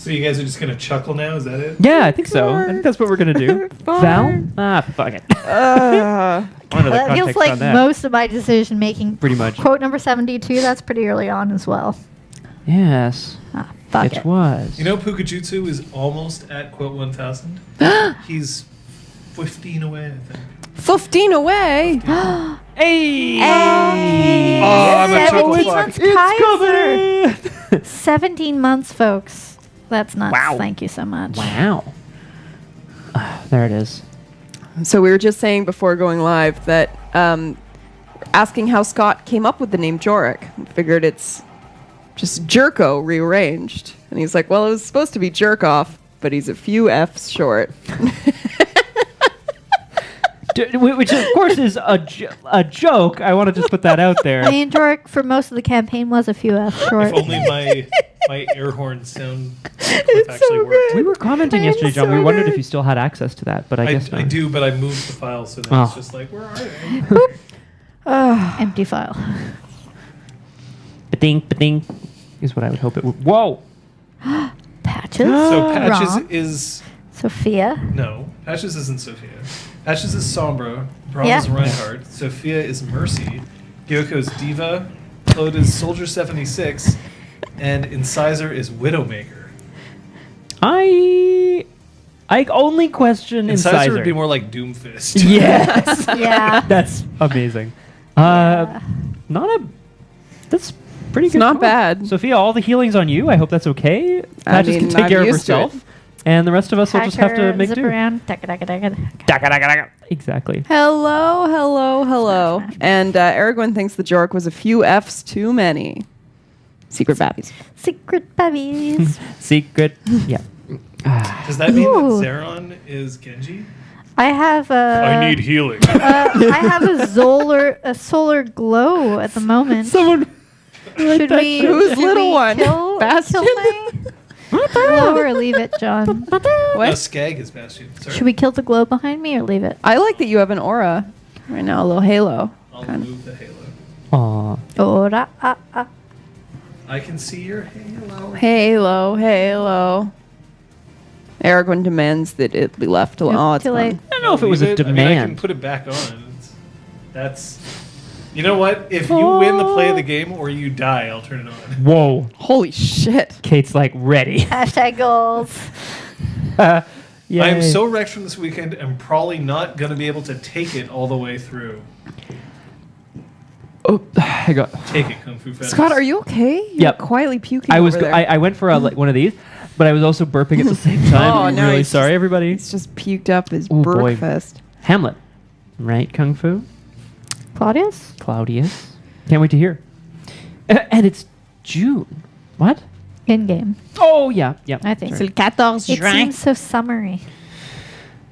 So you guys are just going to chuckle now? Is that it? Yeah, I think so. I think that's what we're going to do. Val? Ah, fuck it. Uh, That feels like most of my decision making. Pretty much. Quote number 72, that's pretty early on as well. Yes. Ah, fuck It it. was. You know, Pukajutsu is almost at quote 1,000. He's 15 away, I think. 15 away. Hey! Hey! Oh, I'm a chuckle 17 fuck. months It's Kaiser. 17 months, folks. That's nuts. Wow. Thank you so much. Wow. There it is. So we were just saying before going live that asking how Scott came up with the name Jorik. Figured it's just Jerko rearranged. And he's like, well, it was supposed to be Jerk Off, but he's a few F's short. Which, of course, is a joke. I want to just put that out there. I mean, Jorik for most of the campaign was a few F short. If only my air horn sound clip actually worked. We were commenting yesterday, John. We wondered if you still had access to that, but I guess not. I do, but I moved the file, so now it's Oh. just like, where are they? Empty file. Ba-ding is what I would hope it would. Whoa! Patches. So Patches Rom. is... Sophia. No, Patches isn't Sophia. Patches is Sombra. Braum Yeah. is Reinhardt. Sophia is Mercy. Gyoko is Diva. Claude is Soldier 76. And Incisor is Widowmaker. I only question Incisor would be more like Doomfist. Yes. Yeah. That's amazing. Yeah. That's pretty It's good. not call. bad. Sophia, all the healing's on you. I hope that's okay. Patches can mean, take I'm care of used to herself. it. And the rest of us will just have to Hacker, make zip do. around. Exactly. Hello. And Aragorn thinks the Jorik was a few F's too many. Secret babbies. Secret babies. Secret. Yeah. Does that mean Ooh. that Zeron is Genji? I have a. healing. I have a solar glow at the moment. Someone. Should we? Who's should little we one? Kill Bastion? my glow or leave it, John? No, What? Skag is Bastion. Sorry. Should we kill the glow behind me or leave it? I like that you have an aura right now, a little halo. I'll Kind of. move the halo. Aw. Ora, I can see your halo. Halo. Aragorn demands that it be left alone. Nope, Oh, it's too late. gone. I don't know if it was a Leave I can demand. put it back on. That's... You know what? If you win the play of the game or you die, I'll turn it on. Whoa. Holy shit. Kate's like ready. hashtag goals. Yay. I am so wrecked from this weekend, I'm probably not going to be able to take it all the way through. Oh, I got. Take it, Kung Fu Fetish. Scott, are you okay? You're Yep. quietly puking I was. over there. I went for like one of these, but I was also burping at the same time. Oh, I'm no, really he's sorry, just- everybody. It's just puked up his Oh, boy. breakfast. Hamlet, right? Kung Fu. Claudius? Claudius. Can't wait to hear. And it's June. What? In game. Oh yeah, yeah. I think. sorry. It seems so summery.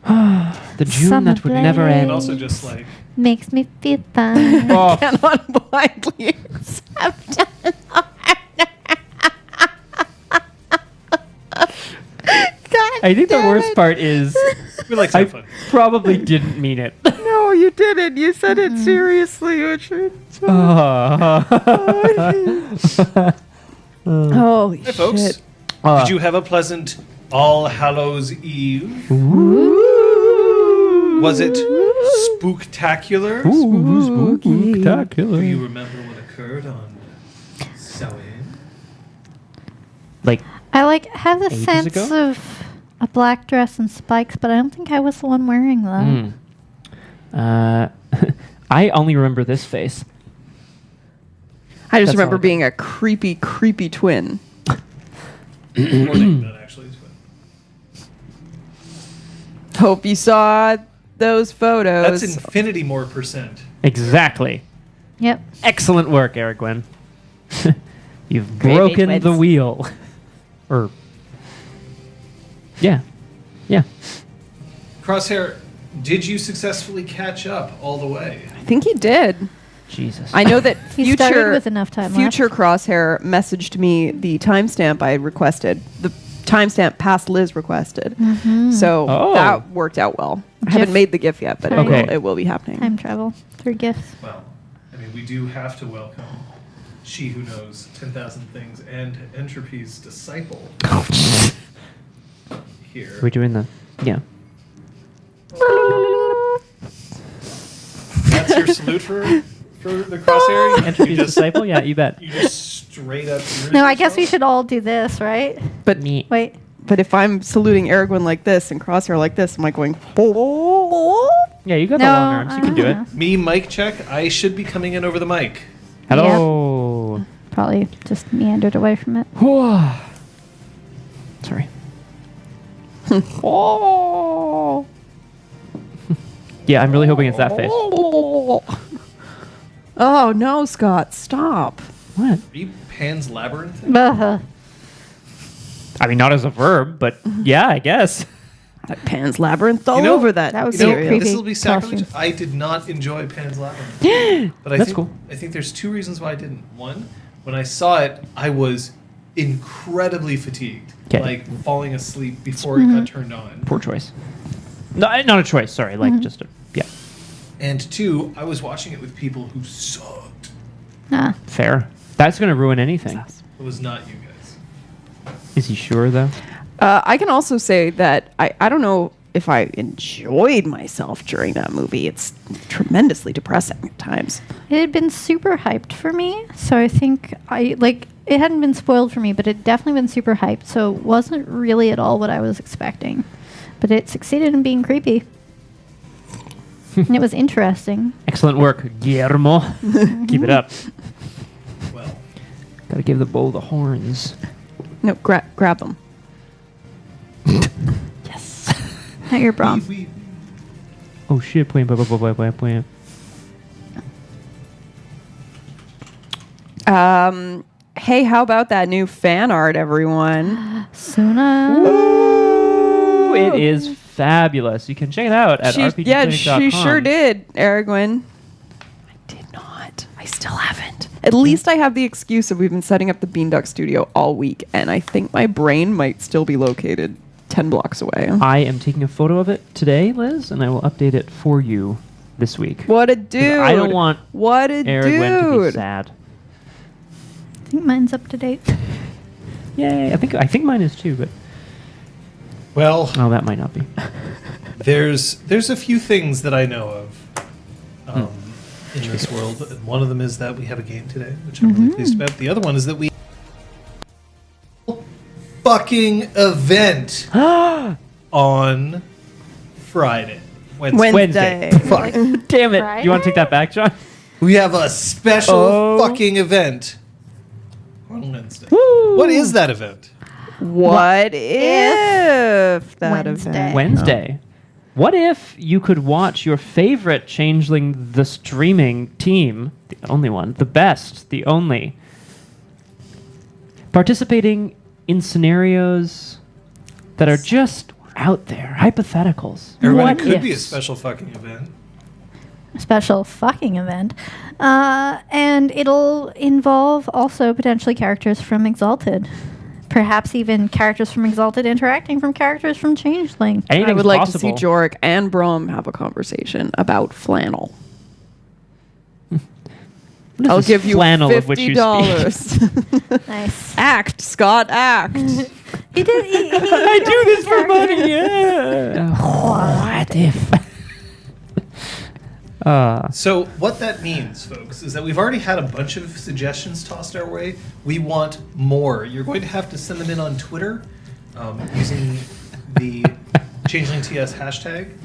The June Summer that would never play. And end. also just like... Makes me feel fine. Oh, Cannot blindly accept. I think the worst part is We like I some fun. probably didn't mean it. No, you didn't. You said it seriously, Richard. Holy Hey, folks. shit. Did you have a pleasant All Hallows Eve? Was it spooktacular? Ooh, Do you spectacular. remember what occurred on Samhain? Like, I have the Ages sense ago? of a black dress and spikes, but I don't think I was the one wearing them. I only remember this face. I just That's remember all I being a creepy, creepy twin. More than that, actually. Is what- Hope you saw those photos. That's infinity more %. Exactly. Yep. Excellent work, Eric Gwen. You've Great broken wits. the wheel. Or, yeah. Crosshair, did you successfully catch up all the way? I think he did. Jesus. I know that He started future with enough time future left. Crosshair messaged me the timestamp I had requested. The timestamp past Liz requested. So Oh. that worked out well. I haven't GIF. made the GIF yet, but Okay. it will be happening. Time travel through gifts. Well, I mean, we do have to welcome She Who Knows 10,000 Things and Entropy's disciple. here. Are we doing the? Yeah. That's your salute for the crosshair. Entropy's disciple. Yeah, you bet. You just straight up. No, I guess we should all do this, right? But Me. Wait. but if I'm saluting Aragorn like this and Crosshair like this, am I going? Yeah, you got No, the long arms. You can do it. Me, mic check. I should be coming in over the mic. Hello. Probably just meandered away from it. Sorry. Oh. Yeah, I'm really hoping it's that face. Oh no, Scott! Stop. What? Are you Pan's Labyrinth? Ugh. I mean, not as a verb, but yeah, I guess. Pan's Labyrinth all You know, over that. that would You know, Very creepy this will be sacrilege. costume. I did not enjoy Pan's Labyrinth. But That's cool. I think there's two reasons why I didn't. One, when I saw it, I was incredibly fatigued. 'Kay. Like falling asleep before it got turned on. Poor choice. No, not a choice. Sorry, like just a yeah. And two, I was watching it with people who sucked. Nah. Fair. That's gonna ruin anything. It was not you guys. Is he sure though? I can also say that I don't know if I enjoyed myself during that movie. It's tremendously depressing at times. It had been super hyped for me, so I think it hadn't been spoiled for me, but it definitely been super hyped, so it wasn't really at all what I was expecting. But it succeeded in being creepy. And it was interesting. Excellent work, Guillermo. Keep it up. Well, Gotta give the bull the horns. No, grab them. Yes. Not your Brom. Oh shit! Point. Hey, how about that new fan art, everyone? Suna. Ooh, it is fabulous. You can check it out at rpgclinic.com. she sure did, Aragorn. I did not. I still haven't. At least I have the excuse of we've been setting up the Beanduck Studio all week, and I think my brain might still be located 10 blocks away. I am taking a photo of it today, Liz, and I will update it for you this week. What a dude! I don't want what a Aragorn to be dude! sad. I think mine's up to date. Yay! I think mine is too, but well, oh, that might not be. there's a few things that I know of in this world. And one of them is that we have a game today, which I'm really pleased about. The other one is that we fucking event on Friday. Wednesday. Fuck. Damn it! Friday? You want to take that back, John? We have a special Oh. fucking event on Wednesday. Woo! What is that event? What if that Wednesday? event? Wednesday. What if you could watch your favorite Changeling, the streaming team, the only one, the best, the only, participating in scenarios that are just out there, hypotheticals. Everyone, What it could be a ifs? special fucking event. Special fucking event. And it'll involve also potentially characters from Exalted. Perhaps even characters from Exalted interacting from characters from Changeling. I Anything's would like possible. to see Jorik and Brom have a conversation about flannel. What is I'll this give you flannel of which you speak? $50. Nice. Act, Scott, act. He did. I do this for money. Yeah. What if? So what that means, folks, is that we've already had a bunch of suggestions tossed our way. We want more. You're going to have to send them in on Twitter using the Changeling TS hashtag.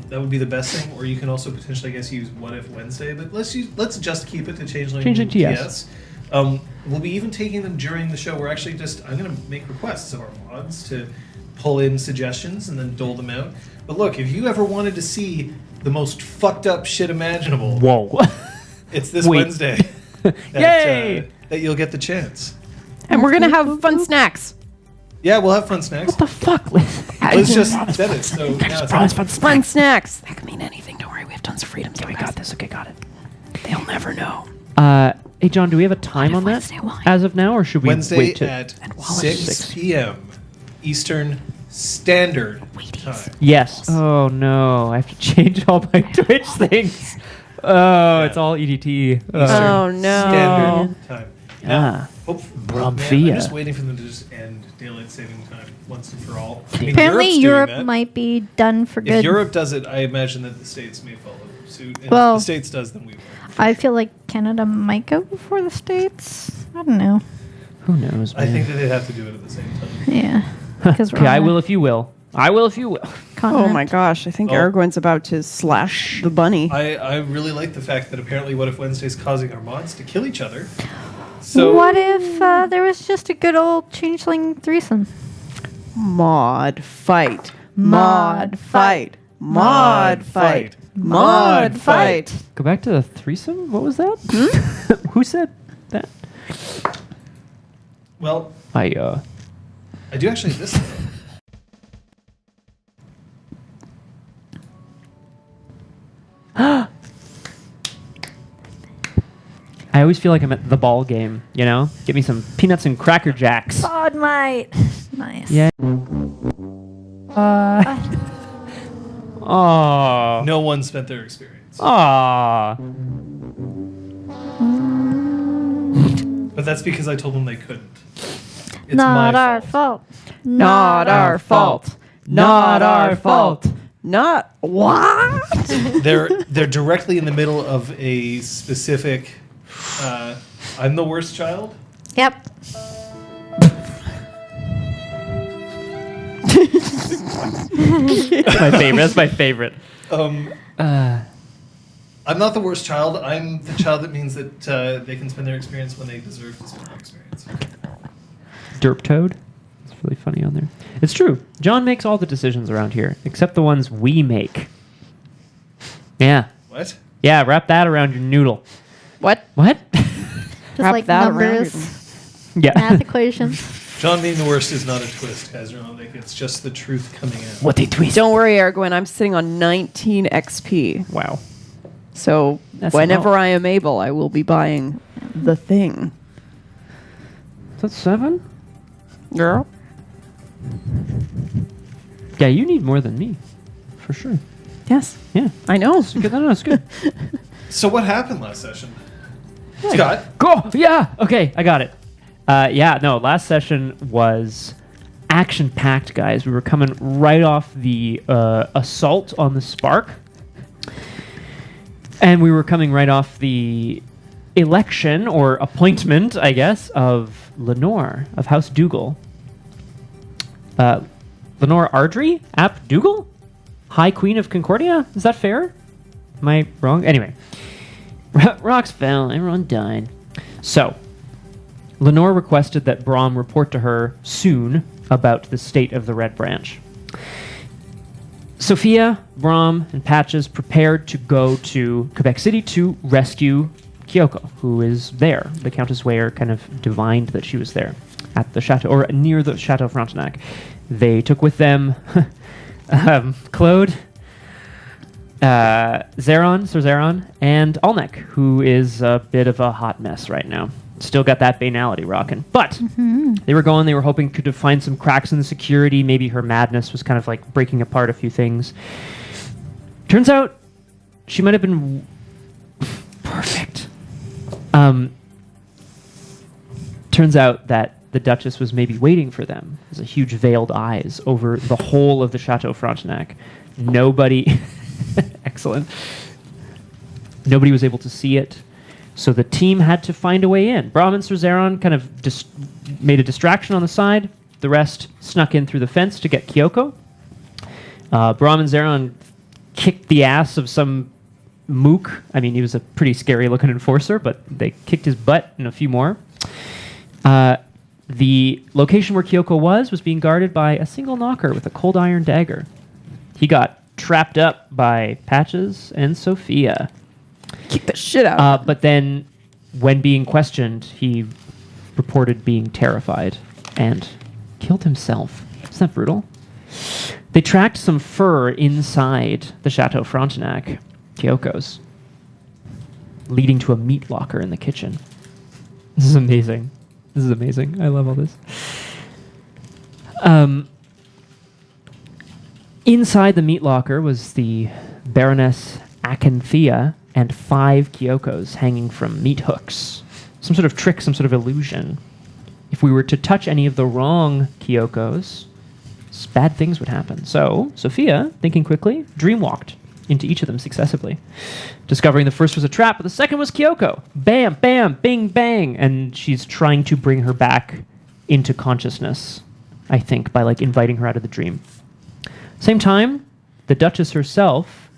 That would be the best thing. Or you can also potentially, I guess, use What If Wednesday. But let's just keep it to Changeling TS. We'll be even taking them during the show. I'm going to make requests of our mods to pull in suggestions and then dole them out. But look, if you ever wanted to see the most fucked up shit imaginable, Whoa. it's this Wait. Wednesday Yay! that you'll get the chance. And we're going to have fun snacks. Yeah, we'll have fun snacks. What the fuck, Liz? Let's just said it. So now it's on. Fun snacks. That could mean anything. Don't worry. We have tons of freedoms. We got this. Okay, got it. They'll never know. Hey, John, do we have a time on that Wednesday wine? as of now, or should we Wednesday wait to? at Wallace. 6 p.m. Eastern Standard Time. Yes. Oh no, I have to change all my Twitch things. Oh, it's all EDT. Oh, no. Standard Time. Ah. Bromphia. I'm just waiting for them to just end daylight saving time once and for all. I mean, Apparently, Europe's doing Europe that. might be done for If good. Europe does it, I imagine that the States may follow suit. And Well, if the States does, then we will. I feel like Canada might go before the States. I don't know. Who knows, man? I think that they have to do it at the same time. Yeah. Because Okay, I will if you will. I will if you will. Oh my gosh, I think Oh. Aragorn's about to slash the bunny. I really like the fact that apparently What If Wednesday's causing our mods to kill each other. So What if there was just a good old changeling threesome? Mod fight. Mod fight. Mod fight. Mod fight. Go back to the threesome? What was that? Who said that? Well, I do actually have this. I always feel like I'm at the ball game, you know? Give me some peanuts and cracker jacks. Bod might. Nice. Yeah. Oh. No one spent their experience. Aw. But that's because I told them they couldn't. It's Not my our fault. Not our fault. Not our fault. Not what? They're directly in the middle of a specific. I'm the worst child. Yep. My favorite. That's my favorite. I'm not the worst child. I'm the child that means that they can spend their experience when they deserve to spend their experience. Derp Toad. It's really funny on there. It's true. John makes all the decisions around here, except the ones we make. Yeah. What? Yeah, wrap that around your noodle. What? What? Just Wrap like that around numbers, Yeah. math equations. John being the worst is not a twist, guys. Like it's just the truth coming in. What they twist. Don't worry, Aragorn. I'm sitting on 19 XP. Wow. So That's whenever not- I am able, I will be buying the thing. Is that 7? Girl. Yeah, you need more than me. For sure. Yes, Yeah. I know. It's good. No, it's good. So what happened last session? Scott? Go! Yeah! Okay, I got it. Last session was action-packed, guys. We were coming right off the assault on the Spark. And we were coming right off the election, or appointment, I guess, of Lenore, of House Dougal. Lenore Ardry? Ap Dougal? High Queen of Concordia? Is that fair? Am I wrong? Anyway. Rocks fell. Everyone died. So, Lenore requested that Brom report to her soon about the state of the Red Branch. Sophia, Brom, and Patches prepared to go to Quebec City to rescue Kyoko, who is there. The Countess Ware kind of divined that she was there at the chateau, or near the Chateau Frontenac. They took with them Claude, Sir Zeron, and Alnek, who is a bit of a hot mess right now. Still got that banality rocking. But they were going, they were hoping to find some cracks in the security. Maybe her madness was kind of like breaking apart a few things. Turns out she might have been perfect. Turns out that the Duchess was maybe waiting for them. There's a huge veiled eyes over the whole of the Chateau Frontenac. Nobody... Excellent. Nobody was able to see it. So the team had to find a way in. Brom and Sir Zeron kind of made a distraction on the side. The rest snuck in through the fence to get Kyoko. Brom and Zeron kicked the ass of some mook. I mean, he was a pretty scary-looking enforcer, but they kicked his butt and a few more. The location where Kyoko was being guarded by a single knocker with a cold iron dagger. He got trapped up by Patches and Sophia. Kick the shit out. But then, when being questioned, he reported being terrified and killed himself. Isn't that brutal? They tracked some fur inside the Chateau Frontenac, Kyoko's, leading to a meat locker in the kitchen. This is amazing. This is amazing. I love all this. Inside the meat locker was the Baroness Acanthea and 5 Kyokos hanging from meat hooks. some sort of trick, some sort of illusion. If we were to touch any of the wrong Kyokos, bad things would happen. So, Sophia, thinking quickly, dreamwalked into each of them successively, discovering the first was a trap, but the second was Kyoko. Bam, bam, bing, bang. And she's trying to bring her back into consciousness, I think, by like inviting her out of the dream. Same time, the Duchess herself,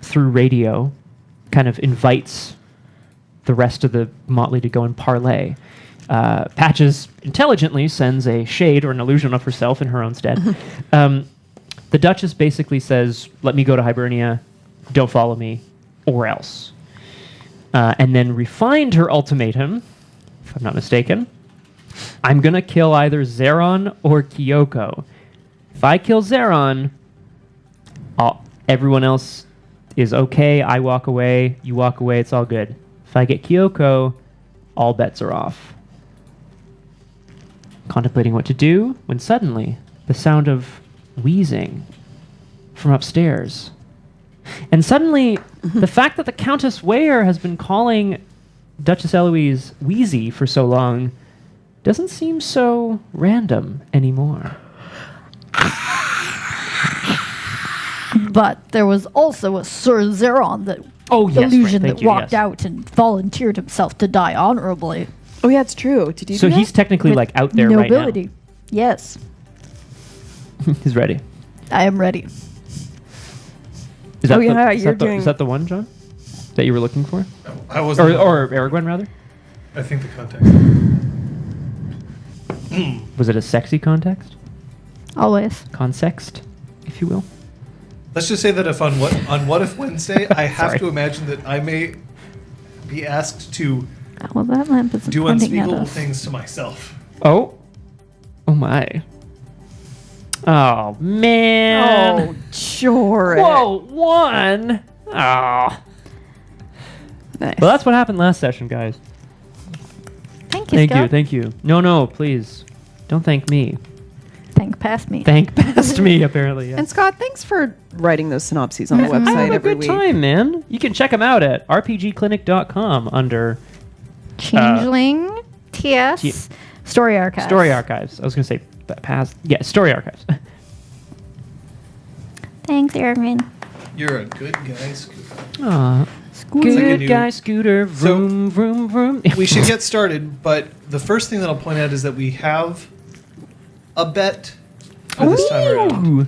through radio, kind of invites the rest of the motley to go and parlay. Patches intelligently sends a shade or an illusion of herself in her own stead. The Duchess basically says, let me go to Hibernia, don't follow me, or else. And then refined her ultimatum, if I'm not mistaken. I'm going to kill either Zeron or Kyoko. If I kill Zeron, everyone else is okay. I walk away, you walk away, it's all good. If I get Kyoko, all bets are off. Contemplating what to do, when suddenly the sound of wheezing from upstairs. And suddenly, the fact that the Countess Weyer has been calling Duchess Eloise Wheezy for so long doesn't seem so random anymore. But there was also a Sir Zeron that illusion that walked out and volunteered himself to die honorably. Oh, yeah, it's true. Did you So do that? he's technically With like out there nobility. right Yes, now. He's ready. I am ready. Is that doing... Is that the one, John? That you were looking for? I wasn't. Or Aragorn, rather? I think the context. Was it a sexy context? Always. Consext, if you will? Let's just say that if on What If Wednesday, I have Sorry. to imagine that I may be asked to Well, that lamp isn't do pointing at unspeakable us. things to myself. Oh. Oh, my. Oh, man. Oh, Jorik. Whoa, one. Oh. Nice. Well, that's what happened last session, guys. Thank you, Thank you, Scott. thank you. No, please. Don't thank me. Thank past me. Thank past me, apparently. Yeah. And Scott, thanks for writing those synopses on the I website have a every good week. time, man. You can check them out at rpgclinic.com under Changeling, TS, T- Story Archives. Story Archives. I was going to say past. Yeah, Story Archives. Thanks, Aaron. You're a good guy, Scooter. Aw. like a Good new- guy, Scooter. Vroom, vroom, vroom. We should get started, but the first thing that I'll point out is that we have a bet for this time around. Ooh.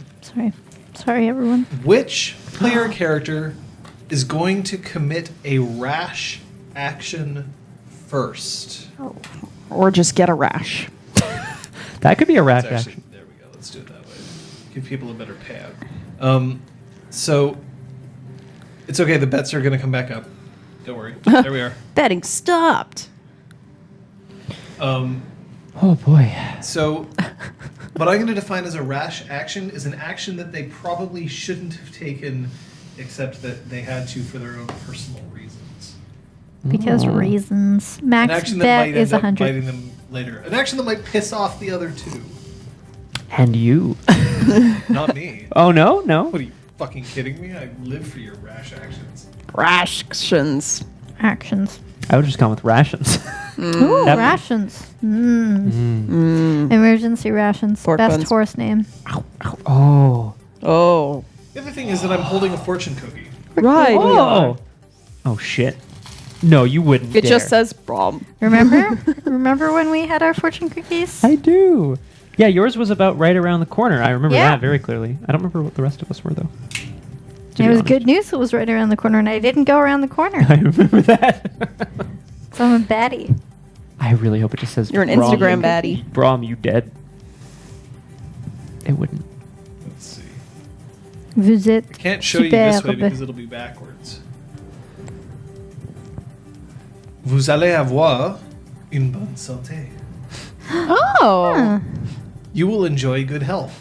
Sorry, everyone. Which player character is going to commit a rash action first? Or just get a rash. That could be a rash It's action. there we go. Let's do it that way. Give people a better payout. So it's okay. The bets are going to come back up. Don't worry. There we are. Betting stopped. Oh, boy. So what I'm going to define as a rash action is an action that they probably shouldn't have taken, except that they had to for their own personal reasons. Because reasons. An Max action that bet might is end up 100. biting them later. An action that might piss off the other two. And you. Not me. Oh, no? No? What are you fucking kidding me? I live for your rash actions. Rash actions. Actions. I would just gone with rations. Ooh, That- rations. Emergency rations. Pork Best buns. horse name. Oh. Oh. The other thing is that I'm holding a fortune cookie. Right. Oh. Oh, shit. No, you wouldn't It dare. just says prom. Remember? Remember when we had our fortune cookies? I do. Yeah, yours was about right around the corner. I remember Yeah. that very clearly. I don't remember what the rest of us were, though. To It be was honest. good news. It was right around the corner, and I didn't go around the corner. I remember that. So I'm a baddie. I really hope it just says You're an Brom, Instagram you- baddie. Brom, you dead. It wouldn't. Let's see. Vous êtes I can't show you this way superbe. because it'll be backwards. Vous allez avoir une bonne santé. Oh. Huh. You will enjoy good health.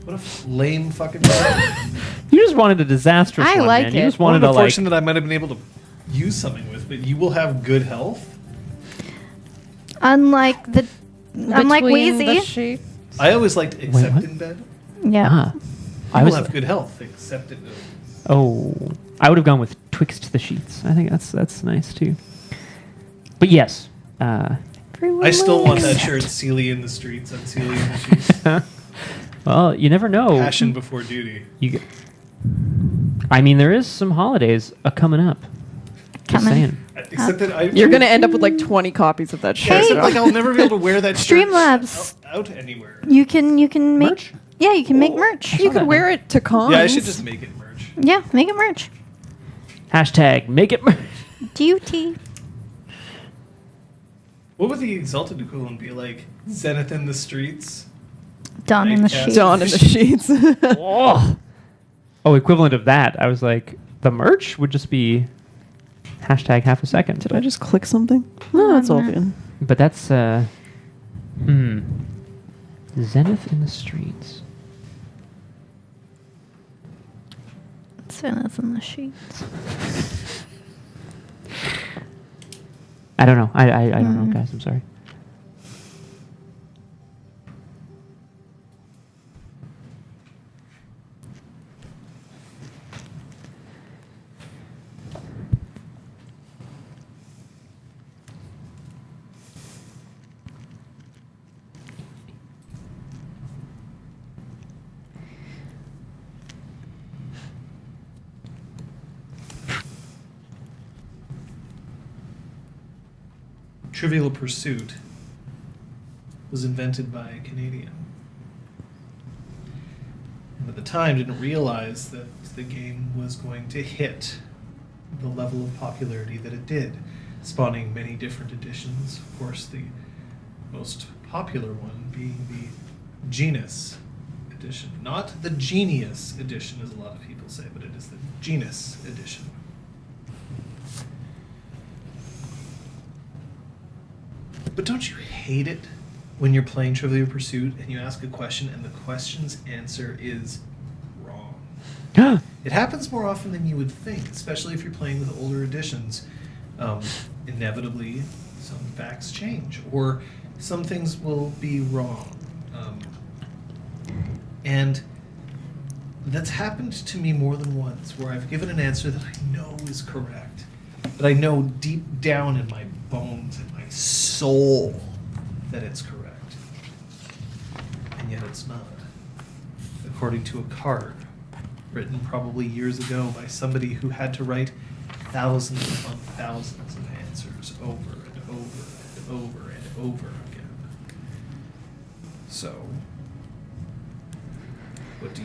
What a lame fucking title. You just wanted a disastrous I one, like man. You it. just One wanted to, like... unfortunate that I might have been able to use something with, but you will have good health. Unlike Wheezy. I always liked except what? in bed. Yeah. Ah. You I will was... have good health except in Oh. I would have gone with twixt the sheets. I think that's nice too. But yes, I still want that shirt, Sealy in the streets and Sealy in the sheets. well, you never know. Passion before duty. I mean, there is some holidays coming up. Just Coming. saying. Except that You're going to end up with like 20 copies of that Yeah, shirt. except like I'll never be able to wear that shirt Streamlabs. out anywhere. You can make Merch? Yeah, you can make merch. You could wear it to cons. Yeah, I should just make it merch. Yeah, make it merch. Hashtag make it. DUT. What would the Exalted equivalent be like? Zenith in the streets? Dawn in the Nightcast. sheet. Dawn in the sheets. Oh, equivalent of that. I was like, the merch would just be hashtag half a second. Did I just click something? No, that's all good. But that's Zenith in the streets. Zenith in the sheets. I don't know. I don't know, guys. I'm sorry. Trivial Pursuit was invented by a Canadian. And at the time didn't realize that the game was going to hit the level of popularity that it did, spawning many different editions. Of course, the most popular one being the Genus edition. Not the Genius edition, as a lot of people say, but it is the Genus edition. But don't you hate it when you're playing Trivial Pursuit and you ask a question and the question's answer is wrong? It happens more often than you would think, especially if you're playing with older editions. Inevitably, some facts change, or some things will be wrong. And that's happened to me more than once, where I've given an answer that I know is correct, but I know deep down in my bones and my soul that it's correct. And yet it's not. According to a card written probably years ago by somebody who had to write thousands upon thousands of answers over and over and over and over again. So, what do?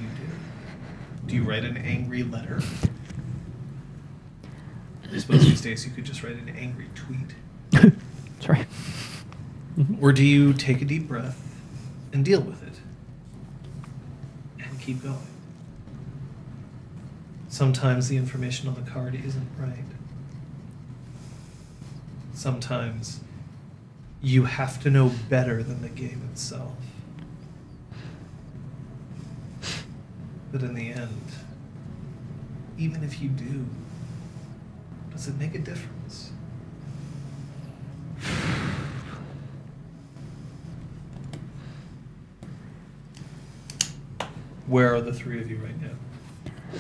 Do you write an angry letter? I suppose these days you could just write an angry tweet. That's right. Or do you take a deep breath and deal with it and keep going? Sometimes the information on the card isn't right. Sometimes you have to know better than the game itself. But in the end, even if you do, does it make a difference? Where are the three of you right now?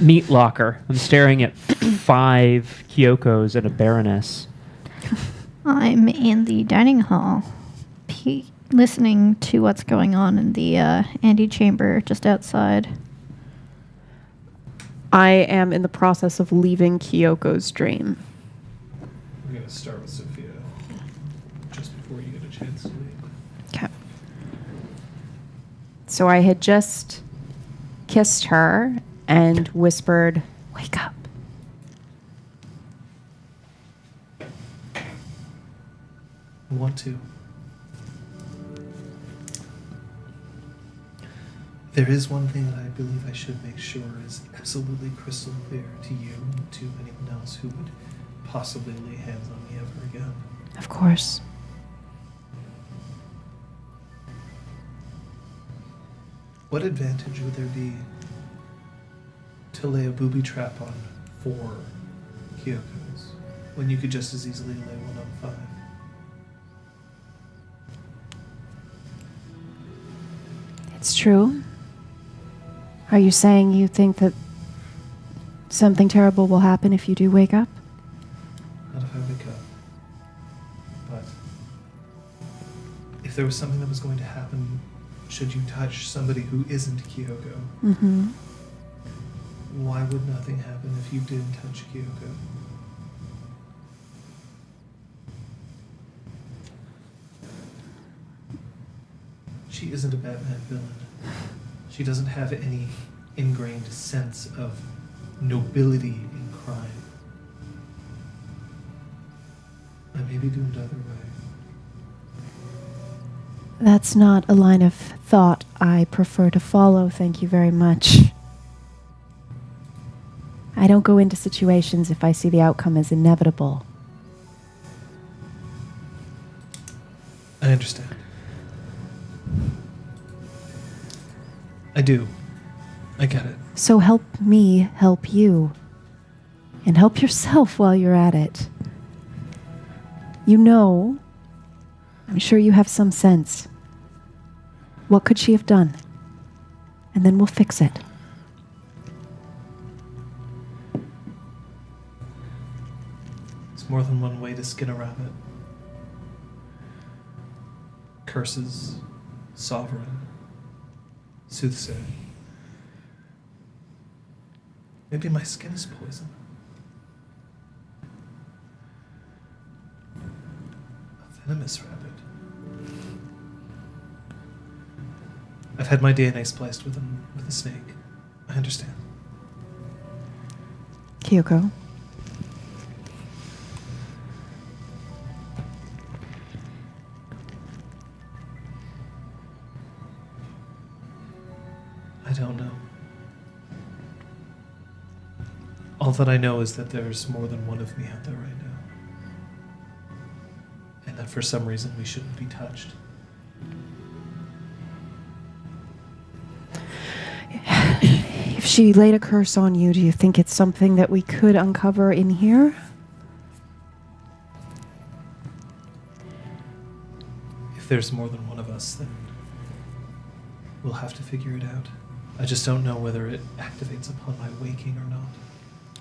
Meat locker. I'm staring at 5 Kyokos and a Baroness. I'm in the dining hall, listening to what's going on in the antechamber just outside. I am in the process of leaving Kyoko's dream. We're going to start with Sophia, just before you get a chance to leave. Okay. So I had just kissed her and whispered, "Wake up." I want to. There is one thing that I believe I should make sure is absolutely crystal clear to you and to anyone else who would possibly lay hands on me ever again. Of course. What advantage would there be to lay a booby trap on 4 Kyokos when you could just as easily lay one on 5? It's true. Are you saying you think that Something terrible will happen if you do wake up? Not if I wake up. But if there was something that was going to happen, should you touch somebody who isn't Kyoko, Mm-hmm. why would nothing happen if you did touch Kyoko? She isn't a Batman villain. She doesn't have any ingrained sense of nobility in crime. I may be doomed either way. That's not a line of thought I prefer to follow, thank you very much. I don't go into situations if I see the outcome as inevitable. I understand. I do. I get it. So help me help you. And help yourself while you're at it. You know, I'm sure you have some sense. What could she have done? And then we'll fix it. There's more than one way to skin a rabbit. Curses, sovereign, soothsayer. Maybe my skin is poison. A venomous rabbit. I've had my DNA spliced with a snake. I understand. Kyoko. I don't know. All that I know is that there's more than one of me out there right now. And that for some reason we shouldn't be touched. If she laid a curse on you, do you think it's something that we could uncover in here? If there's more than one of us, then we'll have to figure it out. I just don't know whether it activates upon my waking or not.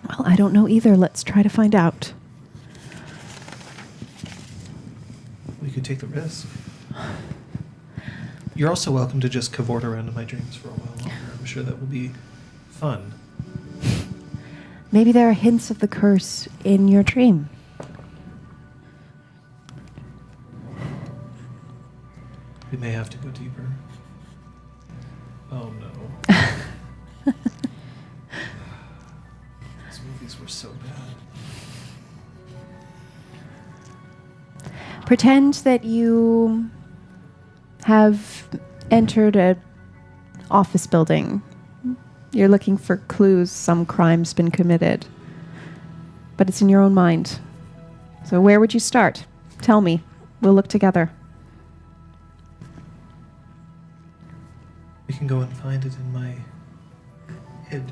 Well, I don't know either. Let's try to find out. We could take the risk. You're also welcome to just cavort around in my dreams for a while longer. I'm sure that will be fun. Maybe there are hints of the curse in your dream. We may have to go deeper. Oh no. These movies were so bad. Pretend that you have entered an office building. You're looking for clues some crime's been committed. But it's in your own mind. So where would you start? Tell me. We'll look together. We can go and find it in my head.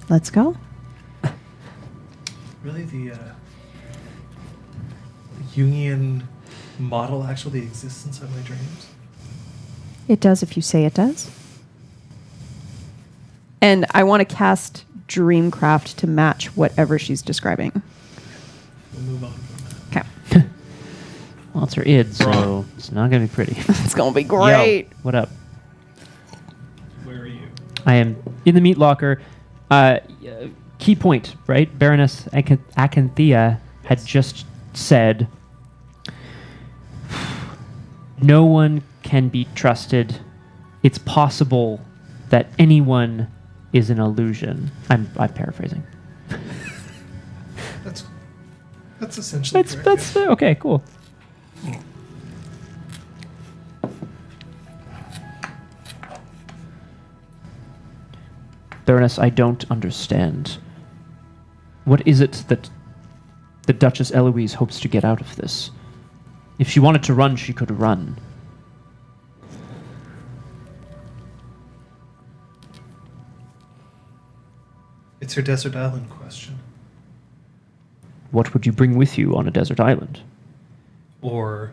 Let's go. Really, the Jungian model actually exists inside my dreams? It does if you say it does. And I want to cast Dreamcraft to match whatever she's describing. We'll move on from that. Okay. Well, it's her id, so it's not going to be pretty. It's going to be great. Yo, what up? Where are you? I am in the meat locker. Key point, right? Baroness Acanthea had just said, no one can be trusted. It's possible that anyone is an illusion. I'm paraphrasing. That's essentially correct. That's okay, cool. Baroness, I don't understand. What is it that the Duchess Eloise hopes to get out of this? If she wanted to run, she could run. It's her desert island question. What would you bring with you on a desert island? Or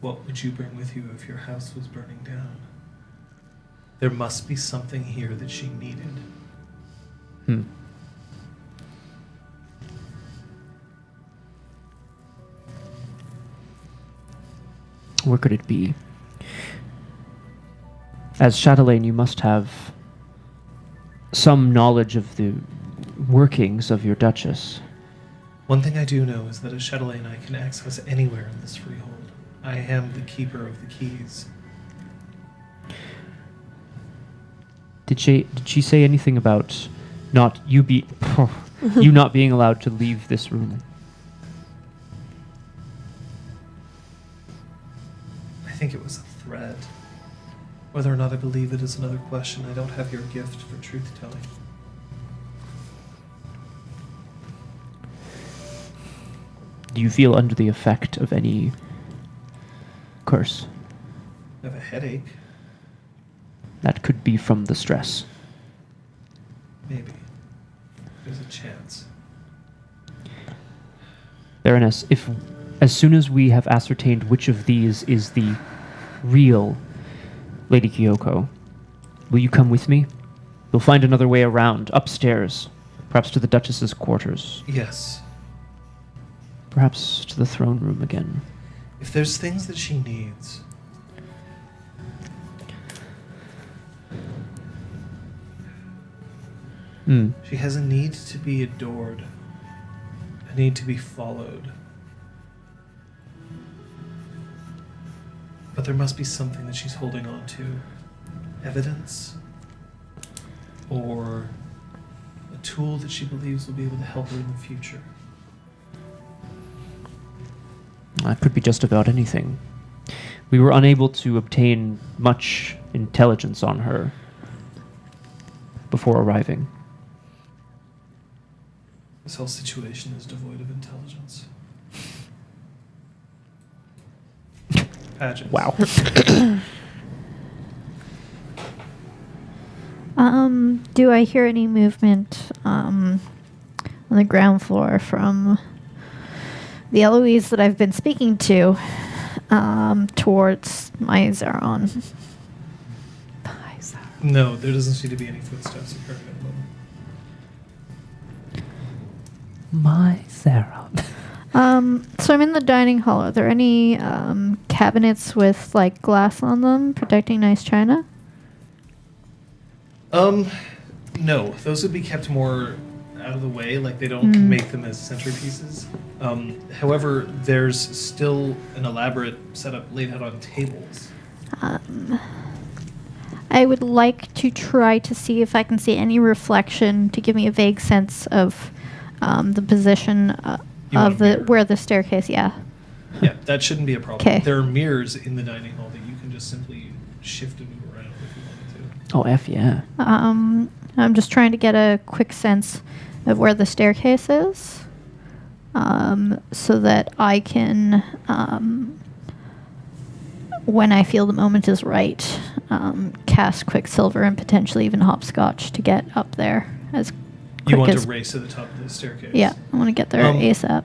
what would you bring with you if your house was burning down? There must be something here that she needed. Where could it be? As Chatelaine, you must have some knowledge of the workings of your Duchess. One thing I do know is that as Chatelaine, I can access anywhere in this freehold. I am the keeper of the keys. Did she say anything about you not being allowed to leave this room? I think it was a threat. Whether or not I believe it is another question. I don't have your gift for truth-telling. Do you feel under the effect of any curse? I have a headache. That could be from the stress. Maybe. There's a chance. Baroness, if as soon as we have ascertained which of these is the real Lady Kyoko, will you come with me? We'll find another way around, upstairs, perhaps to the Duchess's quarters, Yes. perhaps to the throne room again. If there's things that she needs, she has a need to be adored, a need to be followed. But there must be something that she's holding on to. Evidence, or a tool that she believes will be able to help her in the future. That could be just about anything. We were unable to obtain much intelligence on her before arriving. This whole situation is devoid of intelligence. Patches. Wow. Do I hear any movement on the ground floor from the Eloise that I've been speaking to towards my Zeron? No, there doesn't seem to be any footsteps occurring at the moment. My Sarah. So I'm in the dining hall. Are there any cabinets with like glass on them protecting nice china? No, those would be kept more out of the way, like they don't make them as centerpieces. However, there's still an elaborate setup laid out on tables. I would like to try to see if I can see any reflection to give me a vague sense of the position You want of a the mirror? where the staircase. Yeah. Yeah, that shouldn't be a problem. 'Kay. There are mirrors in the dining hall that you can just simply shift and move around if you wanted to. Oh, F yeah. I'm just trying to get a quick sense of where the staircase is, so that I can, when I feel the moment is right, cast Quicksilver and potentially even Hopscotch to get up there as quick You want as. to race to the top of the staircase. Yeah, I want to get there ASAP.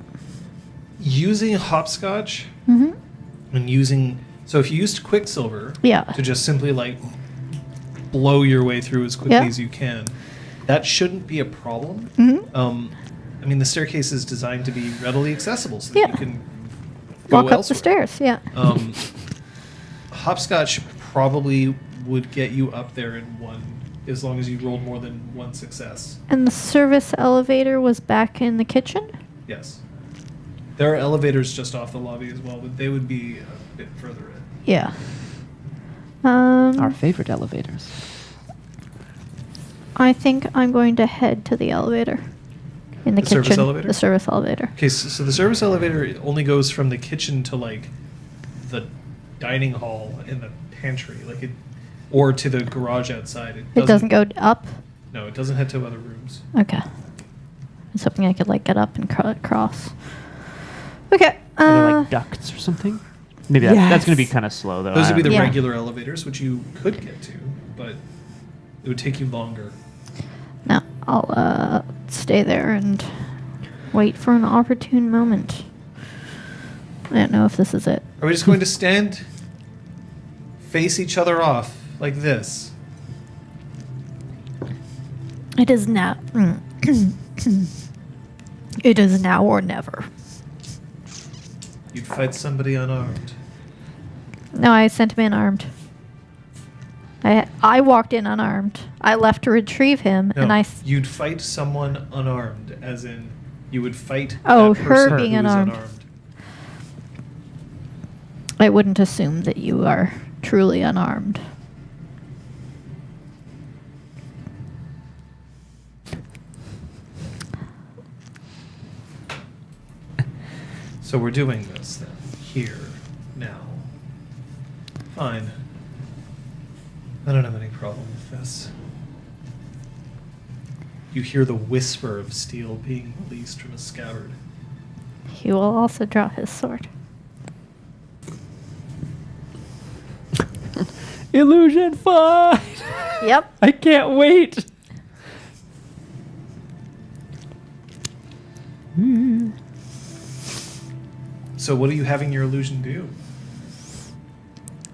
Using hopscotch Mm-hmm. and using... So if you used Quicksilver Yeah. to just simply, like, blow your way through as quickly Yeah. as you can, that shouldn't be a problem. Mm-hmm. I mean, the staircase is designed to be readily accessible so that Yeah. you can go Walk up the elsewhere. stairs. Yeah. Hopscotch probably would get you up there in one, as long as you rolled more than one success. And the service elevator was back in the kitchen. Yes. There are elevators just off the lobby as well, but they would be a bit further in. Yeah. Our favorite elevators. I think I'm going to head to the elevator in the The kitchen. service elevator? The service elevator. Okay, so the service elevator only goes from the kitchen to, like, the dining hall and the pantry, like it, or to the garage outside. It doesn't go up. No, it doesn't head to other rooms. Okay. It's something I could like get up and cross. Okay. Are there like ducts or something? Maybe that's going to be kind of slow though. Those would be the Yeah. regular elevators, which you could get to, but it would take you longer. No, I'll stay there and wait for an opportune moment. I don't know if this is it. Are we just going to stand, face each other off like this? It is now. It is now or never. You'd fight somebody unarmed. No, I sent him in armed. I walked in unarmed. I left to retrieve him, No, and I. you'd fight someone unarmed, as in you would fight Oh, that her person being who is unarmed. I wouldn't assume that you are truly unarmed. So we're doing this then, here, now. Fine. I don't have any problem with this. You hear the whisper of steel being released from a scabbard. He will also draw his sword. Illusion fight! Yep. I can't wait. So what are you having your illusion do?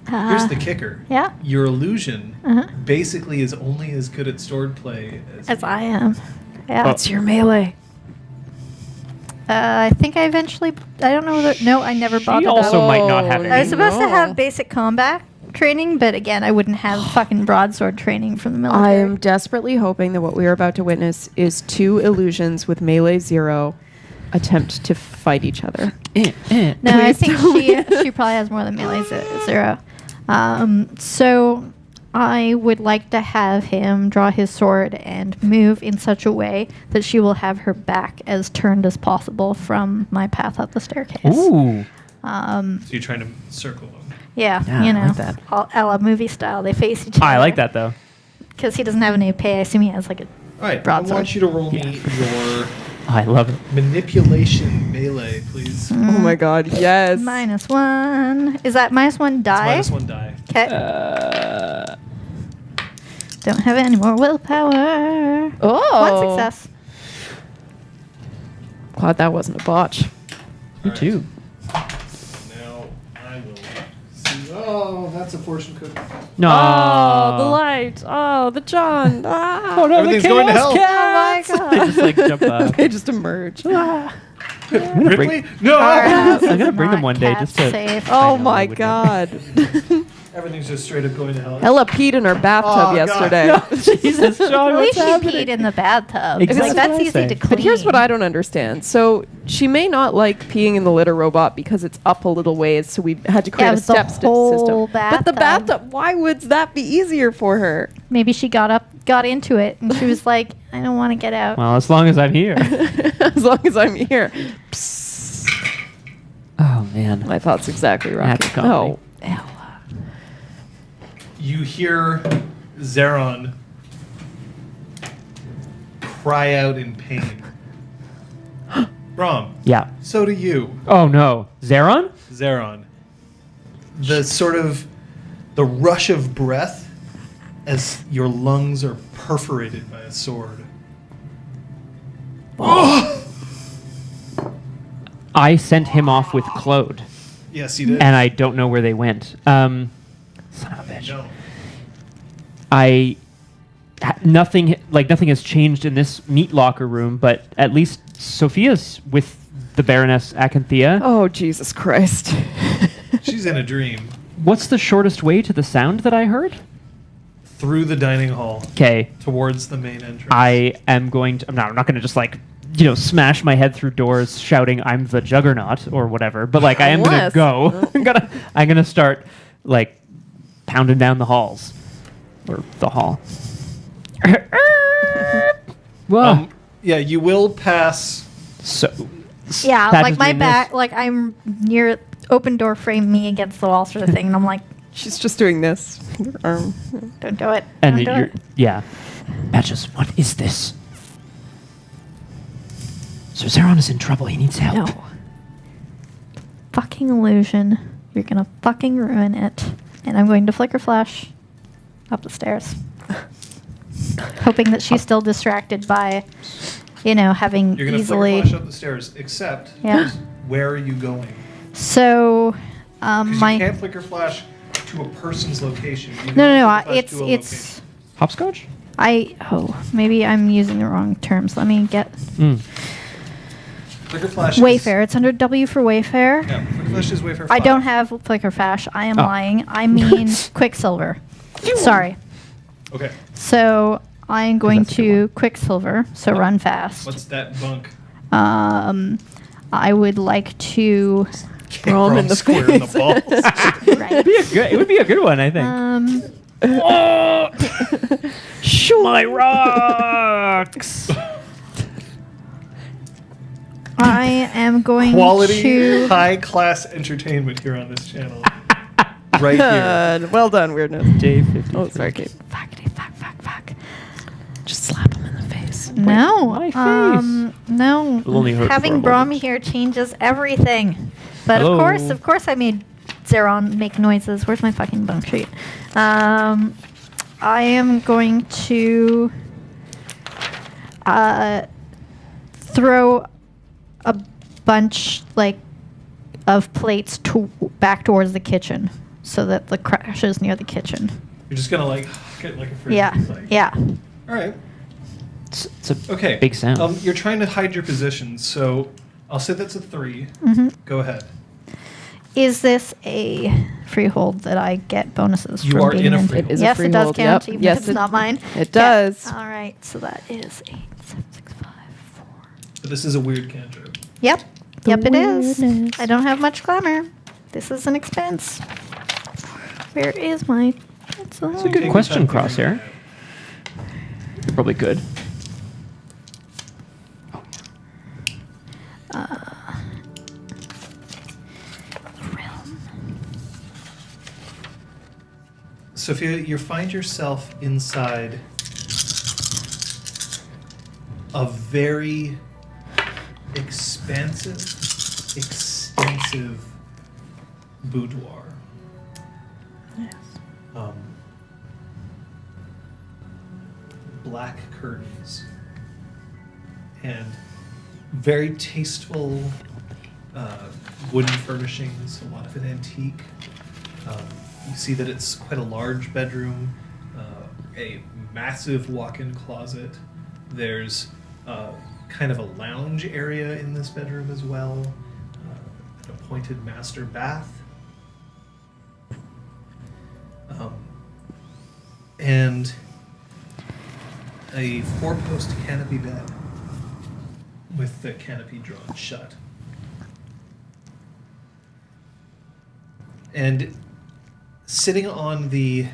Here's the kicker. Yeah. Your illusion Uh-huh. basically is only as good at sword play As I am. Yeah. What's your melee? I think I eventually. I don't know that. No, I never bothered. She also that. might not have Oh, any. I was supposed to No. have basic combat training, but again, I wouldn't have fucking broadsword training from the military. I am desperately hoping that what we are about to witness is two illusions with melee 0 attempt to fight each other. No, I Please think tell me. she probably has more than melee 0. So I would like to have him draw his sword and move in such a way that she will have her back as turned as possible from my path up the staircase. Ooh. So you're trying to circle them. Yeah, Yeah, you I know, like that. all a la movie style. They face each other. I like that though. Because he doesn't have any pay. I assume he has like a. All right, I Broadsword. want you to roll me your I love it. manipulation melee, please. Oh my god, yes. -1. Is that -1 It's die? -1 die. Okay. Don't have any more willpower. Oh. One success. Glad that wasn't a botch. Me Alright. too. Now I will see. Oh, that's a fortune cookie. No. Oh, the light. Oh, the John. Ah. Oh no, Everything's the going to chaos hell. cats! Oh my They just like jump up. They just emerge. Ah. Ripley? No! I'm gonna This is bring them not one day cat just to- safe. I Oh know, my I would god. Everything's just straight up going to hell. Ella peed in her bathtub Oh, God. yesterday. Jesus, John, At what's least she happening? peed in the bathtub. Exactly Like, what that's I easy say. to clean. But here's what I don't understand. So she may not like peeing in the litter robot because it's up a little ways, so we had to create a with the step whole system. But the bathtub. bathtub, why would that be easier for her? Maybe she got into it, and she was like, I don't want to get out. Well, as long as I'm here. As long as I'm here. Psst. Oh man. My thoughts exactly right. That's comedy. No. Ella. You hear Zeron cry out in pain. Brom, Yeah. so do you, Oh no. Zeron? Zeron. The sort of the rush of breath as your lungs are perforated by a sword. I sent him off with Claude, Yes, you did. and I don't know where they went. Son of a bitch. No. Nothing has changed in this meat locker room, but at least Sophia's with the Baroness Acanthea. Oh, Jesus Christ. She's in a dream. What's the shortest way to the sound that I heard? Through the dining hall Okay, towards the main entrance. I am going to. I'm not going to just like smash my head through doors shouting I'm the Juggernaut or whatever. But like I am going to Unless- go. I'm gonna start like pounding down the halls or the hall. Whoa. Yeah, you will pass. So Yeah, Pat like is my doing back, this. like I'm near open door frame me against the wall sort of thing, and I'm like, She's just doing this. Her arm. don't do it. And don't do you're it. yeah. Patches, what is this? Sir Zeron is in trouble. He needs help. No. Fucking illusion. You're gonna fucking ruin it. And I'm going to flicker flash up the stairs. Hoping that she's still distracted by, having You're going to easily. flash up the stairs, except Yeah. where are you going? So, Because you my. can't flicker flash to a person's location. You can No, only flicker flash it's to a it's Hopscotch? Maybe I'm using the wrong terms. Let me get Flicker Flash. Wayfair. It's under W for Wayfair. Yeah, Flicker Flash is Wayfair 5. I don't have Flicker Flash. I am lying. I mean Quicksilver. Sorry. Okay. So I am going That's a good to one. Quicksilver. So run fast. What's that bunk? I would like to. Throw 'em in the square in the face. balls. Right. It would be a good one, I think. My rocks. I am going Quality, to. high-class entertainment here on this channel. Right here. Well done, weirdness. J50. Oh, sorry, Kate. Fuck. Just slap him in the face. No. my face. No. It'll only hurt for Having a Braum moment. here changes everything. But Hello. of course, I made Zeron make noises. Where's my fucking bunk sheet? I am going to throw a bunch of plates back towards the kitchen, so that the crash is near the kitchen. You're just gonna get like a frisbee. Yeah. Yeah. All right. It's a Okay. big sound. You're trying to hide your position, so I'll say that's a 3. Mm-hmm. Go ahead. Is this a freehold that I get bonuses You from are being in a in? freehold. It is a Yes, it does freehold, count, yep. even Yes, if it's it- not mine. it does. All right, so that is 8, 7, 6, 5, 4. But this is a weird cantrip. Yep. The Yep, it is. weirdness. I don't have much glamour. This is an expense. Where is my pencil? It's a good Take your question, time figuring Crosshair. it You're probably good. Realm. So if you find yourself inside a very expansive, extensive boudoir. Yes. Black curtains and very tasteful wooden furnishings, a lot of it antique. You see that it's quite a large bedroom, a massive walk-in closet. There's kind of a lounge area in this bedroom as well, an appointed master bath. And a 4-post canopy bed with the canopy drawn shut. And sitting on the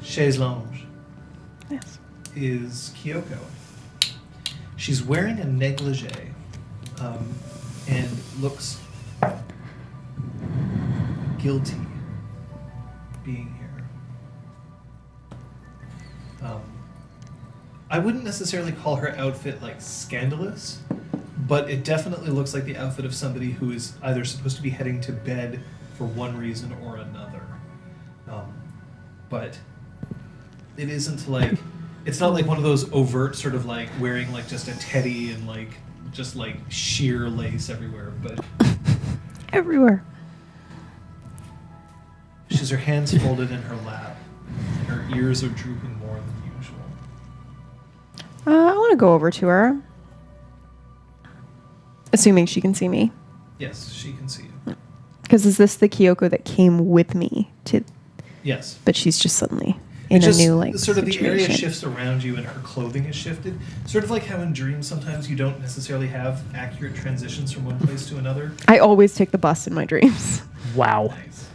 chaise lounge Yes. is Kyoko. She's wearing a negligee and looks guilty being here. I wouldn't necessarily call her outfit scandalous, but it definitely looks like the outfit of somebody who is either supposed to be heading to bed for one reason or another. But it isn't it's not like one of those overt sort of wearing just a teddy and just sheer lace everywhere, but Everywhere. she has her hands folded in her lap and her ears are drooping more than usual. I want to go over to her. Assuming she can see me. Yes, she can see you. Because is this the Kyoko that came with me to? Yes. But she's just suddenly in It's a just new sort of the area situation. shifts around you and her clothing is shifted. Sort of like how in dreams sometimes you don't necessarily have accurate transitions from one place to another. I always take the bus in my dreams. Wow. Nice.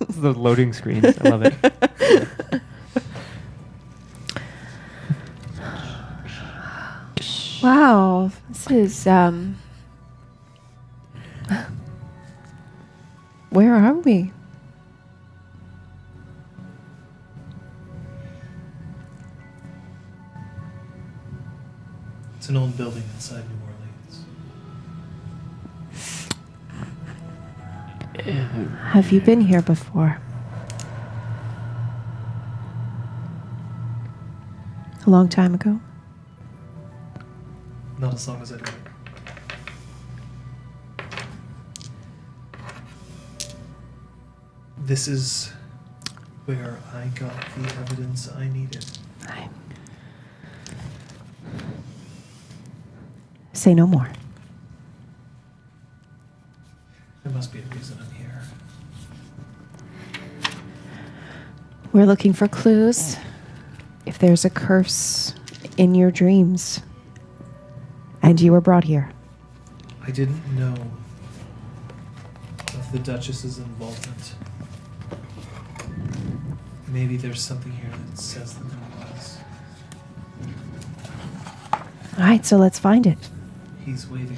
The loading screens. I love it. Wow, this is where are we? It's an old building inside New Orleans. Have you been here before? A long time ago? Not as long as I do. This is where I got the evidence I needed. Say no more. There must be a reason I'm here. We're looking for clues. If there's a curse in your dreams, and you were brought here. I didn't know of the Duchess's involvement. Maybe there's something here that says that there was. All right, so let's find it. He's waiting.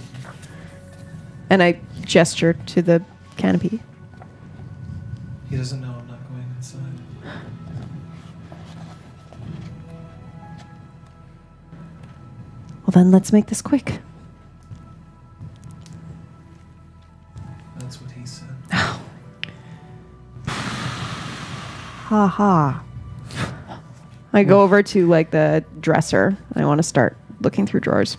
And I gesture to the canopy. He doesn't know I'm not going inside. Well, then let's make this quick. That's what he said. Ha ha. I go over to like the dresser. I want to start looking through drawers.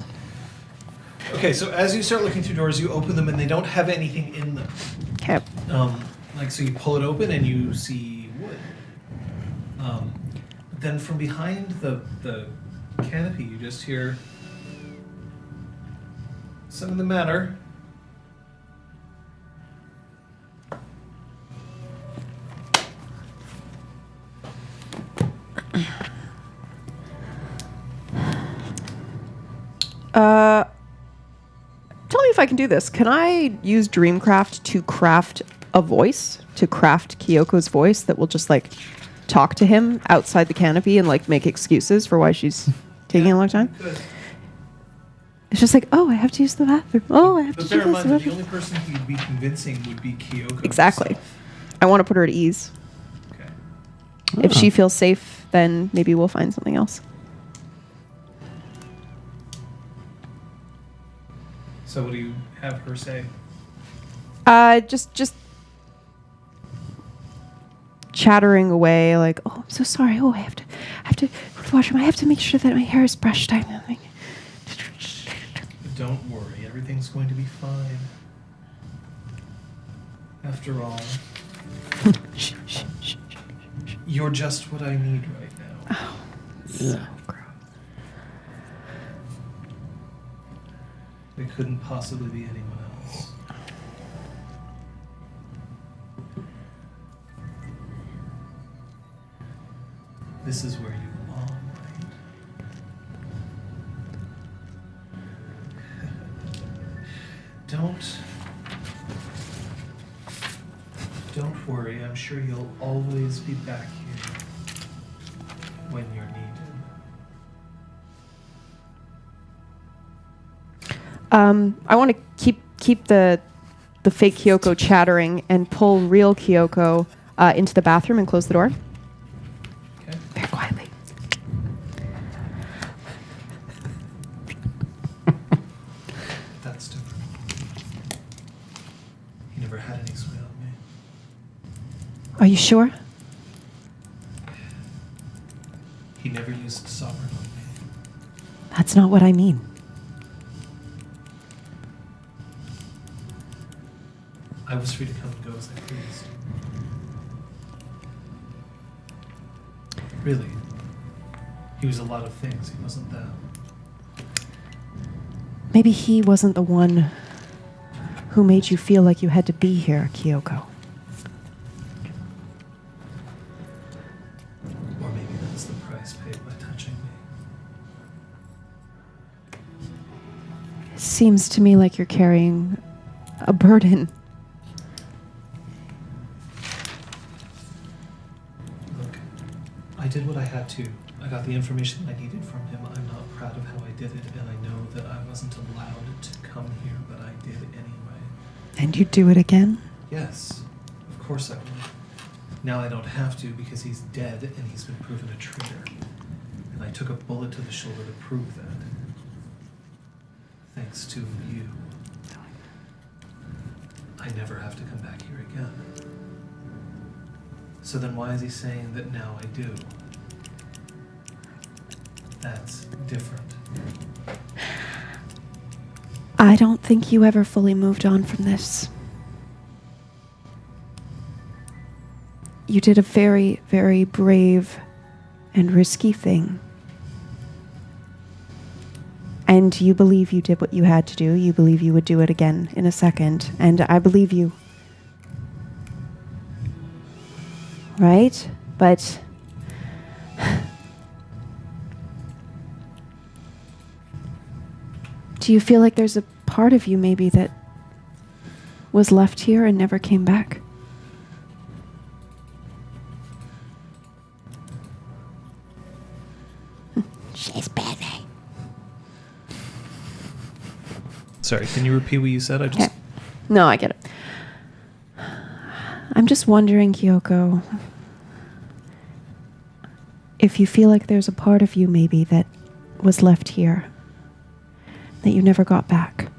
Okay, so as you start looking through doors, you open them and they don't have anything in them. Okay. So you pull it open and you see wood. Then from behind the canopy, you just hear something the matter. Tell me if I can do this. Can I use Dreamcraft to craft a voice, to craft Kyoko's voice that will just like talk to him outside the canopy and like make excuses for why she's taking a long time? Good. It's just like, oh, I have to use the bathroom. Oh, I have But to bear do in this. mind that the only person who'd be convincing would be Kyoko. Exactly. herself. I want to put her at ease. Okay. If she feels safe, then maybe we'll find something else. So what do you have her say? Just chattering away, like, oh, I'm so sorry. Oh, I have to go to the washroom. I have to make sure that my hair is brushed. Don't worry, everything's going to be fine. After all, you're just what I need right now. Oh, so gross. It couldn't possibly be anyone else. This is where you belong, right? Don't worry. I'm sure you'll always be back here when you're needed. I want to keep the fake Kyoko chattering and pull real Kyoko into the bathroom and close the door. Okay. Very quietly. That's different. He never had any sway on me. Are you sure? He never used sovereign on me. That's not what I mean. I was free to come and go as I pleased. Really. He was a lot of things. He wasn't that. Maybe he wasn't the one who made you feel like you had to be here, Kyoko. Or maybe that's the price paid by touching me. Seems to me like you're carrying a burden. Look, I did what I had to. I got the information I needed from him. I'm not proud of how I did it, and I know that I wasn't allowed to come here, but I did anyway. And you'd do it again? Yes, of course I would. Now I don't have to because he's dead and he's been proven a traitor. And I took a bullet to the shoulder to prove that. Thanks to you. I never have to come back here again. So then why is he saying that now I do? That's different. I don't think you ever fully moved on from this. You did a very, very brave and risky thing. And you believe you did what you had to do. You believe you would do it again in a second. And I believe you. Right? But do you feel like there's a part of you maybe that was left here and never came back? She's busy. Sorry, can you repeat what you said? Okay. No, I get it. I'm just wondering, Kyoko, if you feel like there's a part of you maybe that was left here that you never got back.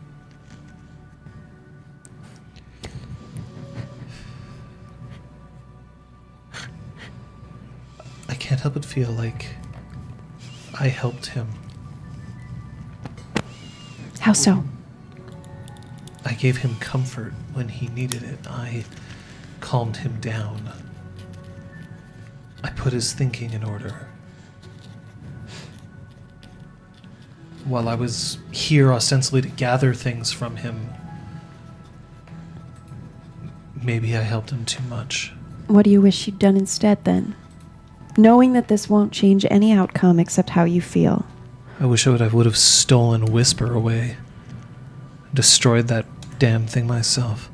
I can't help but feel like I helped him. How so? I gave him comfort when he needed it. I calmed him down. I put his thinking in order. While I was here ostensibly to gather things from him, maybe I helped him too much. What do you wish you'd done instead then? Knowing that this won't change any outcome except how you feel. I wish I would have stolen Whisper away. Destroyed that damn thing myself.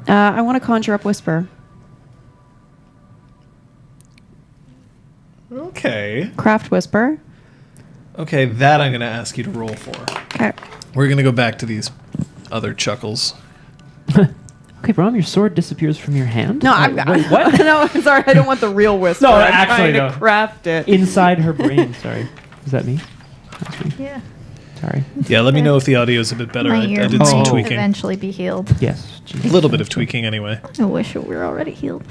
I want to conjure up Whisper. Okay. Craft Whisper. Okay, that I'm going to ask you to roll for. Okay. We're going to go back to these other chuckles. Okay, Brom, your sword disappears from your hand? No, Wait, what? No, sorry, I don't want the real Whisper. No, I'm actually, trying no. to craft it. Inside her brain, sorry. Is that me? That's me. Yeah. Sorry. Yeah, let me know if the audio is a bit better. My I ear did some might tweaking. eventually be healed. Yes. A little bit of tweaking anyway. I wish it were already healed.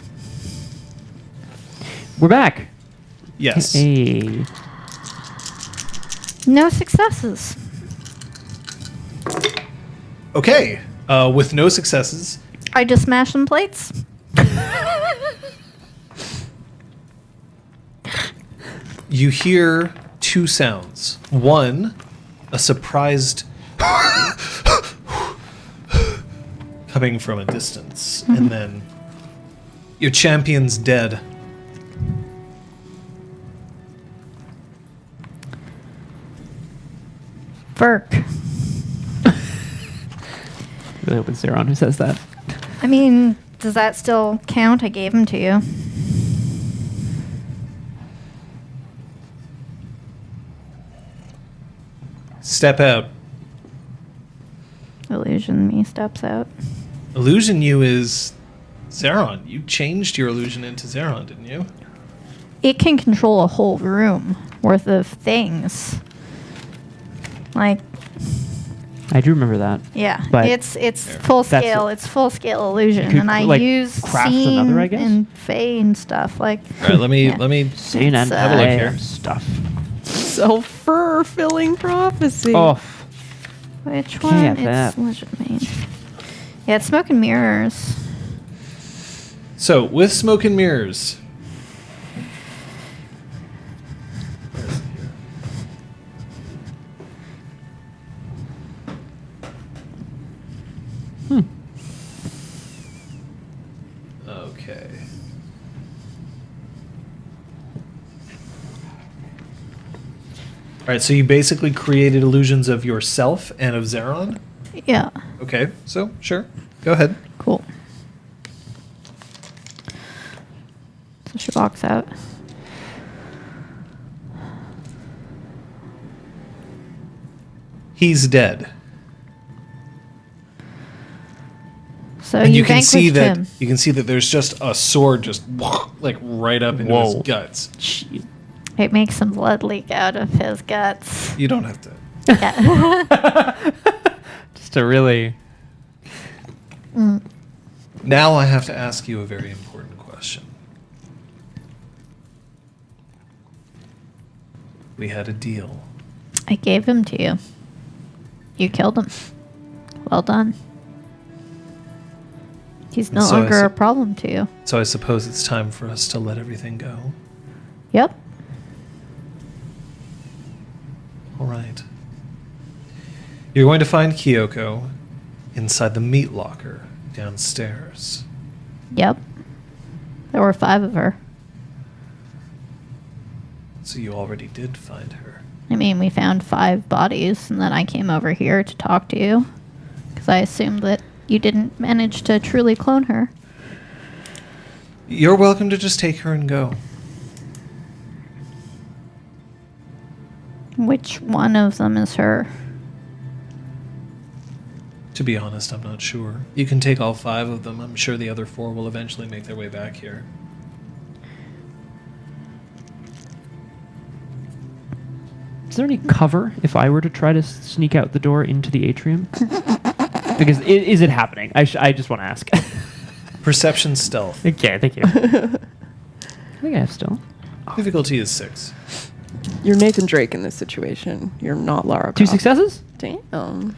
We're back. Yes. Hey. No successes. Okay. With no successes, I just smashed some plates. you hear two sounds. One, a surprised coming from a distance, and then your champion's dead. Burke. Really hope it's Zeron who says that. I mean, does that still count? I gave him to you. Step out. Illusion me steps out. Illusion you is Zeron. You changed your illusion into Zeron, didn't you? It can control a whole room worth of things. Like, I do remember that. yeah, But it's full That's- scale. It's full scale illusion, could, and I like, use craft scene another, I guess? and fey and stuff. Like, All right, let me Yeah. Sane and Have a look I here. am stuff. Self-fulfilling prophecy. Oh, which Can't one? have It's that. legitimate. Yeah, it's smoke and mirrors. So, with smoke and mirrors. Where is it here? Okay. All right, so you basically created illusions of yourself and of Zeron? Yeah, Okay, so sure. Go ahead. cool. So she walks out. He's dead. So And you you can see vanquished that him. you can see that there's just a sword just like right up into his Whoa. guts. shit. It makes some blood leak out of his guts. You don't have to. Yeah. Just to really. Now I have to ask you a very important question. We had a deal. I gave him to you. You killed him. Well done. He's no So I longer see. a problem to you. So I suppose it's time for us to let everything go. Yep. All right. You're going to find Kyoko inside the meat locker downstairs. Yep. There were 5 of her. So you already did find her. I mean, we found 5 bodies, and then I came over here to talk to you. Because I assumed that you didn't manage to truly clone her. You're welcome to just take her and go. Which one of them is her? To be honest, I'm not sure. You can take all 5 of them. I'm sure the other 4 will eventually make their way back here. Is there any cover if I were to try to sneak out the door into the atrium? Because is it happening? I just want to ask. Perception stealth. Okay, thank you. I think I have still. Difficulty is 6. You're Nathan Drake in this situation. You're not Lara 2 Croft. successes? Damn.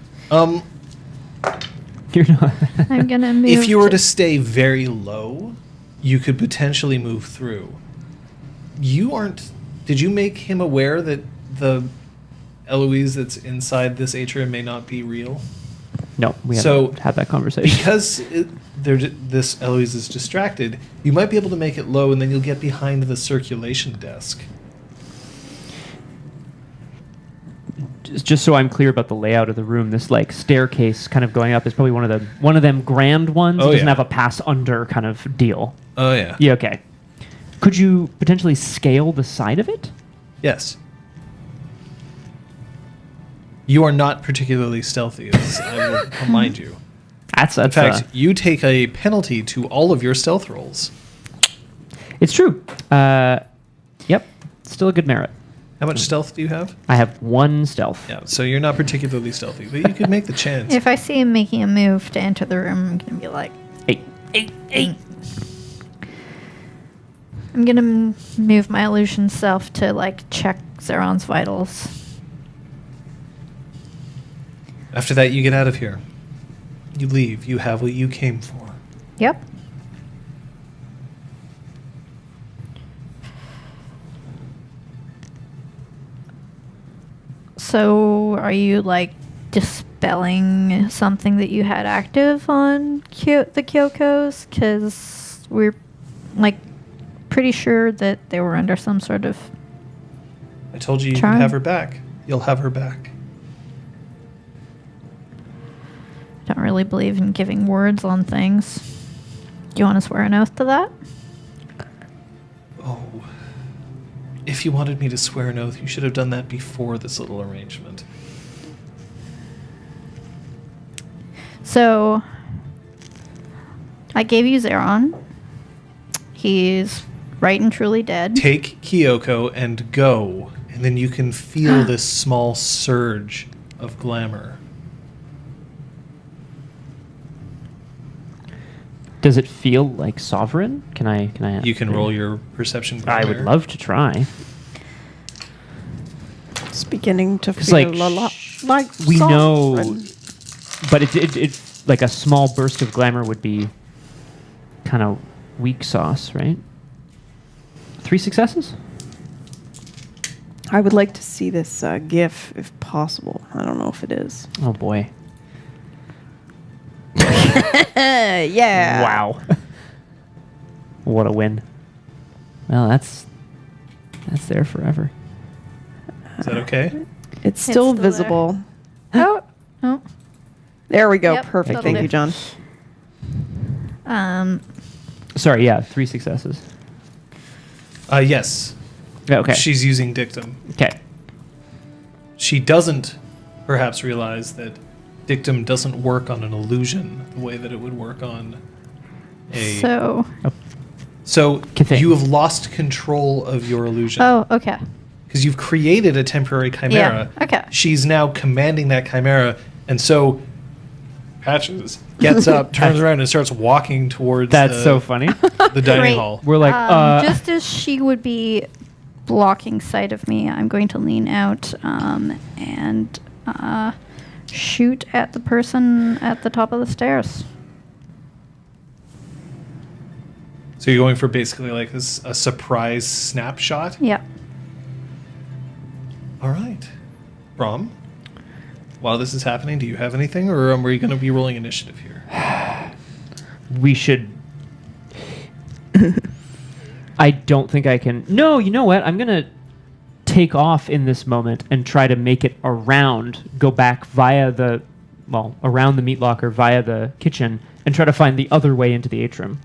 You're not. I'm gonna move. If you were to stay very low, you could potentially move through. You aren't... Did you make him aware that the Eloise that's inside this atrium may not be real? No, we So, haven't had that conversation. Because this Eloise is distracted, you might be able to make it low, and then you'll get behind the circulation desk. Just so I'm clear about the layout of the room, this like staircase kind of going up is probably one of them grand ones. Oh, It doesn't yeah. have a pass under kind of deal. Oh, yeah. Yeah, okay. Could you potentially scale the side of it? Yes. You are not particularly stealthy, as I will remind you. That's In fact, you take a penalty to all of your stealth rolls. it's true. Yep, still a good merit. How much stealth do you have? I have 1 stealth. Yeah, so you're not particularly stealthy, but you could make the chance. If I see him making a move to enter the room, I'm gonna be like, 8. I'm gonna move my illusion self to like check Zeron's vitals. After that, you get out of here. You leave. You have what you came for. Yep. So, are you like dispelling something that you had active on the Kyokos? Because we're like pretty sure that they were under some sort of. I told you you Charm. can have her back. You'll have her back. Don't really believe in giving words on things. Do you want to swear an oath to that? Oh. If you wanted me to swear an oath, you should have done that before this little arrangement. So, I gave you Zeron. He's right and truly dead. Take Kyoko and go, and then you can feel this small surge of glamour. Does it feel like sovereign? Can I? You can roll your perception. I would glamour. love to try. It's beginning to 'Cause, feel like, a lot like We know, sovereign. but it like a small burst of glamour would be kind of weak sauce, right? 3 successes? I would like to see this GIF if possible. I don't know if it is. Oh boy! Yeah. Wow! What a win! Well, that's there forever. Is that okay? It's still still there. visible. Oh, oh. There we go. Yep, Perfect. that'll Thank do. you, John. Sorry, yeah, 3 successes. Yes. Yeah, okay. She's using dictum. Okay. She doesn't perhaps realize that dictum doesn't work on an illusion the way that it would work on a... So, So Cathane. you have lost control of your illusion. oh, okay. Because you've created a temporary chimera. Yeah, okay. She's now commanding that chimera, and so Patches gets up, turns around, and starts walking towards That's so funny. the dining Great. hall. We're like, Just as she would be blocking sight of me, I'm going to lean out and shoot at the person at the top of the stairs. So you're going for basically like a surprise snapshot? Yep. All right. Brom, while this is happening, do you have anything, or are we going to be rolling initiative here? We should. I don't think I can. No, you know what? I'm going to take off in this moment and try to make it around, go back around the meat locker via the kitchen and try to find the other way into the atrium.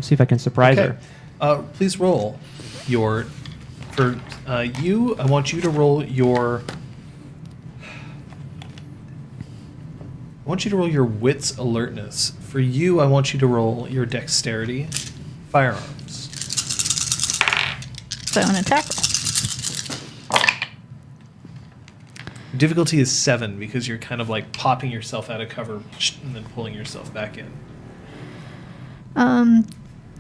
See if I can surprise her. Please roll your. For you, I want you to roll your. I want you to roll your wits alertness. For you, I want you to roll your dexterity firearms. So an attack roll. Difficulty is 7 because you're kind of like popping yourself out of cover and then pulling yourself back in.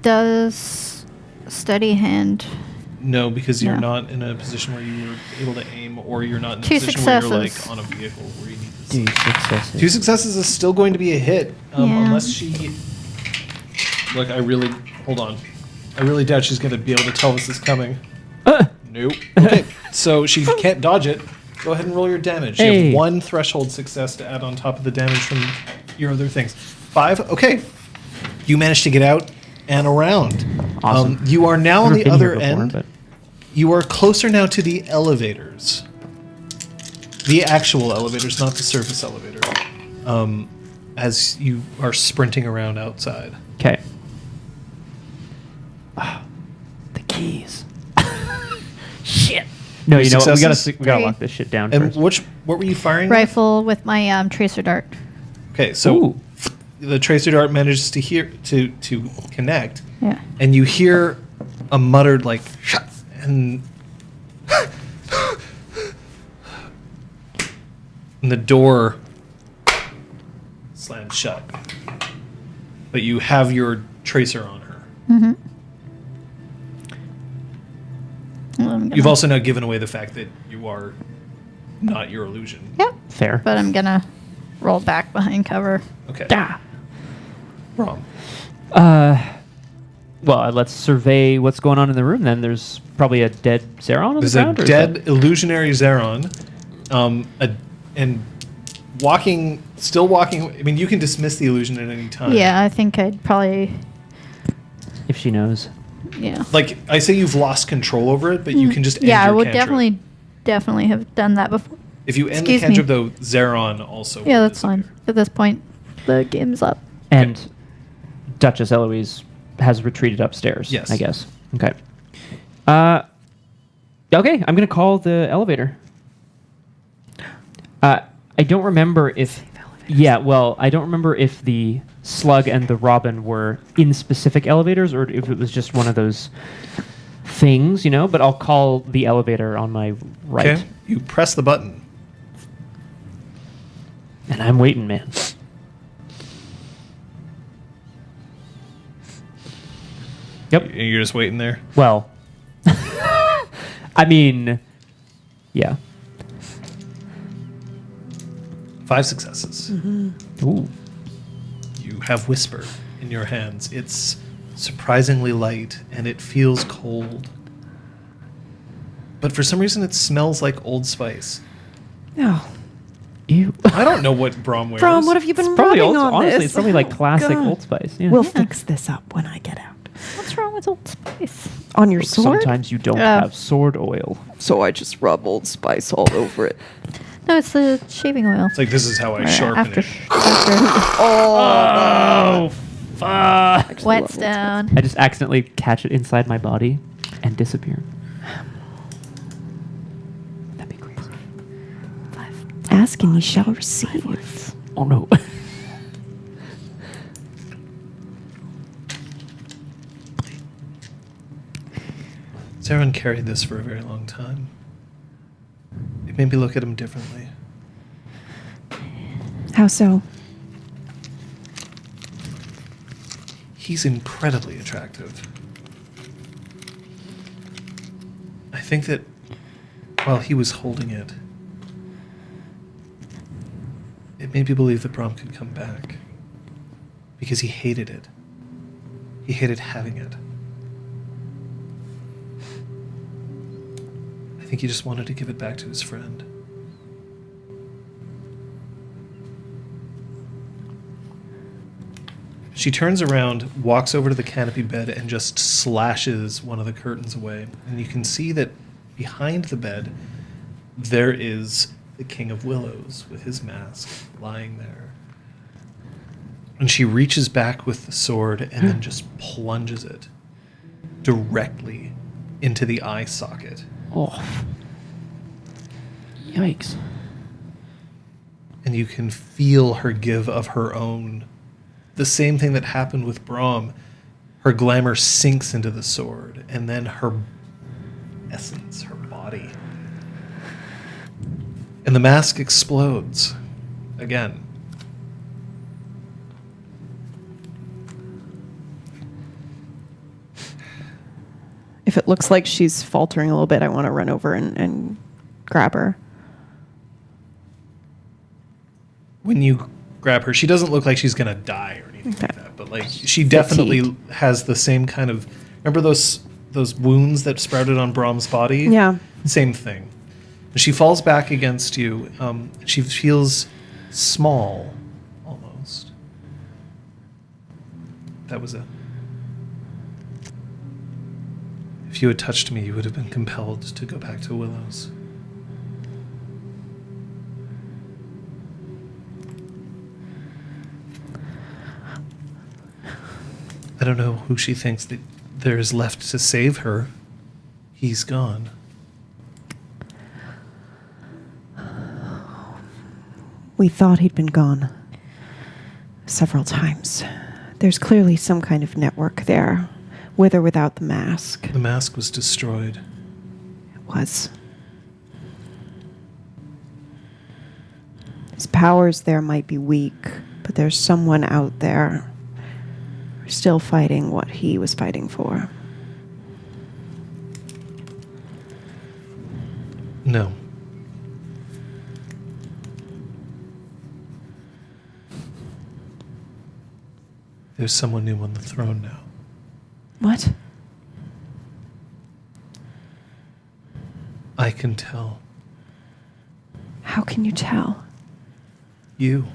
Does steady hand? No, because you're No. not in a position where you were able to aim, or you're not in a 2 position where you're successes. like on a vehicle where you need to. 2 successes. 2 successes is still going to be a hit, Yeah. unless she. Look, I really doubt she's going to be able to tell this is coming. Nope. Okay, so she can't dodge it. Go ahead and roll your damage. You Hey. have 1 threshold success to add on top of the damage from your other things. 5. Okay, you managed to get out and around. Awesome. You are now on Never the been other here before, end. but- You are closer now to the elevators. The actual elevators, not the surface elevator. As you are sprinting around outside. Okay. The keys. Shit. No, Three you know what? We successes? gotta 3. lock this shit down And first. what were you firing? with? Rifle with my tracer dart. Okay, so Ooh. the tracer dart manages to to connect, Yeah. and you hear a muttered like, "Shut," and and the door slams shut. But you have your tracer on her. Mm-hmm. Well, I'm You've gonna- also now given away the fact that you are not your illusion. Yep. Fair. But I'm gonna roll back behind cover. Okay. Ah. Wrong. Well, let's survey what's going on in the room then. There's probably a dead Zeron on There's the a ground? or is dead illusionary Zeron, and still walking. I mean, you can dismiss the illusion at any time. Yeah, I think I'd probably. that- If she knows. Yeah. Like I say, you've lost control over it, but you can just end Yeah, I your would cantrip. definitely have done that before. If you end Excuse the me. cantrip, though, Zeron also. Yeah, will that's fine. disappear. At this point, the game's up. And Duchess Eloise has retreated upstairs. Yes. I guess. Okay. Okay, I'm gonna call the elevator. I don't remember if. Yeah, well, I don't remember if the Slug and the Robin were in specific elevators or if it was just one of those things, you know. But I'll call the elevator on my right, Okay. You press the button. and I'm waiting, man. Yep. And you're just waiting there. Well, I mean, yeah. 5 successes. Ooh. You have Whisper in your hands. It's surprisingly light, and it feels cold. But for some reason, it smells like Old Spice. Oh, Ew. I don't know what Brom wears. Brom, what have you been Probably rubbing old, on honestly, this? it's probably like Oh, classic God. Old Spice. Yeah. We'll fix this up when I get out. What's wrong with Old Spice? On your sword? Sometimes you don't Oh. have sword oil. So I just rub Old Spice all over it. No, it's the shaving oil. It's like, this is how I Or sharpen after, it. Oh, fuck. Actually, love Old Whetstone. I just accidentally catch it inside my body and disappear. That'd be crazy. Spice. Ask and ye shall receive. Oh no. Zaron carried this for a very long time. It made me look at him differently. How so? He's incredibly attractive. I think that while he was holding it, it made me believe that Brom could come back. Because he hated it. He hated having it. I think he just wanted to give it back to his friend. She turns around, walks over to the canopy bed, and just slashes one of the curtains away. And you can see that behind the bed, there is the King of Willows with his mask lying there. And she reaches back with the sword and then just plunges it directly into the eye socket. Oh. Yikes. And you can feel her give of her own. The same thing that happened with Brahm. Her glamour sinks into the sword, and then her essence, her body. And the mask explodes again. If it looks like she's faltering a little bit, I want to run over and grab her. When you grab her, she doesn't look like she's going to die or anything like that, but like she definitely has the same kind of, remember those wounds that sprouted on Brahm's body? Yeah. Same thing. She falls back against you. She feels small, almost. That was it. If you had touched me, you would have been compelled to go back to Willows. I don't know who she thinks that there is left to save her. He's gone. We thought he'd been gone several times. There's clearly some kind of network there, with or without the mask. The mask was destroyed. It was. His powers there might be weak, but there's someone out there still fighting what he was fighting for. No. There's someone new on the throne now. What? I can tell. How can you tell? You.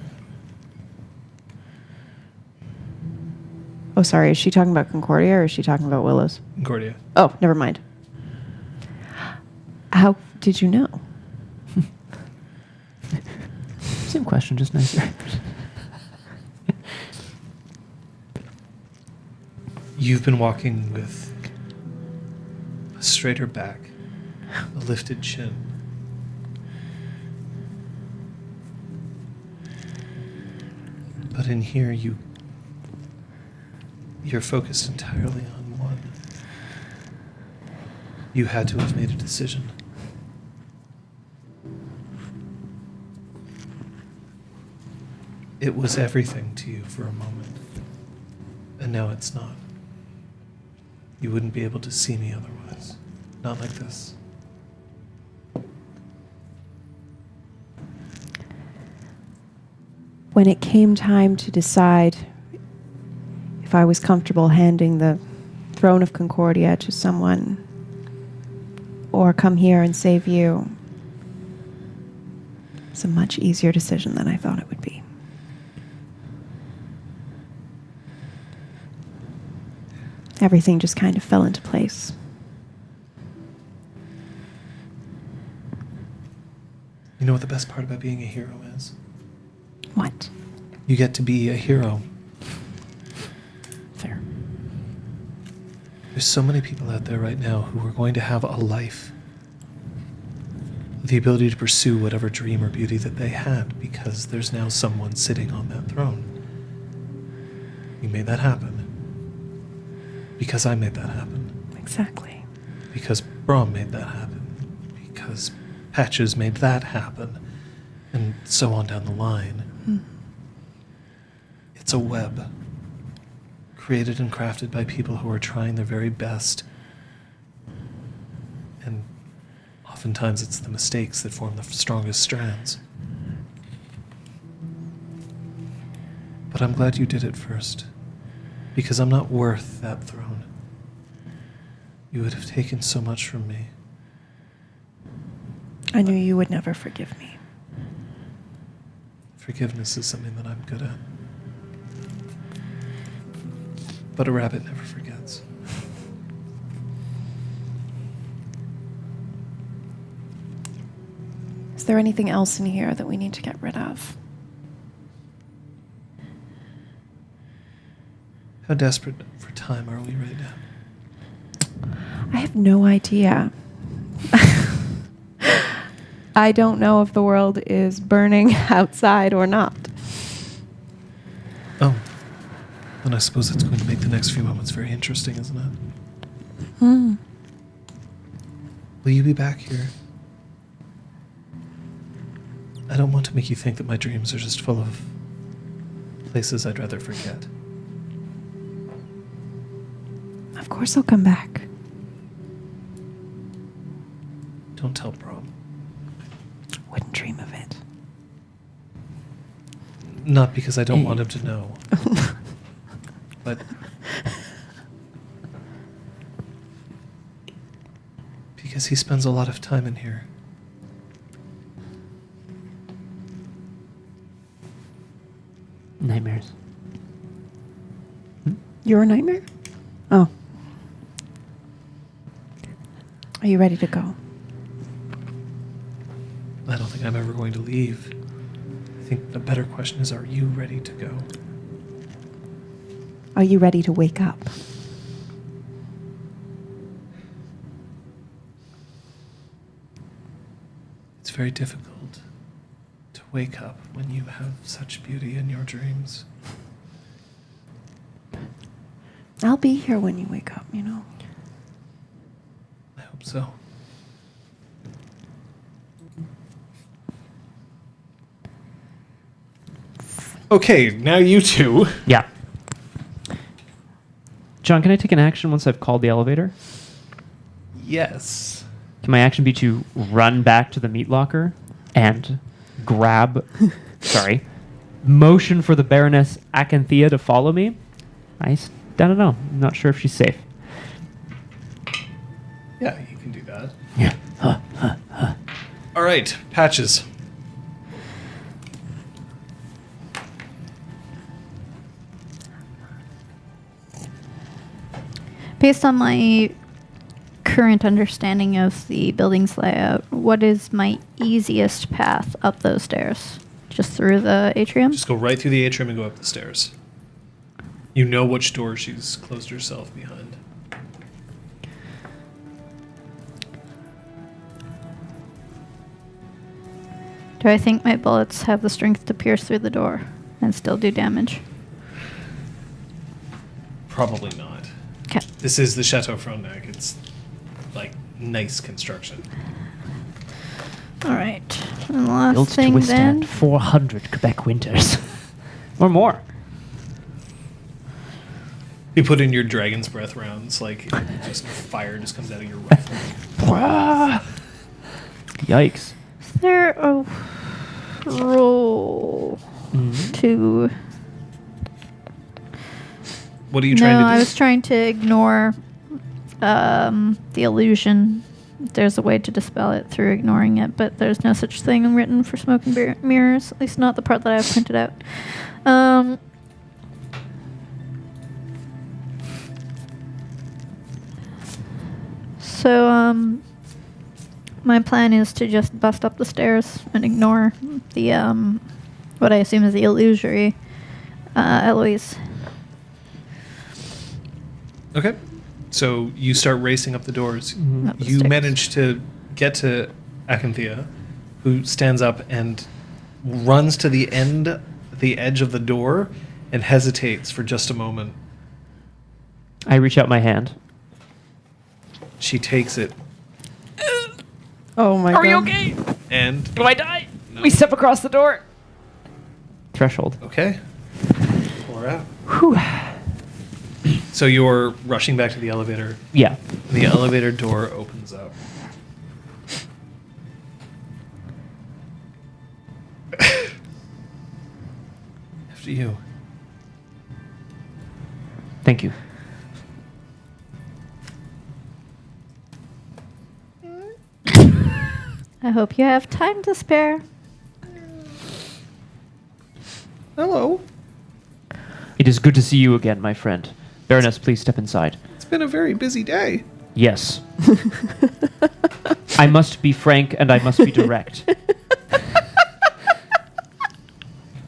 Oh, sorry. Is she talking about Concordia or is she talking about Willows? Concordia. Oh, never mind. How did you know? Same question, just nicer. You've been walking with a straighter back, a lifted chin. But in here, you're focused entirely on one. You had to have made a decision. It was everything to you for a moment, and now it's not. You wouldn't be able to see me otherwise. Not like this. When it came time to decide if I was comfortable handing the throne of Concordia to someone or come here and save you, it's a much easier decision than I thought it would be. Everything just kind of fell into place. You know what the best part about being a hero is? What? You get to be a hero. Fair. There's so many people out there right now who are going to have a life. The ability to pursue whatever dream or beauty that they had because there's now someone sitting on that throne. You made that happen. Because I made that happen. Exactly. Because Brahm made that happen. Because Patches made that happen. And so on down the line. It's a web. Created and crafted by people who are trying their very best. And oftentimes it's the mistakes that form the strongest strands. But I'm glad you did it first. Because I'm not worth that throne. You would have taken so much from me. I knew you would never forgive me. Forgiveness is something that I'm good at. But a rabbit never forgets. Is there anything else in here that we need to get rid of? How desperate for time are we right now? I have no idea. I don't know if the world is burning outside or not. Oh. Then I suppose it's going to make the next few moments very interesting, isn't it? Hmm. Will you be back here? I don't want to make you think that my dreams are just full of places I'd rather forget. Of course I'll come back. Don't tell Brom. Wouldn't dream of it. Not because I don't want him to know. But because he spends a lot of time in here. Nightmares. You're a nightmare? Oh. Are you ready to go? I don't think I'm ever going to leave. I think the better question is, are you ready to go? Are you ready to wake up? It's very difficult to wake up when you have such beauty in your dreams. I'll be here when you wake up, you know. I hope so. Okay, now you two. Yeah. John, can I take an action once I've called the elevator? Yes. Can my action be to run back to the meat locker and grab, motion for the Baroness Acanthea to follow me? I don't know. I'm not sure if she's safe. Yeah, you can do that. Yeah. All right, Patches. Based on my current understanding of the building's layout, what is my easiest path up those stairs? Just through the atrium? Just go right through the atrium and go up the stairs. You know which door she's closed herself behind. Do I think my bullets have the strength to pierce through the door and still do damage? Probably not. Okay. This is the Chateau Frontenac. It's like nice construction. All right. And the last Built to thing withstand then. 400 Quebec winters. Or more. You put in your dragon's breath rounds, like just fire just comes out of your rifle. Yikes. Is there a roll to... What are you trying to do? I was trying to ignore the illusion. There's a way to dispel it through ignoring it, but there's no such thing written for smoke and mirrors, at least not the part that I've printed out. So, my plan is to just bust up the stairs and ignore the, what I assume is the illusory Eloise. Okay. So you start racing up the doors. Up the You stairs. manage to get to Acanthea, who stands up and runs to the edge of the door, and hesitates for just a moment. I reach out my hand. She takes it, Oh my god. Are you okay? and Do I die? No. We step across the door. Threshold. okay, pour out. Whew. So you're rushing back to the elevator. Yeah. And the elevator door opens up. After you. Thank you. I hope you have time to spare. Hello. It is good to see you again, my friend. Baroness, please step inside. It's been a very busy day. Yes. I must be frank and I must be direct.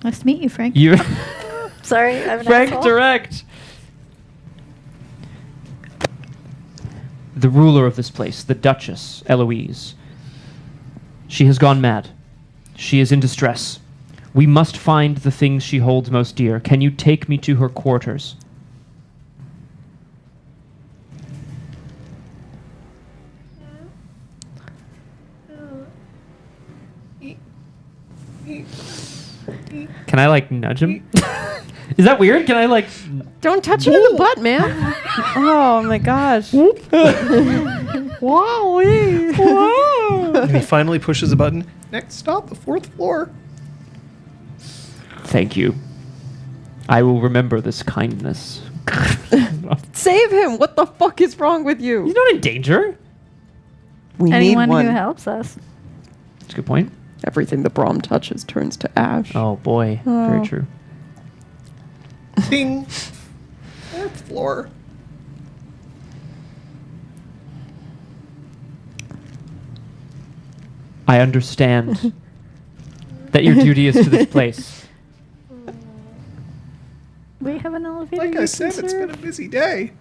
Nice to meet you, Frank. You Sorry, I'm an frank asshole. direct. The ruler of this place, the Duchess, Eloise. She has gone mad. She is in distress. We must find the things she holds most dear. Can you take me to her quarters? Can I, like, nudge him? Is that weird? Can I, like... Don't touch him in the butt, man. Oh my gosh. Wow. And he finally pushes a button. Next stop, the 4th floor. Thank you. I will remember this kindness. Save him. What the fuck is wrong with you? He's not in danger. We Anyone need one. who helps us. That's a good point. Everything the Braum touches turns to ash. Oh, boy. Oh. Very true. Ding. 4th floor. I understand that your duty is to this place. We have an elevator. Like you I can said, it's been a serve. busy day.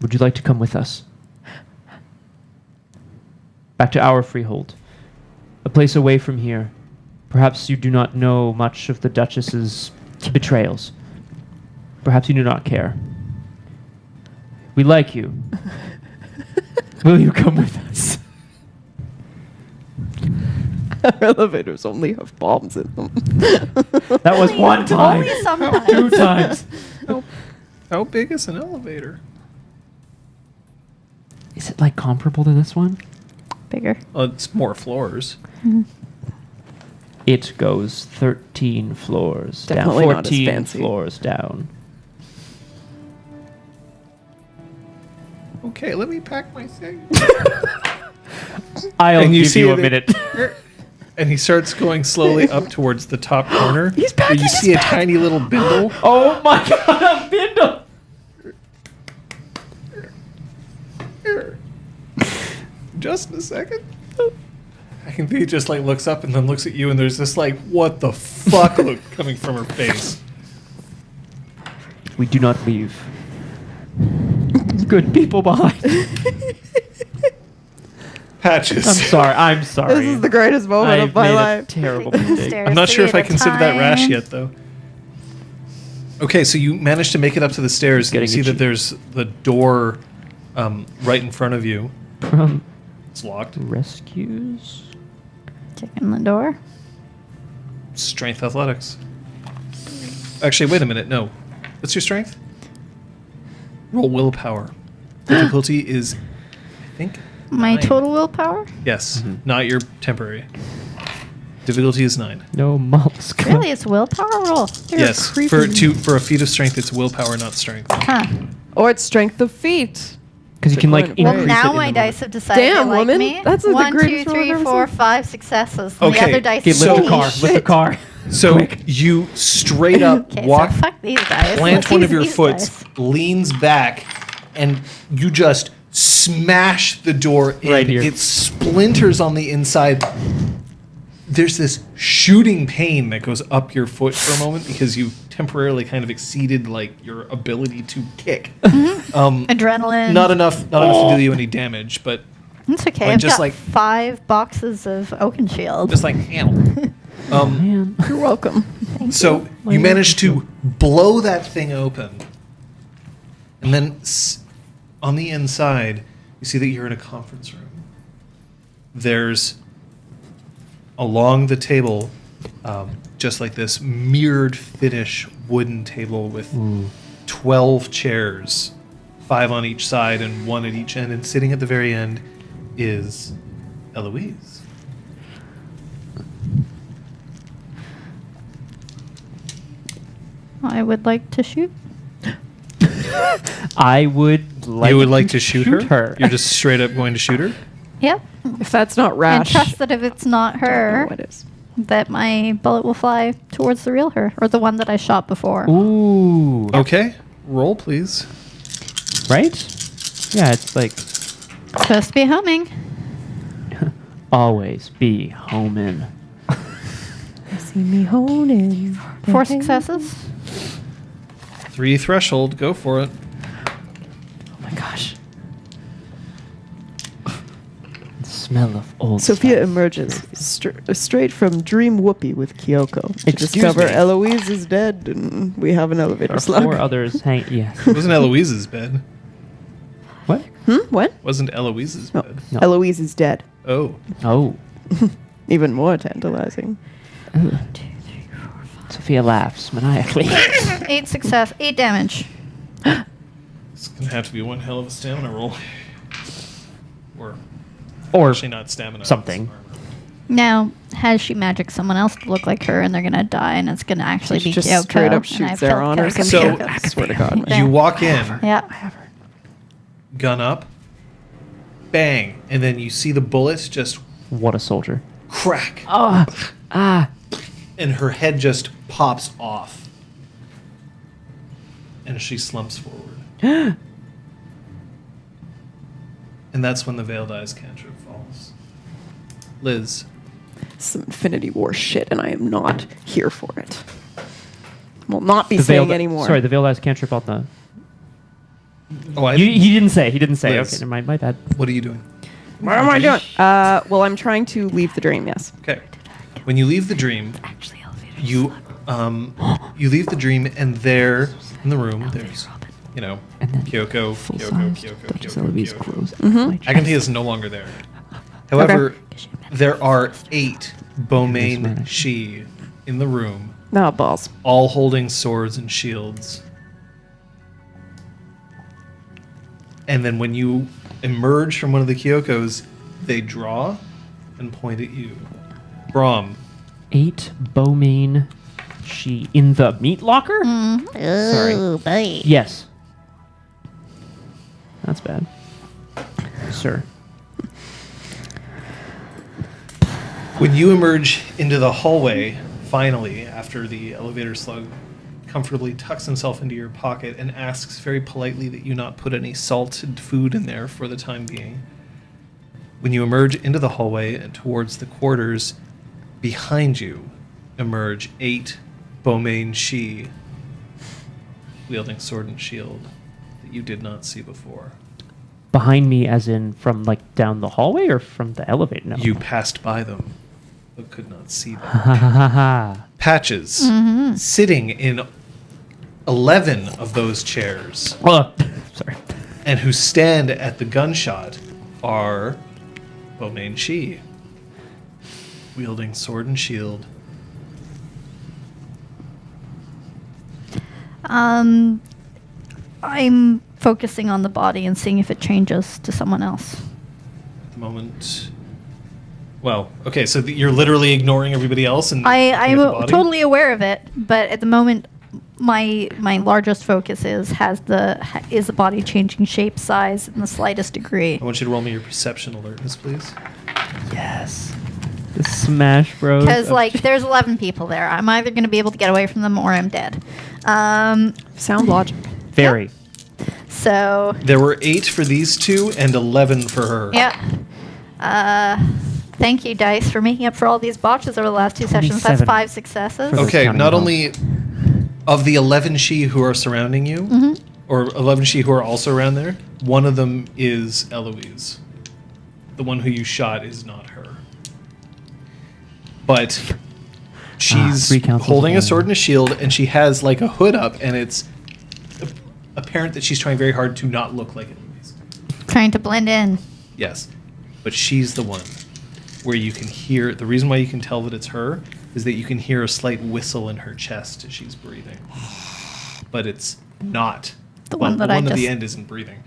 Would you like to come with us? Back to our freehold. A place away from here. Perhaps you do not know much of the Duchess's betrayals. Perhaps you do not care. We like you. Will you come with us? Our elevators only have bombs in them. That was one time. Only sometimes. 2 times. How big is an elevator? Is it, like, comparable to this one? Bigger. It's more floors. It goes 13 floors Definitely down. not as 14 fancy. floors down. Okay, let me pack my thing. I'll And you give see you a that- minute. And he starts going slowly up towards the top corner. He's where packing you his see a bag. tiny little bindle. Oh my god, a bindle! Here. Just a second. I can see he just like looks up and then looks at you, and there's this like, what the fuck look coming from her face. We do not leave. Good people behind. Patches. I'm sorry. This is the greatest moment I've of my made life. a terrible Taking the mistake. stairs I'm not sure if 3 I at a consider that rash time. yet, though. Okay, so you managed to make it up to the stairs. And you Getting see itchy. that there's the door right in front of you. From It's locked. rescues? Checking the door. Strength athletics. Actually, wait a minute. No. What's your strength? Roll willpower. Difficulty is, I think, My 9. total willpower? Yes, not your temporary. Difficulty is 9. No mollusk. Really? It's willpower roll? Yes, for a feat of strength, it's willpower, not strength. Huh. Or it's strength of feet. Because you can like Well, increase Well, it now in my the dice have decided Damn, they like woman. me. That's the 1, 2, greatest roll I've 3, ever 4, seen. 5 successes. And Okay. the other dice Okay, lift the holy car. Lift the shit. car. So Quick. you straight up Okay, walk, so fuck these guys. plant Let's one use of your these foot, dice. leans back, and you just smash the door in. Right here. It splinters on the inside. There's this shooting pain that goes up your foot for a moment because you temporarily kind of exceeded like your ability to kick. Adrenaline. Not enough to do you any damage, but It's okay. like, I've just got like- 5 boxes of Oakenshield. just like handle. Man. You're welcome. So you manage to blow that thing open, and then on the inside, you see that you're in a conference room. There's along the table, just like this mirrored finish wooden table with 12 chairs, 5 on each side and 1 at each end, and sitting at the very end is Eloise. I would like to shoot. I would like. You would like to shoot her? her. You're just straight up going to shoot her? Yep. If that's not And rash, trust that if it's not I don't know her, what is. that my bullet will fly towards the real her, or the one that I shot before. Ooh. Okay. Roll, please. Right? Yeah, it's like Supposed to be homing. always be homing. See me honing. 4 successes. 3 threshold. Go for it. Oh my gosh. Smell of old Sophia stuff. emerges straight from Dream Whoopee with Kyoko. To Excuse discover me. Eloise is dead and we have an elevator There are slug. 4 others hang. Yes. It wasn't Eloise's bed. What? What? Wasn't Eloise's No. bed. No. Eloise is dead. Oh. Oh. Even more tantalizing. Sophia laughs maniacally. 8 success, 8 damage. It's going to have to be one hell of a stamina roll. Or Or actually not stamina. something. it's armor. Now, has she magic someone else to look like her, and they're gonna die, and it's gonna actually She be just Kyoko, straight up and shoots I've their killed honor or Kyoko. So- something. I swear to God. There. You walk in, Yeah. gun up, bang, and then you see the bullet just What a soldier. crack, Oh. Ah. and her head just pops off. And she slumps forward. And that's when the Veiled Eyes cantrip falls. Liz. Some Infinity War shit, and I am not here for it. Will not be The saying veiled, anymore. Sorry, the veiled eyes cantrip on the. Oh, He didn't say. He didn't say. Liz. Okay, never mind. My bad. What are you doing? What am I doing? Well, I'm trying to leave the dream, yes. Okay. When you leave the dream, Actually, elevator. you leave the dream, and there in the room, there's, you know, And then Kyoko, full Kyoko, size Kyoko, Duchess Kyoko, Eloise Kyoko. clothes. Aganthea is no longer there. However, there are 8 Bowmain Shi in the room, No, balls. all holding swords and shields. And then when you emerge from one of the Kyokos, they draw and point at you. Brahm, 8 Bowmain Shi in the meat locker? Sorry. Yes. That's bad. Sir. when you emerge into the hallway, finally, after the elevator slug comfortably tucks himself into your pocket and asks very politely that you not put any salted food in there for the time being. When you emerge into the hallway and towards the quarters, behind you emerge 8 Bowmain Shi wielding sword and shield that you did not see before. Behind me, as in from like down the hallway or from the elevator? No. You passed by them, but could not see them. Ha ha ha ha. Patches sitting in 11 of those chairs, Sorry. and who stand at the gunshot are Bowmain Shi, wielding sword and shield. I'm focusing on the body and seeing if it changes to someone else. At the moment. Well, okay, so you're literally ignoring everybody else, and I'm looking at the body? totally aware of it, but at the moment, my largest focus is the body changing shape, size, in the slightest degree. I want you to roll me your perception alertness, please. Yes. The Smash Bros. Because of- like there's 11 people there. I'm either going to be able to get away from them or I'm dead. Sound logic. Very. So There were 8 for these 2 and 11 for her. yeah. Thank you, Dice, for making up for all these botches over the last 2 sessions. That's 27. 5 successes. For those Okay, counting not at home. only of the 11 Shi who are surrounding you, or 11 Shi who are also around there, one of them is Eloise. The one who you shot is not her. But she's 3 councils holding a of sword and a shield, and she has like a hood up, and it's apparent that she's trying very hard to not look like Eloise. Trying to blend in. Yes, but she's the one where you can hear, the reason why you can tell that it's her is that you can hear a slight whistle in her chest as she's breathing. But it's not. The one that the I one at the just- end isn't breathing.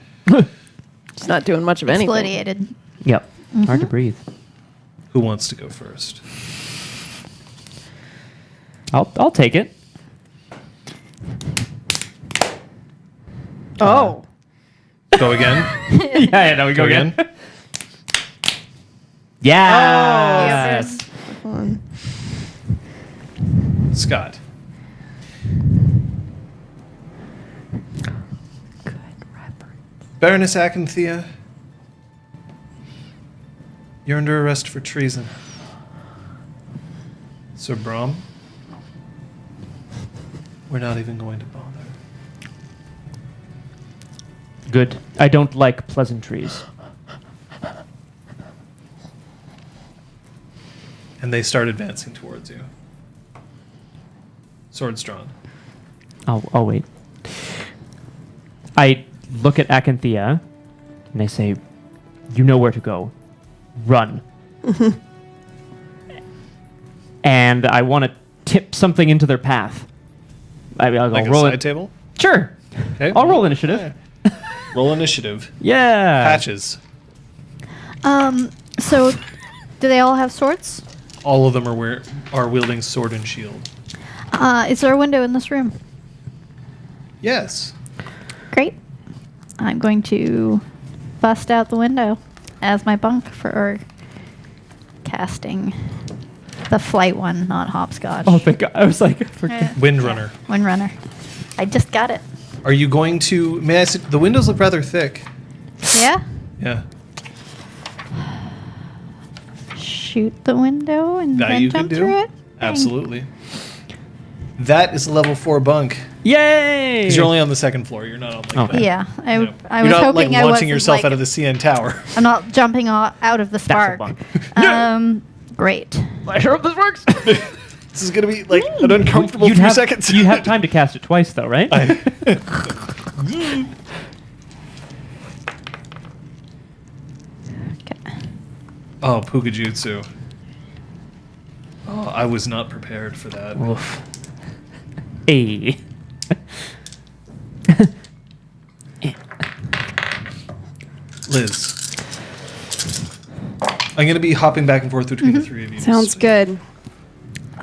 She's not doing much of anything. Exfoliated. Yep. Hard to breathe. Who wants to go first? I'll take it. Oh. Go again. yeah, no, we Go again. Yeah. Yes. Fun. Scott. Good reference. Baroness Acanthea, you're under arrest for treason. Sir Brom, we're not even going to bother. Good. I don't like pleasantries. And they start advancing towards you. Swords drawn. I'll wait. I look at Acanthea and I say, "You know where to go. Run." And I want to tip something into their path. I'll Like a roll side it. table? Sure. Okay. I'll roll initiative. Roll initiative. Yeah. Patches. So, do they all have swords? All of them are wielding sword and shield. Is there a window in this room? Yes. Great. I'm going to bust out the window as my bunk for casting the flight one, not hopscotch. Oh, thank God. I was like, Windrunner. Windrunner. I just got it. Are you going to... May I say... The windows look rather thick. Yeah. Yeah. Shoot the window and That then you jump can do? through it. Absolutely. That is a level 4 bunk. yay! Because you're only on the second floor. You're not on like Okay. that. Yeah, I You know. was You're not hoping like I launching wasn't yourself like, out of the CN tower. I'm not jumping out of the That's a spark. bunk. Great. I sure hope this works. This is going to be like an uncomfortable few seconds. You have time to cast it twice, though, right? Okay. Oh, Pukajutsu. Oh, I was not prepared for that. Oof. Hey. Liz. I'm going to be hopping back and forth between the three of you. Sounds good.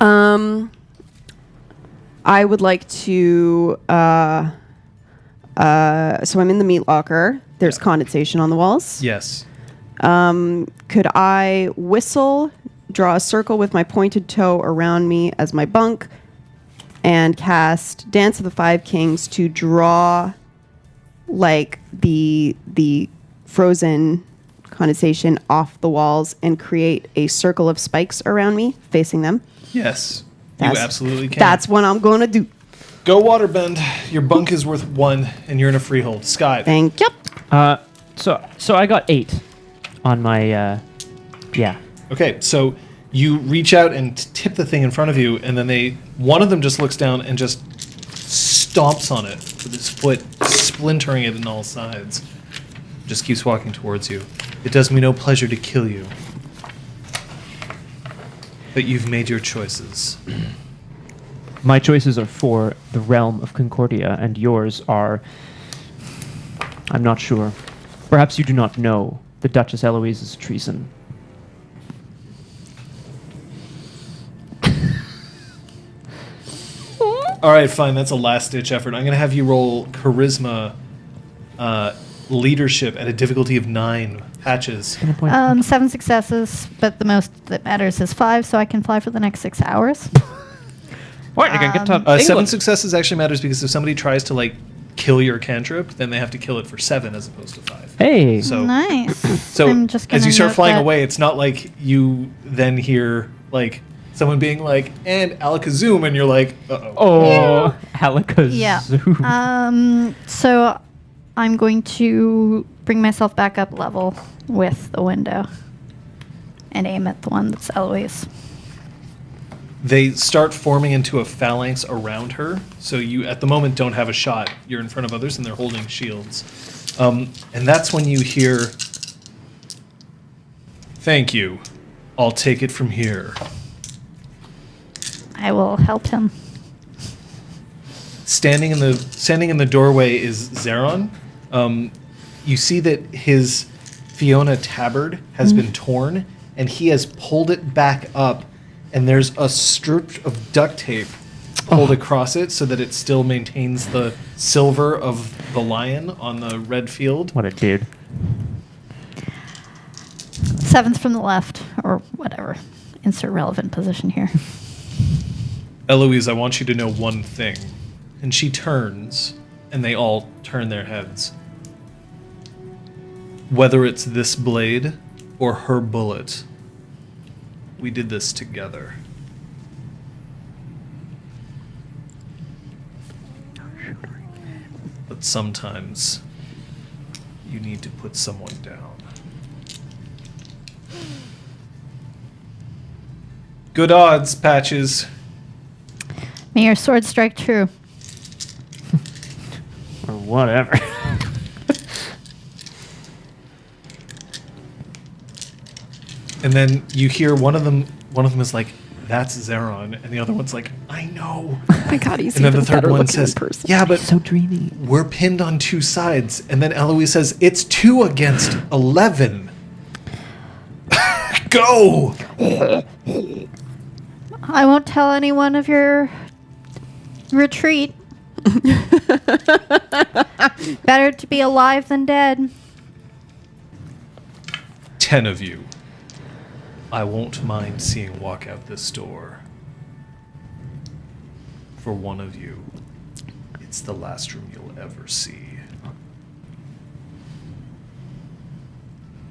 I would like to. So I'm in the meat locker. There's Yeah. condensation on the walls. Yes. Could I whistle, draw a circle with my pointed toe around me as my bunk, and cast Dance of the Five Kings to draw, like the frozen condensation off the walls and create a circle of spikes around me facing them? Yes. That's- you absolutely can. That's what I'm going to do. Go waterbend. Your bunk is worth 1, and you're in a freehold. Scott. Thank you. So I got 8 on my, yeah. Okay, so you reach out and tip the thing in front of you, and then one of them just looks down and just stomps on it with his foot, splintering it on all sides. Just keeps walking towards you. It does me no pleasure to kill you. But you've made your choices. My choices are for the realm of Concordia, and yours are... I'm not sure. Perhaps you do not know the Duchess Eloise's treason. All right, fine. That's a last-ditch effort. I'm going to have you roll charisma leadership at a difficulty of 9 patches. 7 successes, but the most that matters is 5, so I can fly for the next 6 hours. What? You can get to 7 England. successes actually matters because if somebody tries to like kill your cantrip, then they have to kill it for 7 as opposed to 5. Hey. So Nice. So I'm just as gonna you start note flying that- away, it's not like you then hear like someone being like, and Alakazam, and you're like, uh-oh. Oh, Alakazam. Yeah. So I'm going to bring myself back up level with the window and aim at the one that's Eloise. They start forming into a phalanx around her, so you at the moment don't have a shot. You're in front of others, and they're holding shields. And that's when you hear, "Thank you. I'll take it from here." I will help him. Standing in the doorway is Zeron. You see that his Fiona tabard has been torn, and he has pulled it back up, and there's a strip of duct tape hold across it so that it still maintains the silver of the lion on the red field. What a dude. 7th from the left, or whatever. Insert relevant position here. Eloise, I want you to know one thing. And she turns, and they all turn their heads. Whether it's this blade or her bullet, we did this together. But sometimes you need to put someone down. Good odds, Patches. May your sword strike true. Or whatever. And then you hear one of them is like, "That's Zeron," and the other one's like, "I know." Oh my God, he's And then even the third better one looking says, in person. "Yeah, but So dreamy. we're pinned on 2 sides." And then Eloise says, "It's 2 against 11." Go! I won't tell anyone of your retreat. Better to be alive than dead. 10 of you. I won't mind seeing walk out this door. For one of you, it's the last room you'll ever see.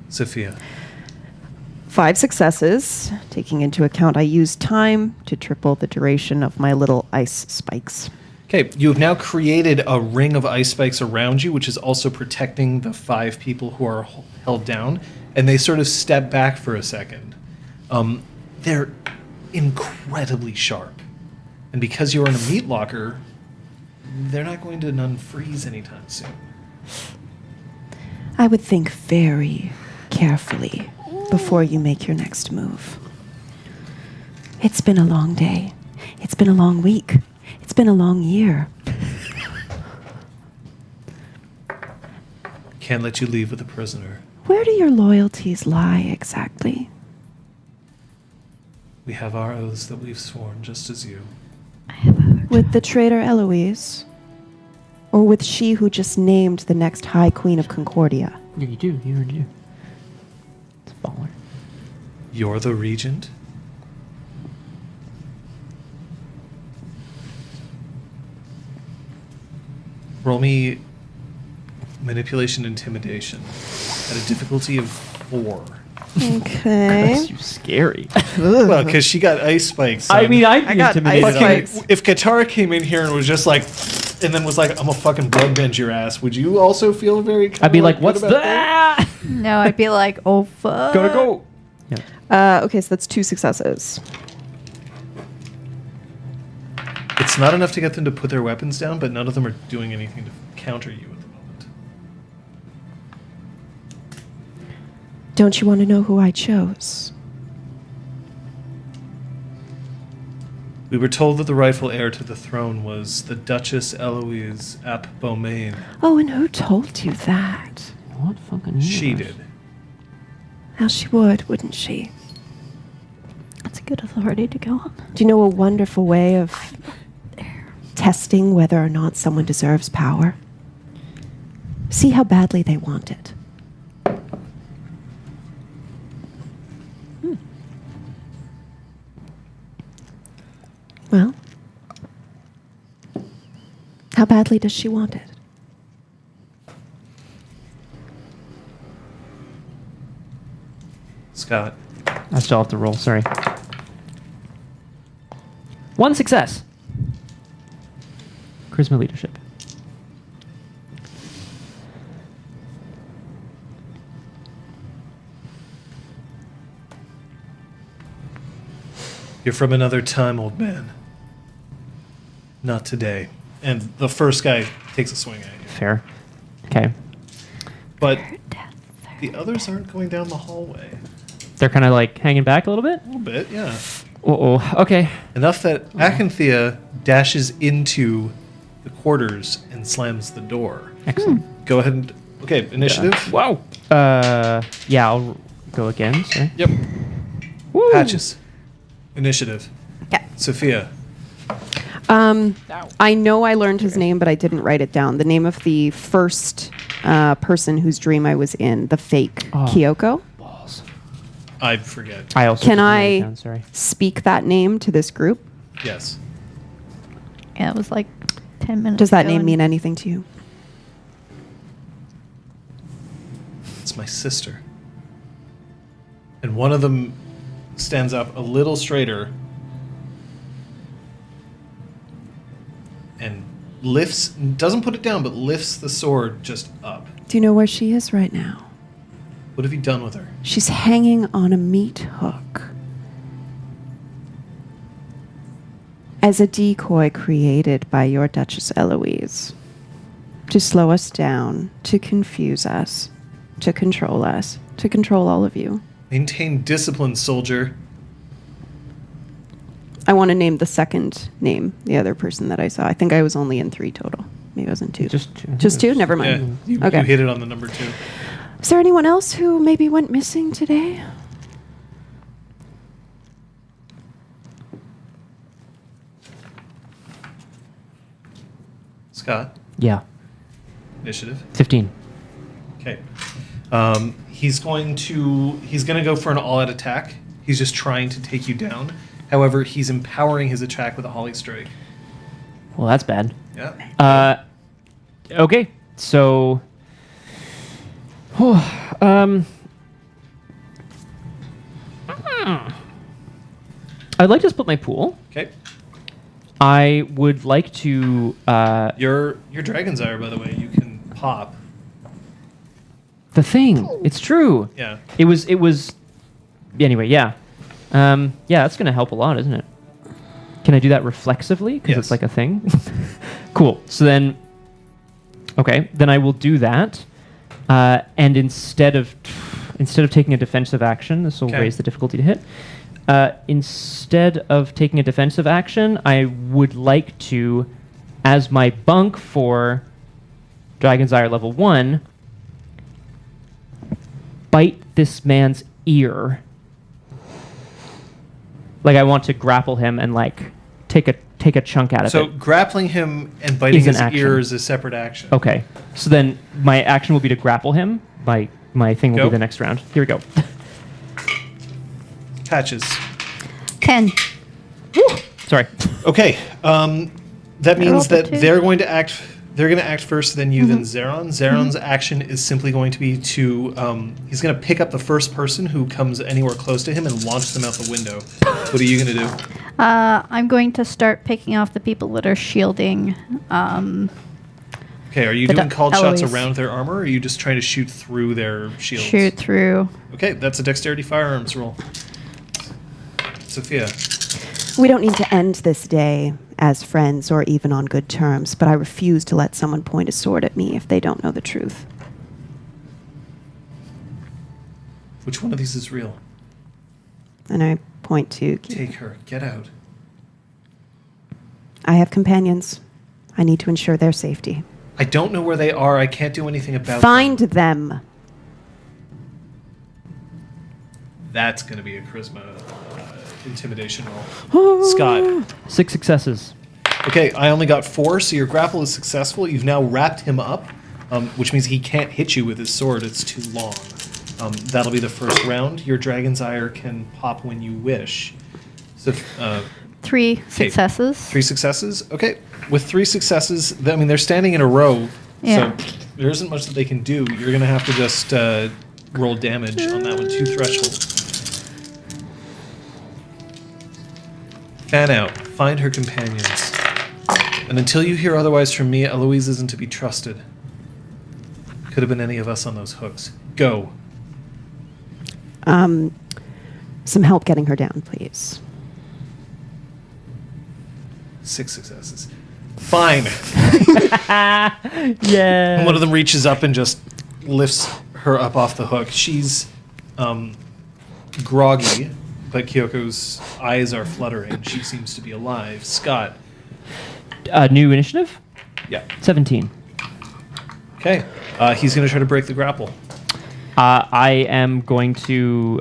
Sophia. 5 successes, taking into account I used time to triple the duration of my little ice spikes. Okay, you have now created a ring of ice spikes around you, which is also protecting the 5 people who are held down, and they sort of step back for a second. They're incredibly sharp, and because you're in a meat locker, they're not going to unfreeze anytime soon. I would think very carefully before you make your next move. It's been a long day. It's been a long week. It's been a long year. Can't let you leave with a prisoner. Where do your loyalties lie exactly? We have our oaths that we've sworn, just as you. With the traitor Eloise? Or with she who just named the next High Queen of Concordia? Yeah, you do. You do. It's a baller. You're the regent? Roll me manipulation intimidation at a difficulty of 4. Okay. That's you scary. Well, because she got ice spikes. I son. mean, I'd I be got intimidated. ice on it. spikes. If Katara came in here and was just like, and then was like, "I'm a fucking blood bend your ass," would you also feel very? kinda I'd be like, good "What's about that?" No, I'd be like, oh, fuck. Gotta go. Yeah. Okay, so that's 2 successes. It's not enough to get them to put their weapons down, but none of them are doing anything to counter you at the moment. Don't you want to know who I chose? We were told that the rightful heir to the throne was the Duchess Eloise ap Beaumain. Oh, and who told you that? What fucking? She universe? did. How she would, wouldn't she? That's a good authority to go on. Do you know a wonderful way of testing whether or not someone deserves power? See how badly they want it. Well, how badly does she want it? Scott. I still have to roll. Sorry. 1 success. Charisma leadership. You're from another time, old man. Not today. And the first guy takes a swing at you. Fair. Okay. But the others aren't going down the hallway. They're kind of like hanging back a little bit. A little bit, yeah. Uh-oh. Okay. Enough that Acanthea dashes into the quarters and slams the door. Excellent. Go ahead and... Okay, initiative. Wow. Yeah, I'll go again. Sorry. Yep. Woo. Patches. Initiative. Yeah. Sophia. I know I learned his name, but I didn't write it down. The name of the first person whose dream I was in, the fake Kyoko. Balls. I forget. I also Can didn't write it I down, sorry. speak that name to this group? Yes. Yeah, it was like 10 minutes Does that ago name and- mean anything to you? It's my sister. And one of them stands up a little straighter and doesn't put it down, but lifts the sword just up. Do you know where she is right now? What have you done with her? She's hanging on a meat hook. As a decoy created by your Duchess Eloise. To slow us down, to confuse us, to control all of you. Maintain discipline, soldier. I want to name the second name, the other person that I saw. I think I was only in 3 total. Maybe I was in 2. Just two. Just 2? Never Yeah, mind. you Okay. hit it on the number 2. Is there anyone else who maybe went missing today? Scott, Yeah. initiative. 15. Okay. He's going to go for an all-out attack. He's just trying to take you down. However, he's empowering his attack with a Holly Strike. Well, that's bad. Yeah. Okay, so... I'd like to split my pool. Okay. I would like to... Your Dragon's Ire, by the way, you can pop. the thing. It's true. Yeah. It was... Anyway, yeah. Yeah, that's going to help a lot, isn't it? Can I do that reflexively? Because Yes. it's like a thing? Cool. So then... Okay, then I will do that. And instead of taking a defensive action, this will Okay. raise the difficulty to hit. Instead of taking a defensive action, I would like to, as my bunk for Dragon's Ire level 1, bite this man's ear. Like I want to grapple him and like take a chunk out of So it. grappling him and biting Is an his action. ear is a separate action. Okay. So then my action will be to grapple him. My thing will Go. be the next round. Here we go. Patches. 10. Sorry. Okay. That means rolled a that 2. they're going to act. They're going to act first, then you, then Zeron. Zeron's action is simply going to be to. He's going to pick up the first person who comes anywhere close to him and launch them out the window. What are you going to do? I'm going to start picking off the people that are shielding. Okay. Are you The doing called shots Eloise. around their armor, or are you just trying to shoot through their shields? Shoot through. Okay, that's a dexterity firearms roll. Sophia. We don't need to end this day as friends or even on good terms, but I refuse to let someone point a sword at me if they don't know the truth. Which one of these is real? And I point to... Take her. Get out. I have companions. I need to ensure their safety. I don't know where they are. I can't do anything about Find them. them. That's going to be a charisma intimidation roll. Scott. 6 successes. Okay, I only got 4, so your grapple is successful. You've now wrapped him up, which means he can't hit you with his sword. It's too long. That'll be the first round. Your Dragon's Ire can pop when you wish. So, 3 successes. 3 successes? Okay. With 3 successes, they're standing in a row, Yeah. so there isn't much that they can do. You're going to have to just roll damage on that one. 2 thresholds. Fan out. Find her companions. And until you hear otherwise from me, Eloise isn't to be trusted. Could have been any of us on those hooks. Go. Some help getting her down, please. 6 successes. Fine. Yeah. And one of them reaches up and just lifts her up off the hook. She's groggy, but Kyoko's eyes are fluttering. She seems to be alive. Scott. New initiative? Yeah. 17. Okay. He's going to try to break the grapple. I am going to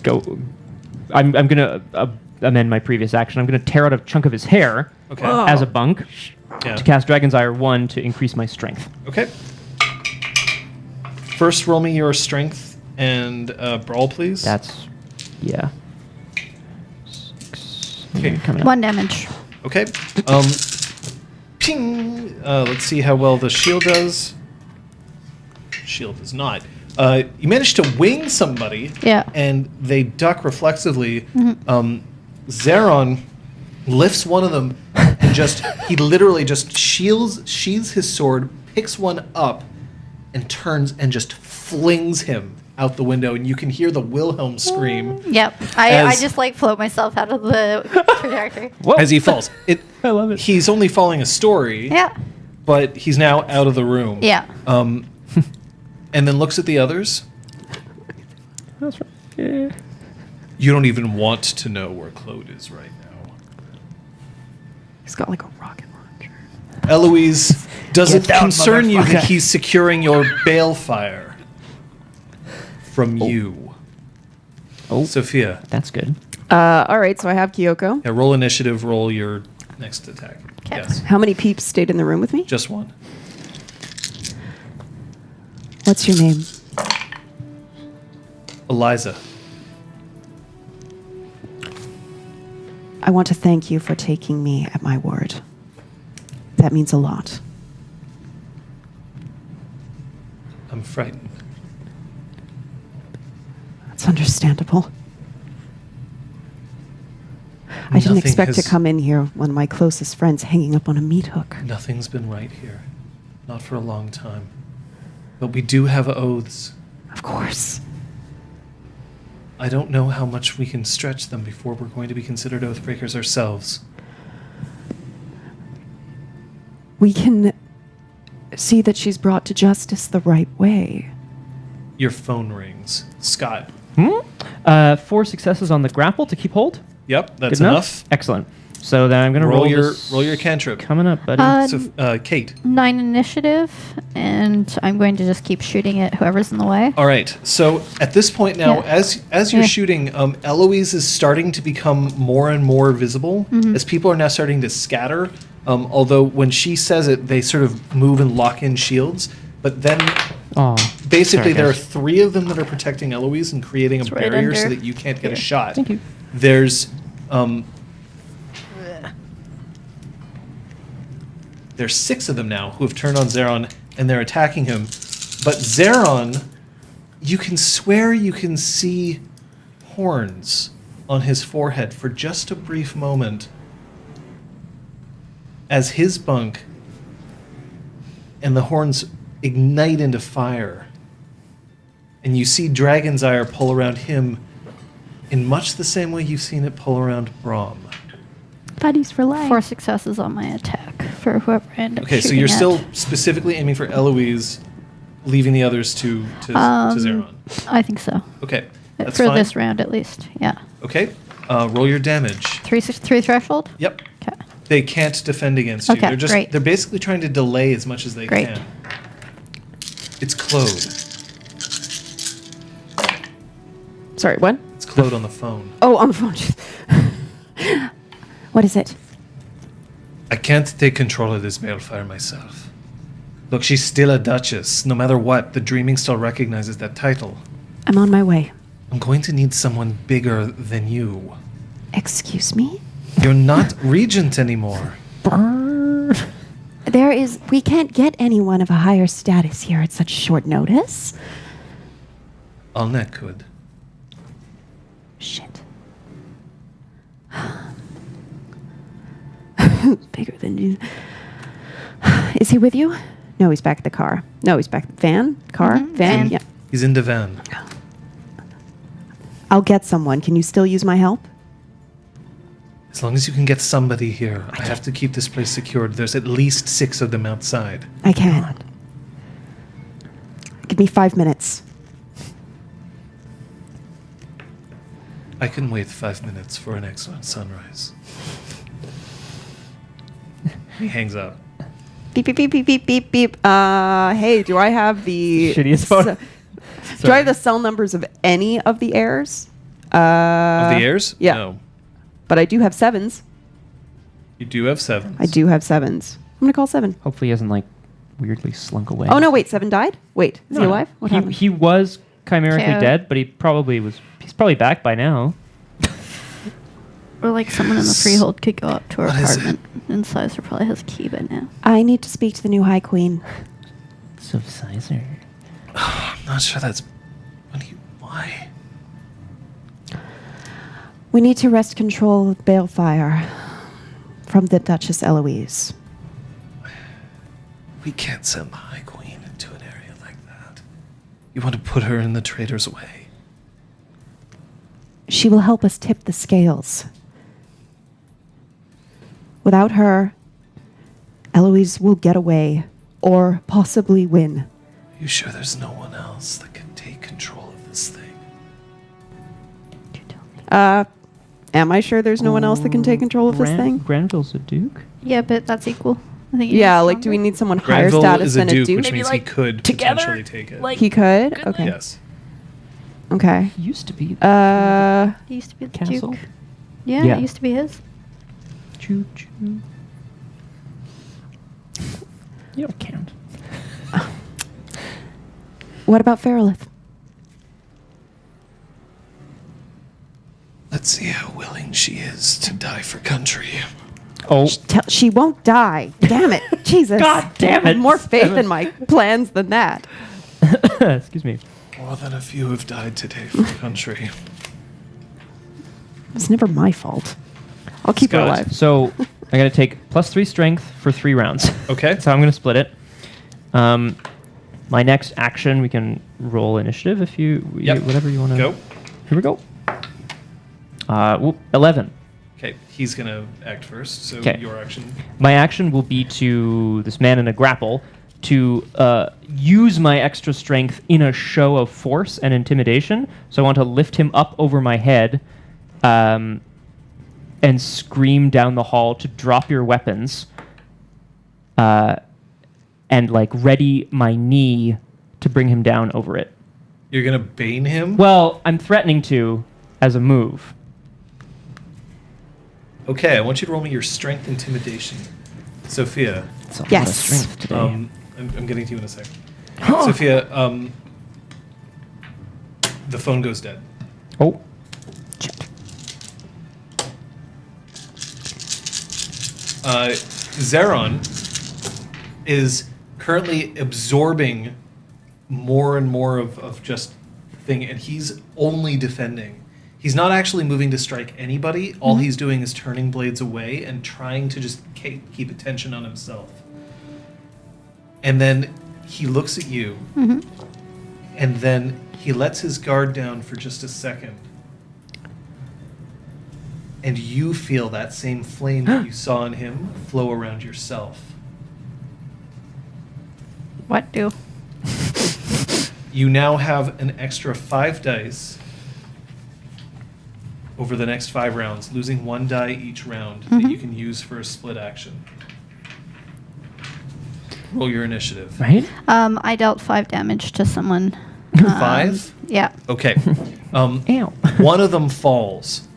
go. I'm going to amend my previous action. I'm going to tear out a chunk of his hair Okay. as a bunk Yeah. to cast Dragon's Ire 1 to increase my strength. Okay. First, roll me your strength and brawl, please. That's, yeah. 6. Okay. Coming up. 1 damage. Okay. Ping. Let's see how well the shield does. Shield does not. You managed to wing somebody. Yeah. And they duck reflexively. Zeron lifts one of them and he literally just sheathes his sword, picks one up, and turns and just flings him out the window. And you can hear the Wilhelm scream Yep. I As- just like float myself out of the trajectory. Whoa. as he falls. I love it. He's only following a story, Yeah. but he's now out of the room. Yeah. And then looks at the others. That's right. Yeah. You don't even want to know where Claude is right now. He's got like a rocket launcher. Eloise, does Get it down, concern you that motherfucker. he's securing your balefire from you? Oh. Sophia, That's good. All right, so I have Kyoko. yeah, roll initiative, roll your next attack. 'Kay. Yes, How many peeps stayed in the room with me? just one. What's your name? Eliza, I want to thank you for taking me at my word. That means a lot. I'm frightened. That's understandable. I didn't Nothing expect to has- come in here one of my closest friends hanging up on a meat hook. Nothing's been right here. Not for a long time. But we do have oaths. Of course. I don't know how much we can stretch them before we're going to be considered oath breakers ourselves. We can see that she's brought to justice the right way. Your phone rings. Scott. 4 successes on the grapple to keep hold. Yep, that's Good enough. Excellent. So then I'm going to roll this roll your cantrip. coming up, buddy. Kate. 9 initiative, and I'm going to just keep shooting at whoever's in the way. All right. So at this point now, Yeah. as you're Yeah. shooting, Eloise is starting to become more and more visible as people are now starting to scatter. Although when she says it, they sort of move and lock in shields. But then Oh, basically sorry, there are guys. 3 of them that are protecting Eloise and creating a It's right barrier so under. that you can't get a shot. Thank you. There's 6 of them now who have turned on Zeron and they're attacking him. But Zeron, you can swear you can see horns on his forehead for just a brief moment as his bunk and the horns ignite into fire. And you see Dragon's Ire pull around him in much the same way you've seen it pull around Brahm. Buddies for life. 4 successes on my attack for whoever I end up Okay, so shooting you're at. still specifically aiming for Eloise, leaving the others to Zeron. I think so. Okay, that's for fine. this round, at least. Yeah. Okay, roll your damage. 3 threshold? Yep, Okay. they can't defend against you. Okay, great. They're basically trying to delay as much as they Great. can. It's Claude. Sorry, what? It's Claude on the phone. Oh, on the phone. What is it? I can't take control of this balefire myself. Look, she's still a Duchess. No matter what, the Dreaming still recognizes that title. I'm on my way. I'm going to need someone bigger than you. Excuse me? You're not regent anymore. We can't get anyone of a higher status here at such short notice. Alnet could. Shit. Bigger than you. Is he with you? No, he's back at the car. No, he's back at the van? Car? Mhm, Van? van. Yeah. He's in the van. I'll get someone. Can you still use my help? As long as you can get somebody here, I have to keep this place secured. There's at least 6 of them outside. I can. Give me 5 minutes. I can wait 5 minutes for an excellent sunrise. He hangs up. Beep, beep, beep, beep, beep, beep, beep. Hey, do I have the... Shittiest phone. Do I have the cell numbers of any of the heirs? Of the heirs? Yeah. No. but I do have 7s. You do have 7s. I do have 7s. I'm going to call 7. Hopefully he hasn't like weirdly slunk away. Oh, no, wait. 7 died? Wait, is he No. alive? What happened? He was chimerically KO. dead, but he's probably back by now. Or like someone in the freehold could go up to her What is apartment. And Sizer probably has a key by now. I need to speak to the new High Queen. So Sizer. I'm not sure that's... Why? We need to wrest control of Balefire from the Duchess Eloise. We can't send the High Queen into an area like that. You want to put her in the traitor's way. She will help us tip the scales. Without her, Eloise will get away or possibly win. Are you sure there's no one else that can take control of this thing? Am I sure there's no one else that can take control of this thing? Granville's a duke. Yeah, but that's equal. I think. Yeah, like, do we need someone higher Granville status is a than duke, a duke? which Maybe, means like, he could together? potentially take it. Like- He could? Okay. Yes. Okay. He used to be He used to be the castle. Duke. Yeah, Yeah. it used to be his. Choo choo. You don't count. What about Fairlith? Let's see how willing she is to die for country. Oh, She won't die. Damn it. Jesus. God damn I have it. more faith Seven. in my plans than that. excuse me. More than a few have died today for country. It's never my fault. I'll keep her Scott. alive. So I got to take +3 strength for 3 rounds. Okay. That's how I'm going to split it. My next action, we can roll initiative if Yep. whatever you want to. Go. Here we go. 11. Okay, he's going to act first, so 'Kay. your action. My action will be to this man in a grapple to use my extra strength in a show of force and intimidation. So I want to lift him up over my head and scream down the hall to drop your weapons and like ready my knee to bring him down over it. You're going to bane him? Well, I'm threatening to as a move. Okay, I want you to roll me your strength intimidation. Sophia, It's a lot of Yes. strength today. I'm getting to you in a second. Sophia, the phone goes dead. Oh. Zeron is currently absorbing more and more of just thing, and he's only defending. He's not actually moving to strike anybody. All he's doing is turning blades away and trying to just keep attention on himself. And then he looks at you, and then he lets his guard down for just a second. And you feel that same flame that you saw in him flow around yourself. What do? You now have an extra 5 dice over the next 5 rounds, losing 1 die each round that you can use for a split action. Roll your initiative. Right? I dealt 5 damage to someone. 5? Yeah. Okay. Ow. One of them falls.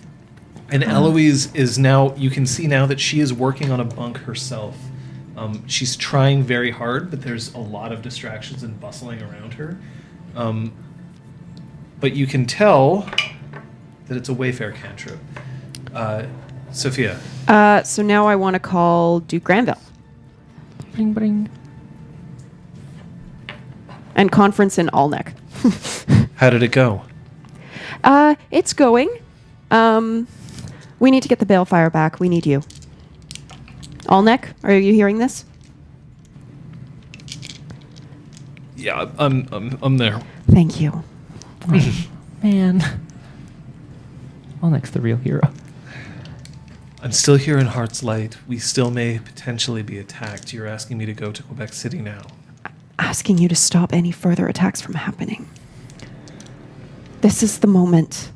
And Eloise is now, you can see now that she is working on a bunk herself. She's trying very hard, but there's a lot of distractions and bustling around her. But you can tell that it's a Wayfair cantrip. Sophia. So now I want to call Duke Granville Bring, bring. and conference in Alnec. How did it go? It's going. We need to get the Balefire back. We need you. Alnec, are you hearing this? Yeah, I'm there. Thank you. Man. Olnek's the real hero. I'm still here in Heart's Light. We still may potentially be attacked. You're asking me to go to Quebec City now. Asking you to stop any further attacks from happening. This is the moment.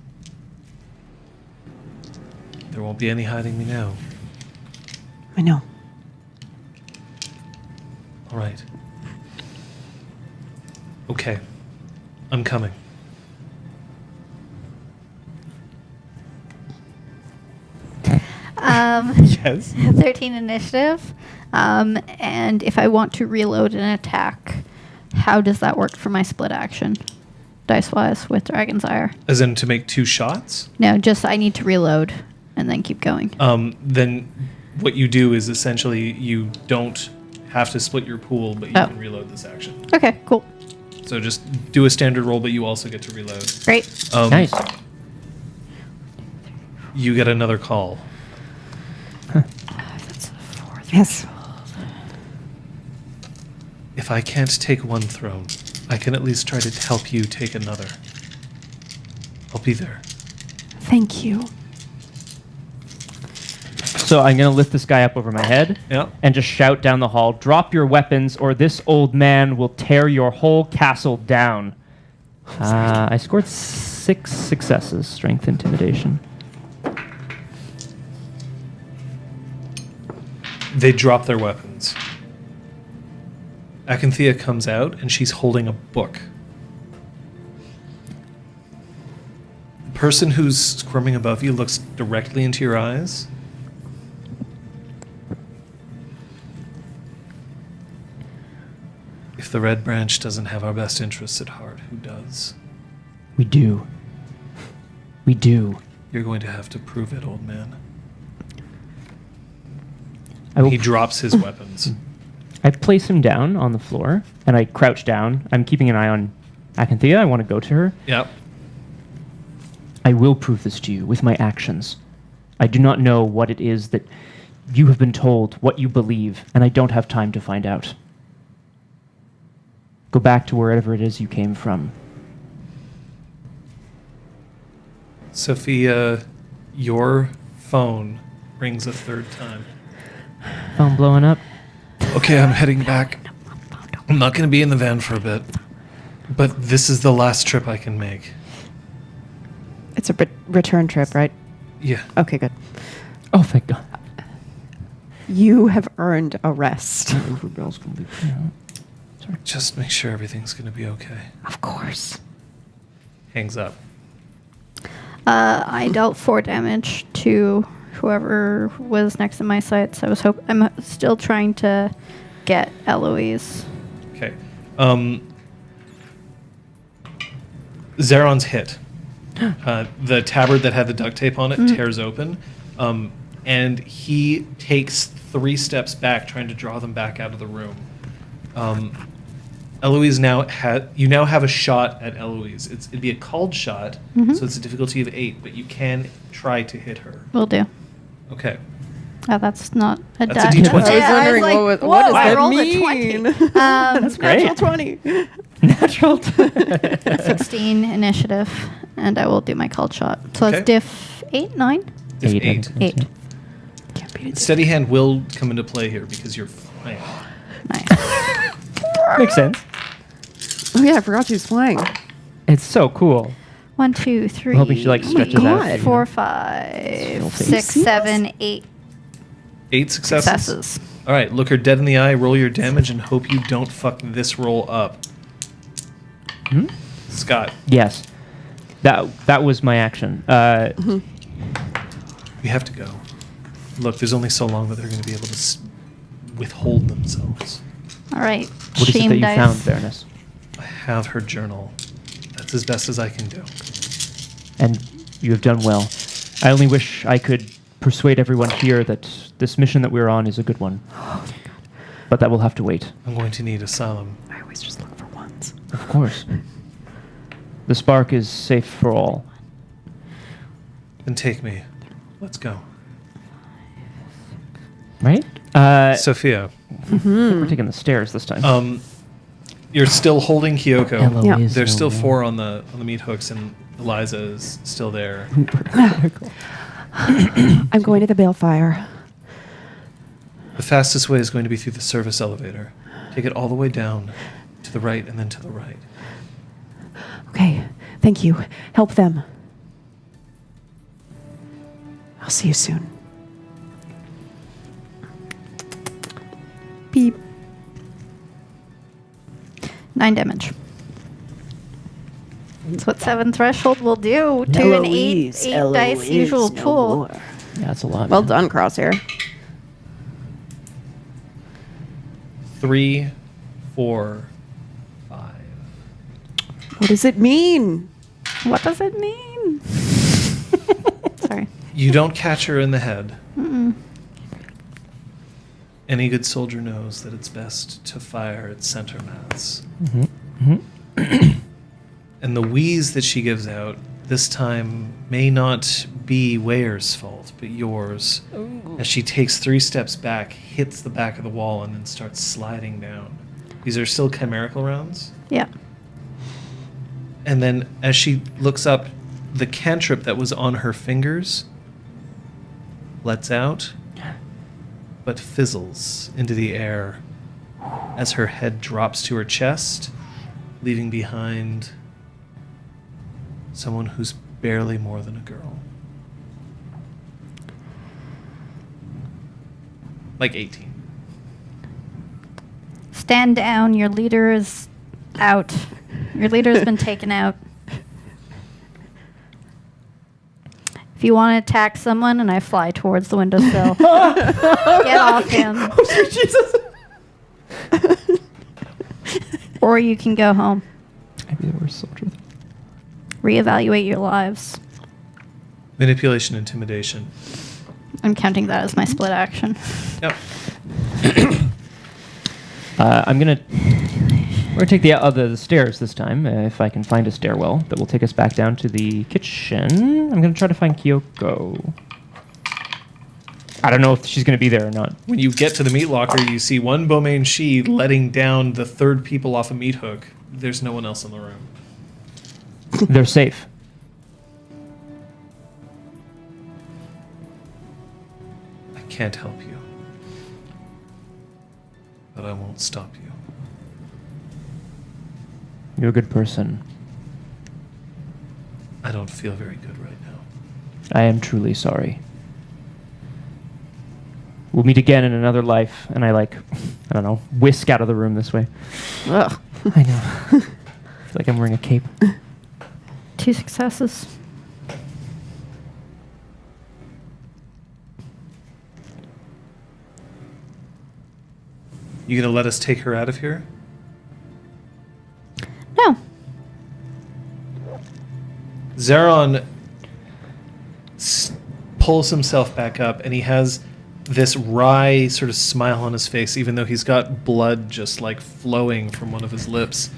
There won't be any hiding me now. I know. All right. Okay. I'm coming. Yes. 13 initiative. And if I want to reload an attack, how does that work for my split action? Dice-wise with Dragon's Ire. As in to make 2 shots? No, just I need to reload and then keep going. Then what you do is essentially you don't have to split your pool, but you can reload this action. Okay, cool. So just do a standard roll, but you also get to reload. Great. Nice. You get another call. Yes. If I can't take one throne, I can at least try to help you take another. I'll be there. Thank you. So I'm going to lift this guy up over my head Yeah. and just shout down the hall, drop your weapons or this old man will tear your whole castle down. I scored 6 successes, strength intimidation. They drop their weapons. Acanthea comes out, and she's holding a book. The person who's squirming above you looks directly into your eyes. If the Red Branch doesn't have our best interests at heart, who does? We do. We do. You're going to have to prove it, old man. I will He drops his weapons. I place him down on the floor, and I crouch down. I'm keeping an eye on Acanthea. I want to go to her. Yep. I will prove this to you with my actions. I do not know what it is that you have been told, what you believe, and I don't have time to find out. Go back to wherever it is you came from. Sophia, your phone rings a third time. Phone blowing up. Okay, I'm heading back. I'm not going to be in the van for a bit. But this is the last trip I can make. It's a return trip, right? Yeah. Okay, good. Oh, thank God. You have earned a rest. Just make sure everything's going to be okay. Of course. Hangs up. I dealt 4 damage to whoever was next to my sights. I'm still trying to get Eloise. Okay. Zeron's hit. The tabard that had the duct tape on it tears open. And he takes 3 steps back, trying to draw them back out of the room. Eloise you now have a shot at Eloise. It'd be a called shot, so it's a difficulty of 8, but you can try to hit her. Will do. Okay. Oh, that's not a That's a die. D20. I was wondering what does I that rolled mean? a 20. That's great. Natural 20. Natural. 16 initiative, and I will do my called shot. So Okay. it's diff 8, 9? If 8. 8. 8. Can't beat it. Steady hand will come into play here because you're flying. Nice. Makes sense. Oh yeah, I forgot she was flying. It's so cool. 1, 2, 3. I'm hoping she, like, stretches God. out. 4, 5, Filthy. 6, Serious? 7, 8 8 successes. successes. All right, look her dead in the eye, roll your damage, and hope you don't fuck this roll up. Hmm? Scott, Yes. That was my action. we have to go. Look, there's only so long that they're going to be able to withhold themselves. All right. What is it Shame that you dice. found, Baroness? I have her journal. That's as best as I can do. And you have done well. I only wish I could persuade everyone here that this mission that we're on is a good one. But that will have to wait. I'm going to need asylum. I always just look for ones. Of course. The spark is safe for all. Then take me. Let's go. Right? Sophia, I think we're taking the stairs this time. you're still holding Kyoko. Yeah. There's still 4 on the meat hooks, and Eliza is still there. I'm going to the balefire. The fastest way is going to be through the service elevator. Take it all the way down, to the right, and then to the right. Okay, thank you. Help them. I'll see you soon. Beep. 9 damage. That's what 7 threshold will do to an 8 dice usual pool. Yeah, that's a lot. Well man. done, Crosshair. 3, 4, 5. What does it mean? What does it mean? Sorry. You don't catch her in the head. Mm-mm. Any good soldier knows that it's best to fire at center mass. And the wheeze that she gives out this time may not be Ware's fault, but yours. As she takes 3 steps back, hits the back of the wall, and then starts sliding down. These are still chimerical rounds. Yeah. And then as she looks up, the cantrip that was on her fingers lets out, but fizzles into the air as her head drops to her chest, leaving behind someone who's barely more than a girl. Like 18. Stand down. Your leader is out. Your leader has been taken out. If you want to attack someone, and I fly towards the windowsill, get off him. Oh, Jesus. Or you can go home. I'd be the worst soldier. Reevaluate your lives. Manipulation, intimidation. I'm counting that as my split action. Yep. We're gonna take the stairs this time, if I can find a stairwell that will take us back down to the kitchen. I'm gonna try to find Kyoko. I don't know if she's gonna be there or not. When you get to the meat locker, you see one Beaumain Shi letting down the 3rd people off a meat hook. There's no one else in the room. They're safe. I can't help you. But I won't stop you. You're a good person. I don't feel very good right now. I am truly sorry. We'll meet again in another life, and I don't know, whisk out of the room this way. Ugh. I know. I feel like I'm wearing a cape. 2 successes. You gonna let us take her out of here? No. Zeron pulls himself back up, and he has this wry sort of smile on his face, even though he's got blood just like flowing from one of his lips.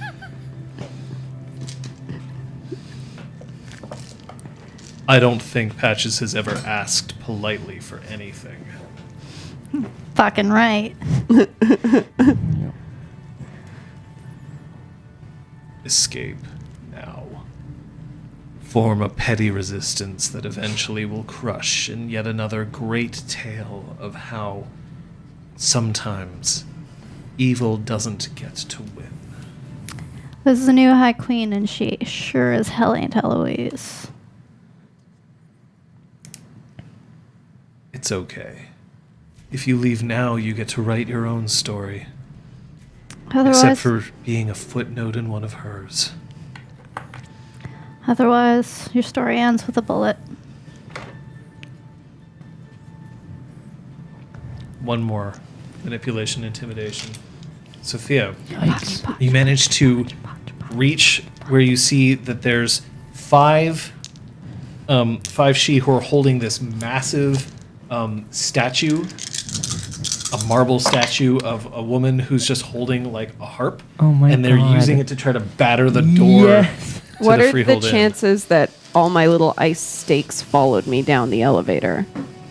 I don't think Patches has ever asked politely for anything. Fucking right. Escape now. Form a petty resistance that eventually will crush in yet another great tale of how sometimes evil doesn't get to win. This is the new High Queen, and she sure as hell ain't Eloise. It's okay. If you leave now, you get to write your own story. Otherwise, Except for being a footnote in one of hers. otherwise, your story ends with a bullet. One more. Manipulation, intimidation. Sophia, Yikes. you manage to reach where you see that there's 5 Shi who are holding this massive statue, a marble statue of a woman who's just holding like a harp. Oh my And they're God. using it to try to batter the door Yes. to What the are the Freehold Inn. chances that all my little ice stakes followed me down the elevator?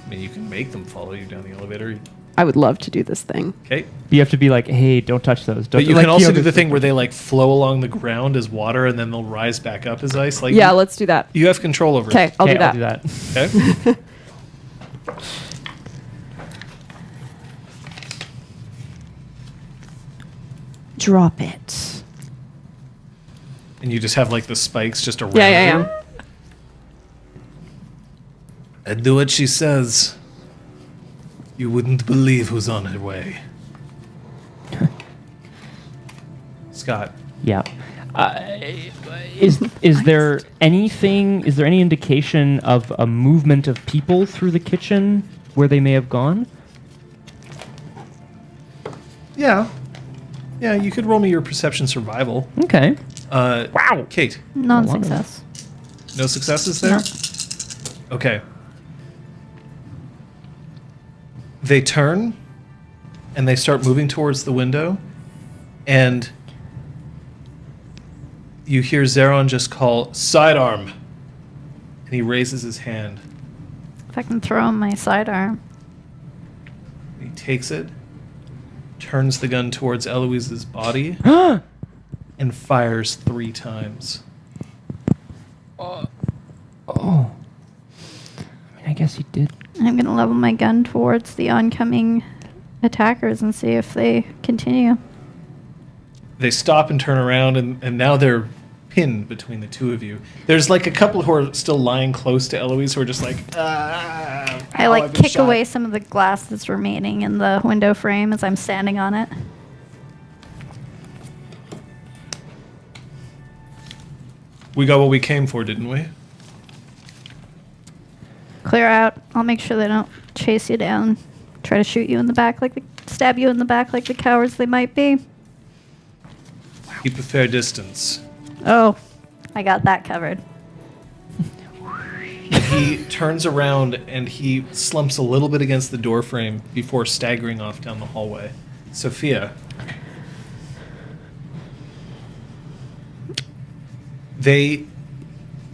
I mean, you can make them follow you down the elevator. I would love to do this thing. Okay. You have to be like, hey, don't touch those. Don't But you like can also Kyoko. do the thing where they like flow along the ground as water and then they'll rise back up as ice. Like Yeah, let's do that. you have control over Okay, it. I'll Okay, do that. Okay. Drop it. And you just have like the spikes just around. Yeah. her. And do what she says. You wouldn't believe who's on her way. Scott. Yeah. Is there anything? Is there any indication of a movement of people through the kitchen where they may have gone? Yeah. Yeah, you could roll me your perception survival. Okay. Wow. Kate, Non-success. no successes there? Okay. They turn and they start moving towards the window, and you hear Zeron just call, "Sidearm!" And he raises his hand. If I can throw him my sidearm. He takes it, turns the gun towards Eloise's body, and fires 3 times. Oh. I mean, I guess he did. I'm going to level my gun towards the oncoming attackers and see if they continue. They stop and turn around, and now they're pinned between the two of you. There's like a couple who are still lying close to Eloise who are just like, I ow, like I've been kick shot." away some of the glass that's remaining in the window frame as I'm standing on it. We got what we came for, didn't we? Clear out. I'll make sure they don't chase you down. Try to shoot you in the back stab you in the back like the cowards they might be. Keep a fair distance. Oh, I got that covered. He turns around and he slumps a little bit against the door frame before staggering off down the hallway. Sophia. They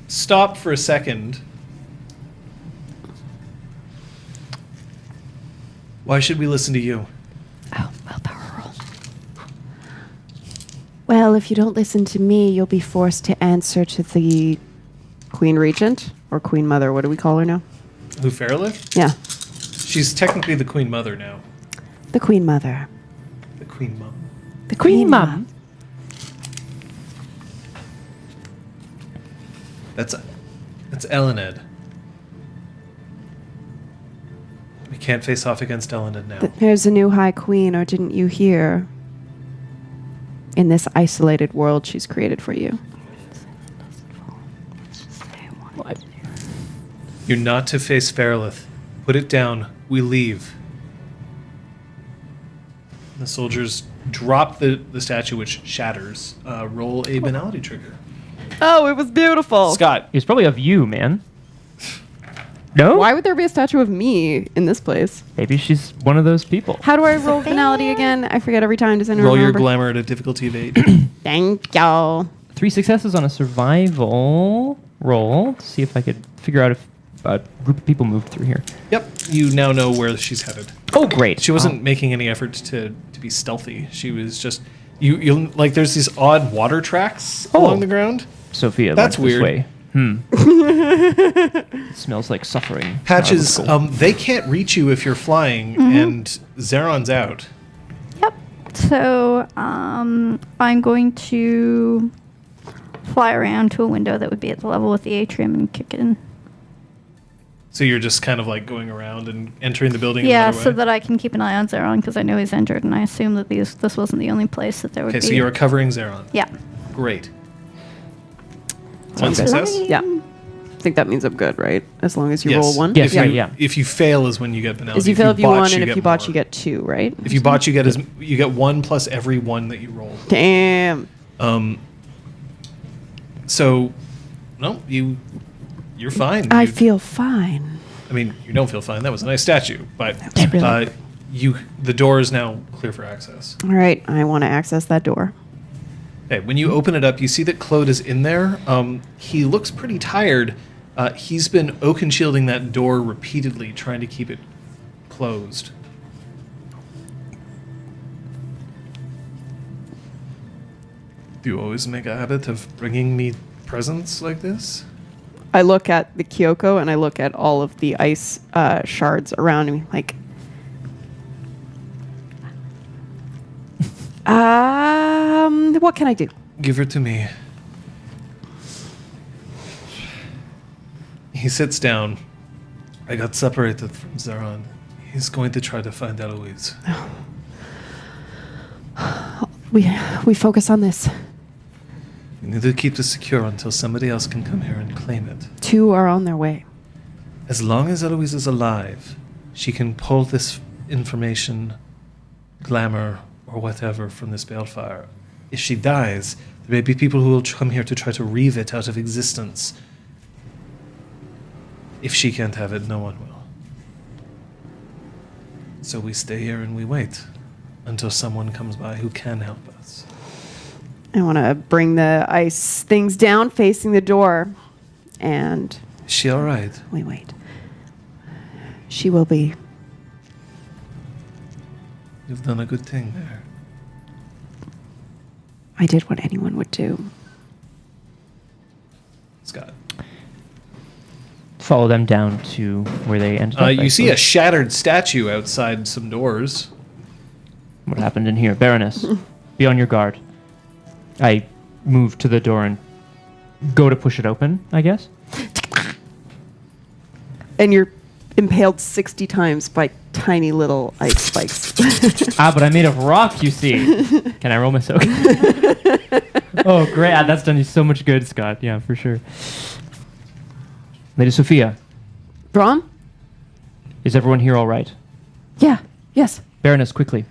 stop for a second. Why should we listen to you? Oh, willpower roll. Well, if you don't listen to me, you'll be forced to answer to the Queen Regent or Queen Mother. What do we call her now? Who, Fairlift? Yeah, She's technically the Queen Mother now. the Queen Mother. The Queen Mum. The Queen Mom. That's Elened. We can't face off against Elened now. There's a new High Queen, or didn't you hear? In this isolated world she's created for you. What? You're not to face Fairlith. Put it down. We leave. The soldiers drop the statue, which shatters. Roll a banality trigger. Oh, it was beautiful. Scott. It's probably of you, man. No? Why would there be a statue of me in this place? Maybe she's one of those people. How do I roll finality again? I forget every time. Does anyone Roll your remember? glamour at a difficulty of 8. Thank y'all. 3 successes on a survival roll. See if I could figure out if a group of people moved through here. Yep. You now know where she's headed. Oh, great. She wasn't making any effort to be stealthy. She was just you like there's these odd water tracks along the ground. Sophia, That's went this weird. way. It smells like suffering. Patches, That was cool. they can't reach you if you're flying, and Zeron's out. Yep. So I'm going to fly around to a window that would be at the level with the atrium and kick it in. So you're just kind of like going around and entering the building. Yeah, another way? so that I can keep an eye on Zeron because I know he's injured, and I assume that this wasn't the only place that there would Okay, be. so you're recovering Zeron. Yeah. Great. One Sounds good. success. Yeah. I think that means I'm good, right? As long as you Yes. roll one. Yes, If you, right, yeah. If you fail is when you get penalty. If you fail, if you won, botch, and if you botch, you more. get 2, right? If you botch, you get 1 plus every 1 that you roll. Damn. So, no, you're fine. I You- feel fine. I mean, you don't feel fine. That was a nice statue, but really the door is now clear for access. All right, I want to access that door. Okay, when you open it up, you see that Claude is in there. He looks pretty tired. He's been oaken shielding that door repeatedly, trying to keep it closed. Do you always make a habit of bringing me presents like this? I look at the Kyoko and I look at all of the ice shards around me, like, what can I do? Give her to me. He sits down. I got separated from Zeron. He's going to try to find Eloise. We focus on this. We need to keep this secure until somebody else can come here and claim it. 2 are on their way. As long as Eloise is alive, she can pull this information, glamour, or whatever from this balefire. If she dies, there may be people who will come here to try to reave it out of existence. If she can't have it, no one will. So we stay here and we wait until someone comes by who can help us. I want to bring the ice things down facing the door. And Is she all right? we wait. She will be. You've done a good thing there. I did what anyone would do. Scott. Follow them down to where they ended up. I You see a suppose. shattered statue outside some doors. What happened in here? Baroness, be on your guard. I move to the door and go to push it open, I guess. And you're impaled 60 times by tiny little ice spikes. But I made of rock, you see. Can I roll my soak? Oh, great. That's done you so much good, Scott. Yeah, for sure. Lady Sophia, Braun? is everyone here all right? Yeah. Yes. Baroness, quickly.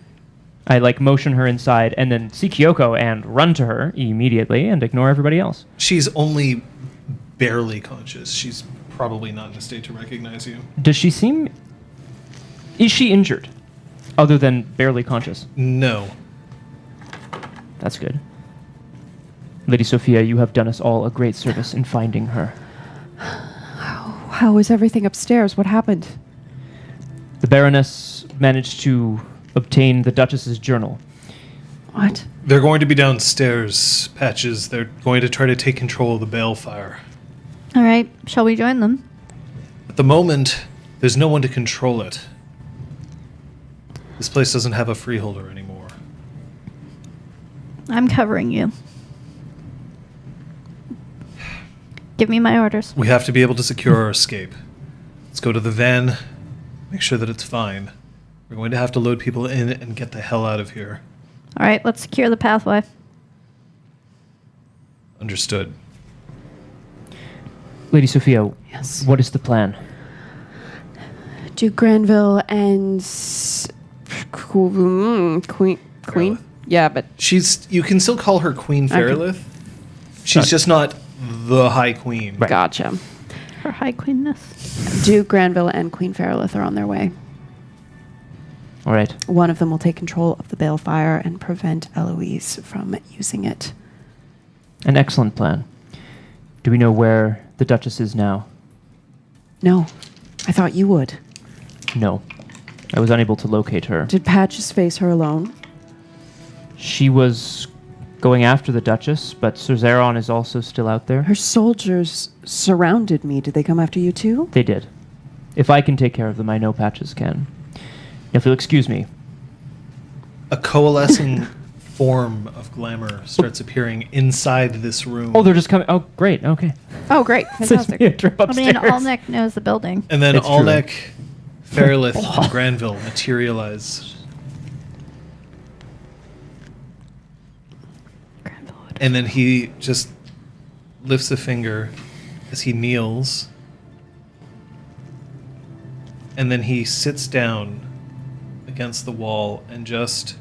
I motion her inside and then see Kyoko and run to her immediately and ignore everybody else. She's only barely conscious. She's probably not in a state to recognize you. Does she seem... Is she injured? Other than barely conscious? No. That's good. Lady Sophia, you have done us all a great service in finding her. How is everything upstairs? What happened? The Baroness managed to obtain the Duchess's journal. What? They're going to be downstairs, Patches. They're going to try to take control of the balefire. All right, shall we join them? At the moment, there's no one to control it. This place doesn't have a freeholder anymore. I'm covering you. Give me my orders. We have to be able to secure our escape. Let's go to the van, make sure that it's fine. We're going to have to load people in and get the hell out of here. All right, let's secure the pathway. Understood. Lady Sophia, Yes. what is the plan? Do Granville and Queen? Fairlith. Yeah, but You can still call her Queen Fairlith. She's just not the High Queen. Right. gotcha. Her high queenness. Duke Granville and Queen Fairlith are on their way. All right. One of them will take control of the balefire and prevent Eloise from using it. An excellent plan. Do we know where the Duchess is now? No, I thought you would. No. I was unable to locate her. Did Patches face her alone? She was going after the Duchess, but Sir Zeron is also still out there. Her soldiers surrounded me. Did they come after you too? They did. If I can take care of them, I know Patches can. If you'll excuse me. A coalescing form of glamour starts appearing inside this room. Oh, they're just coming. Oh, great. Okay. Oh, great. Fantastic. Yeah, trip I upstairs. mean, Alnick knows the building. And then It's true. Alnek, Fairlith, and Granville materialize. And then he just lifts a finger as he kneels. And then he sits down against the wall and just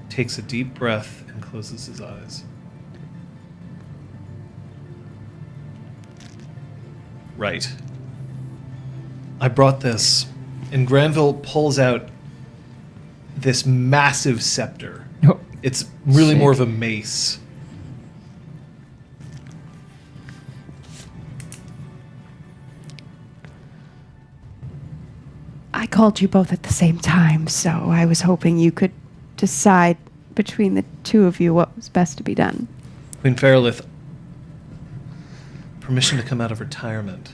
takes a deep breath and closes his eyes. Right. I brought this. And Granville pulls out this massive scepter. Oh, It's really Sick. more of a mace. I called you both at the same time, so I was hoping you could decide between the two of you what was best to be done. Queen Fairlith, permission to come out of retirement.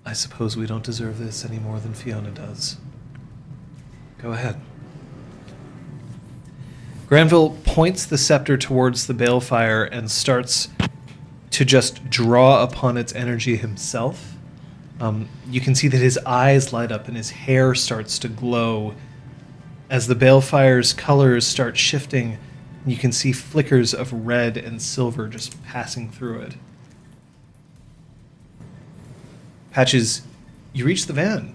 I suppose we don't deserve this any more than Fiona does. Go ahead. Granville points the scepter towards the balefire and starts to just draw upon its energy himself. You can see that his eyes light up and his hair starts to glow. As the balefire's colors start shifting, you can see flickers of red and silver just passing through it. Patches, you reach the van.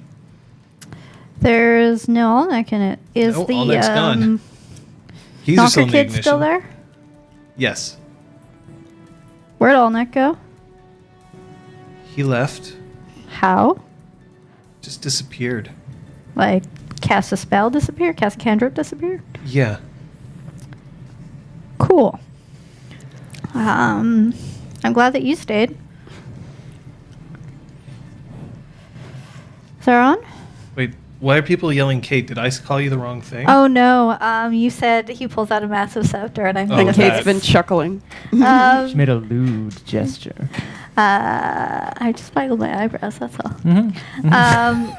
There's no Alnec in it. Is No, the Alnec's gone. He's just Knocker on the kid ignition. still there? Yes. Where'd Alnec go? He left. How? Just disappeared. Like, cast a spell disappear? Cast a cantrip disappear? Yeah. Cool. I'm glad that you stayed. Saron? Wait, why are people yelling Kate? Did I call you the wrong thing? Oh no, you said he pulls out a massive scepter and I'm Oh, And that. Kate's been chuckling. She um, made a lewd gesture. I just wiggled my eyebrows, that's all. Mm-hmm.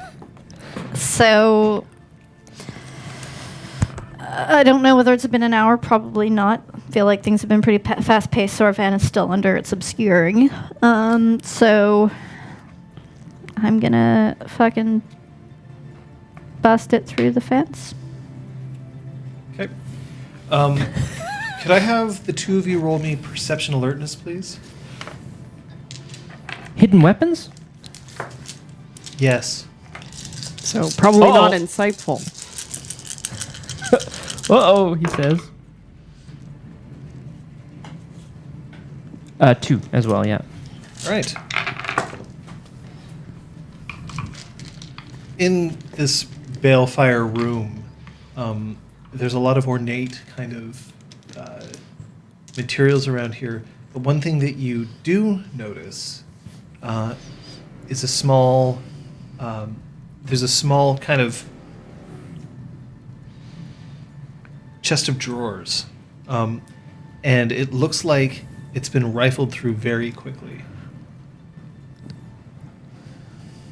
So I don't know whether it's been an hour, probably not. I feel like things have been pretty fast paced, so our van is still under its obscuring. So I'm gonna fucking bust it through the fence. Okay. Could I have the two of you roll me perception alertness, please? Hidden weapons? Yes. So probably Uh-oh. not insightful. Uh-oh, he says. 2 as well, yeah. All right. In this balefire room, there's a lot of ornate kind of materials around here. But one thing that you do notice is a small. There's a small kind of chest of drawers, and it looks like it's been rifled through very quickly.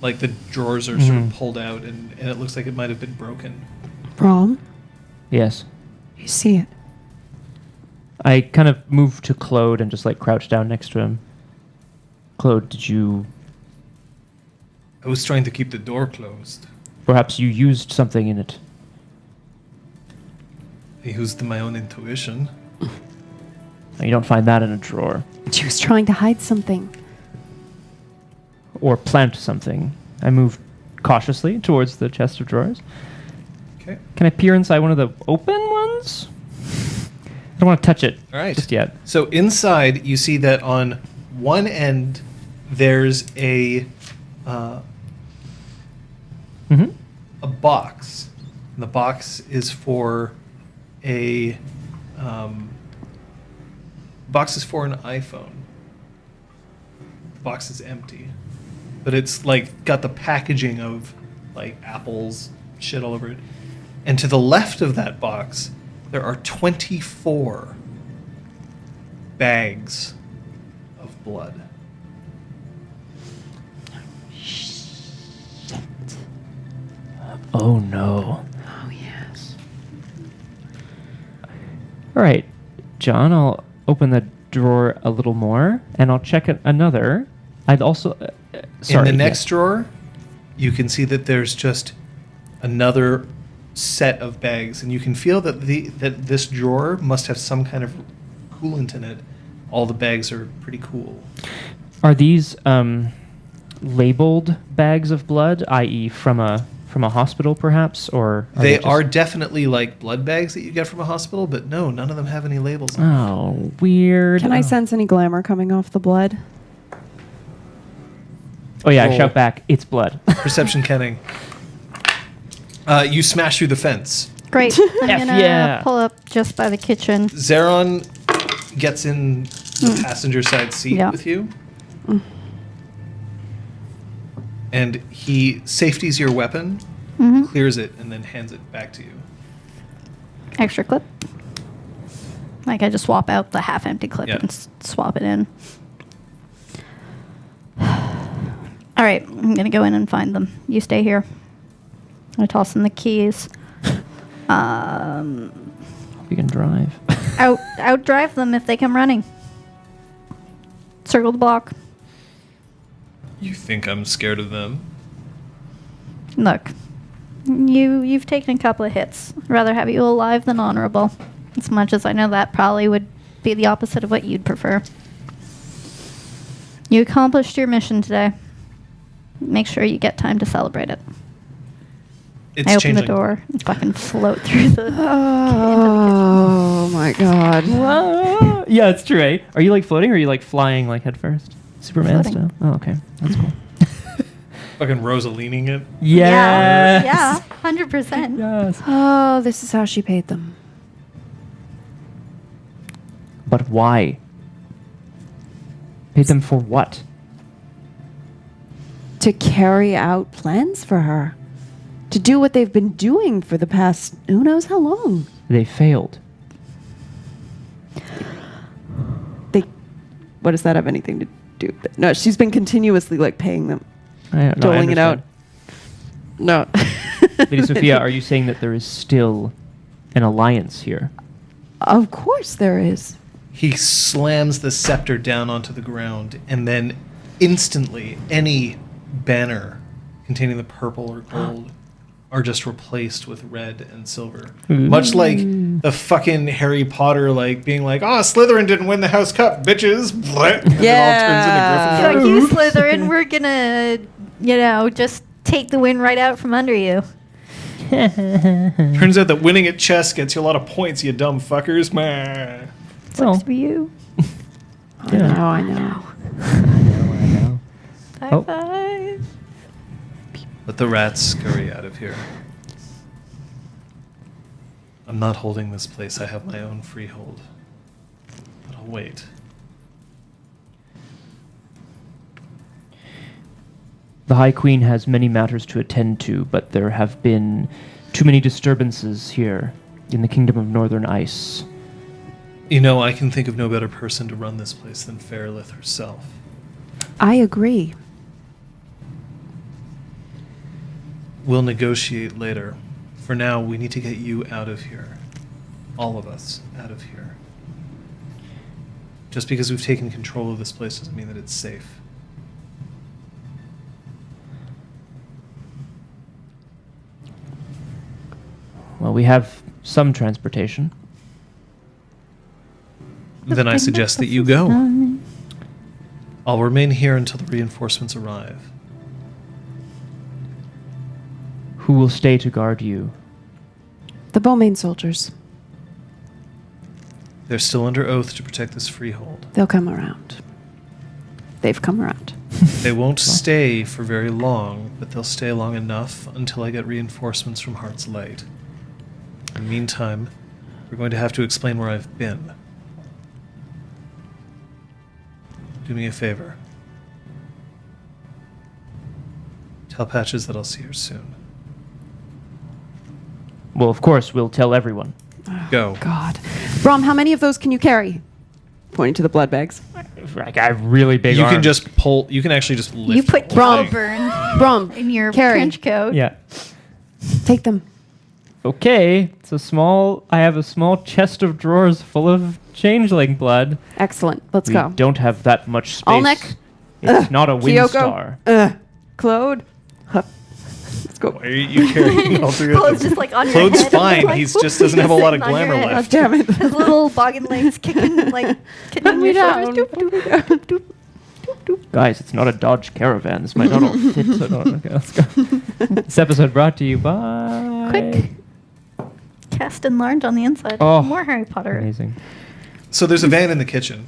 Like the drawers are sort of pulled out, and it looks like it might have been broken. Rom, Yes. you see it. I kind of moved to Claude and just like crouched down next to him. Claude, did you... I was trying to keep the door closed. Perhaps you used something in it. I used my own intuition. You don't find that in a drawer. She was trying to hide something. Or plant something. I moved cautiously towards the chest of drawers. Okay. Can I peer inside one of the open ones? I don't want to touch it All right. just yet. So inside, you see that on one end, there's a Mm-hmm. box. And the box is for a box is for an iPhone. The box is empty, but it's like got the packaging of like Apple's shit all over it. And to the left of that box, there are 24 bags of blood. Oh no. Oh, yes. All right, John, I'll open the drawer a little more and I'll check another. I'd also... sorry. In the next yes. drawer, you can see that there's just another set of bags, and you can feel that that this drawer must have some kind of coolant in it. All the bags are pretty cool. Are these labeled bags of blood, i.e. from a hospital perhaps, or They just- are definitely like blood bags that you get from a hospital, but no, none of them have any labels on them. Oh, weird. Can I Oh. sense any glamour coming off the blood? Oh yeah, I Roll. shout back, it's blood. Perception Kenning. You smash through the fence. Great. I'm F gonna yeah. pull up just by the kitchen. Zeron gets in the passenger side seat Yeah. with you. And he safeties your weapon, Hmm. clears it, and then hands it back to you. Extra clip. Like I just swap out the half-empty clip Yeah. and swap it in. All right, I'm gonna go in and find them. You stay here. I toss in the keys. We can drive. Outdrive them if they come running. Circle the block. You think I'm scared of them? Look, you've taken a couple of hits. I'd rather have you alive than honorable. As much as I know that probably would be the opposite of what you'd prefer. You accomplished your mission today. Make sure you get time to celebrate it. It's I open Changeling. the door and fucking float through the Oh my god. Whoa. Yeah, it's true, eh? Are you like floating or are you like flying like head first? Superman Floating. style? Oh, okay. That's cool. Fucking Rosalini it. Yes. Yeah, 100%. Yes. Oh, this is how she paid them. But why? Paid them for what? To carry out plans for her. To do what they've been doing for the past who knows how long. They failed. What does that have anything to do with it? No, she's been continuously like paying them, I doling it out. No. Lady Sophia, are you saying that there is still an alliance here? Of course there is. He slams the scepter down onto the ground, and then instantly any banner containing the purple or gold are just replaced with red and silver. Much like the fucking Harry Potter, like being like, "Oh, Slytherin didn't win the House Cup, bitches!" And it all turns into Gryffindor. Fuck you, Slytherin. We're gonna, just take the win right out from under you. Turns out that winning at chess gets you a lot of points, you dumb fuckers. Meh. Sucks for you. Yeah. I know. High Oh. five. Let the rats scurry out of here. I'm not holding this place. I have my own freehold. But I'll wait. The High Queen has many matters to attend to, but there have been too many disturbances here in the Kingdom of Northern Ice. You know, I can think of no better person to run this place than Fairlith herself. I agree. We'll negotiate later. For now, we need to get you out of here. All of us out of here. Just because we've taken control of this place doesn't mean that it's safe. Well, we have some transportation. Then I suggest that you go. I'll remain here until the reinforcements arrive. Who will stay to guard you? The Bowmain soldiers. They're still under oath to protect this freehold. They'll come around. They've come around. They won't stay for very long, but they'll stay long enough until I get reinforcements from Heart's Light. In the meantime, we're going to have to explain where I've been. Do me a favor. Tell Patches that I'll see her soon. Well, of course, we'll tell everyone. Go. God. Brom, how many of those can you carry? Pointing to the blood bags. Like, I have really big You arms. can just pull. You can actually just lift. You put the whole thing. Kilburn Brom, in your carry. trench coat. Yeah. Take them. Okay. It's a small... I have a small chest of drawers full of changeling blood. Excellent. Let's We go. don't have that much space. Alnick? It's not a wind Kyoko? star. Claude. Huh. Let's go. Why are you carrying all three of Claude's them? just like on your Claude's head. fine. Like, He's just doesn't have a lot of sitting on your glamour head. left. Damn it. His little boggin legs kicking like kicking me your down. shoulders. Doop, doop, doop, doop, doop, doop, doop. Guys, it's not a Dodge Caravan. This might not all fit. So okay, let's go. This episode brought to you by... Quick. Cast enlarge on the inside. Oh. More Harry Potter. Amazing. So there's a van in the kitchen.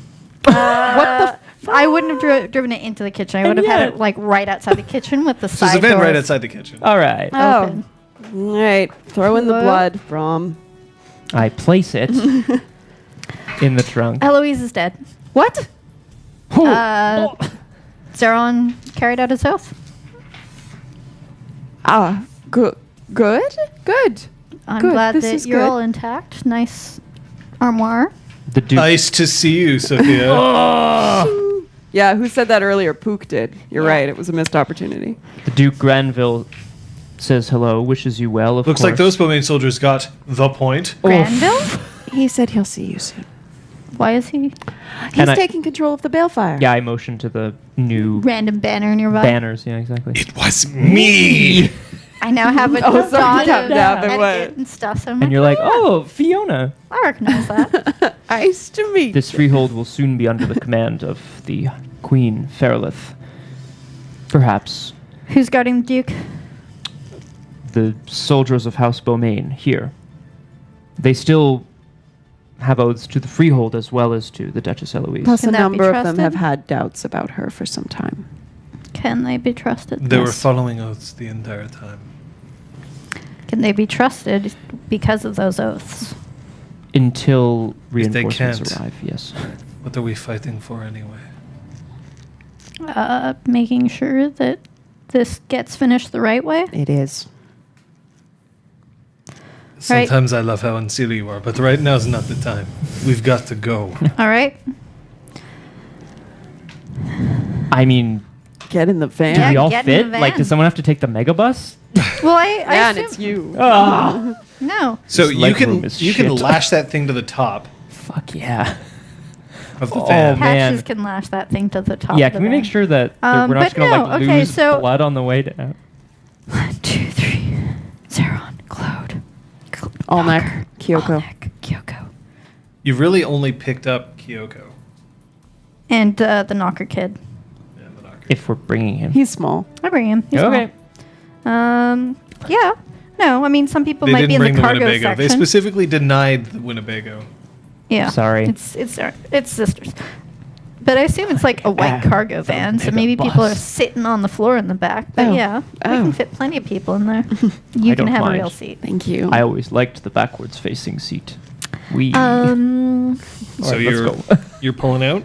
I wouldn't have driven it into the kitchen. I would have had yet- it like right outside the kitchen with the So there's side a van doors right outside the kitchen. All right. open. All right. Throw in the What? blood, Brom. I place it in the trunk. Eloise is dead. What? Uh, Zeron carried out his oath. Good. Good? Good. I'm Good, glad this that is you're good. all intact. Nice armoire. The Duke. Nice to see you, Sophia. Yeah, who said that earlier? Pook did. You're right. It was a missed opportunity. The Duke Granville says hello, wishes you well. Of Looks course. like those Bowmain soldiers got the point. Granville? He said he'll see you soon. Why is he He's And I- taking control of the balefire. Yeah, I motioned to the new random banner nearby? banners. Yeah, exactly. It was me. I now have a Oh, sorry, dot Captain of Abbott, what? etiquette and stuff. So I'm And like, you're like, yeah, oh, Fiona. I recognize that. Nice to meet This you. freehold will soon be under the command of the Queen Fairlith. Perhaps Who's guarding the Duke? the soldiers of House Beaumain here. They still have oaths to the freehold as well as to the Duchess Eloise. Plus, Can a that be number of them have trusted? had doubts about her for some time. Can they be trusted? They were Yes. following oaths the entire time. Can they be trusted because of those oaths? Until If they reinforcements can't. arrive, yes. What are we fighting for anyway? Making sure that this gets finished the right way. It is. Right. Sometimes I love how unsealed you are, but right now is not the time. We've got to go. All right. I mean, Get in the van. do Yeah, we all get in fit? the Like, van. does someone have to take the megabus? Well, I Yeah, and assume- it's you. Ah, No. So This you leg can room is you can shit. lash that thing to the top fuck yeah. of the Oh, fan. man. Patches can lash that thing to the top. Yeah, of the can we make van. sure that we're not but just going to no, like okay, lose so- blood on the way down? 1, 2, 3. Zeron, Claude. Almec, Kyoko. Almec, Kyoko. You've really only picked up Kyoko. And the knocker kid. And the knocker. If we're bringing him. He's small. I bring him. He's Okay. small. Yeah. No, I mean, some people They might be didn't in bring the the cargo Winnebago. section. They specifically denied the Winnebago. Yeah. Sorry. It's sisters. But I assume it's like a white cargo van, so mega maybe people are bus. sitting on the floor in the back. But Oh. yeah, we Oh. can fit plenty of people in there. You I can don't have mind. a real seat. Thank you. I always liked the backwards facing seat. We. Um, So Alright, let's you're go. you're pulling out.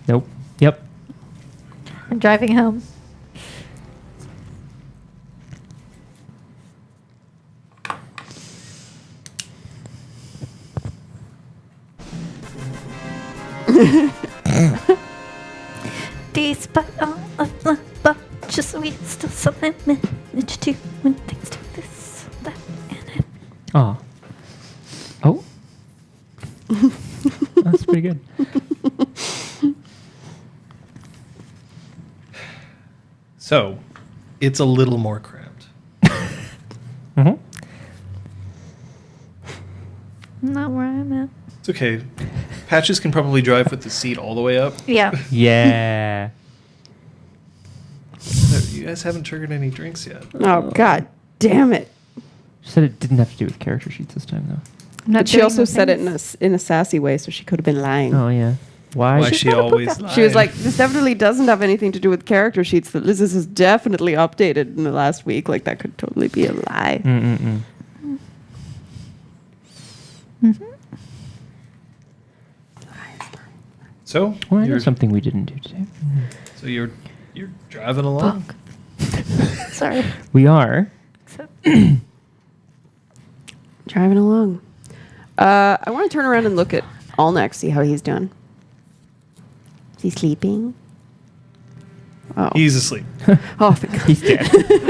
Nope. Yep. I'm driving home. Despite all of the bunches, we still somehow manage to when things do this, that, and it. Ah. Oh. That's pretty good. So, it's a little more cramped. Mm-hmm. Not where I'm at. It's okay. Patches can probably drive with the seat all the way up. Yeah. Yeah. You guys haven't triggered any drinks yet. Oh, God damn it. She said it didn't have to do with character sheets this time, though. I'm not But she doing also the said it things. in a sassy way, so she could have been lying. Oh, yeah. Why? Why She's she not a always puka. lies. She was like, this definitely doesn't have anything to do with character sheets. That Liz is definitely updated in the last week. Like, that could totally be a lie. Mm-mm-mm. Mhm. So, Well, I know you're, something we didn't do today. so you're driving along. Sorry. We are. So, Driving along. I want to turn around and look at Allneck, see how he's doing. Is he sleeping? Oh. He's asleep. Oh, thank God. He's dead.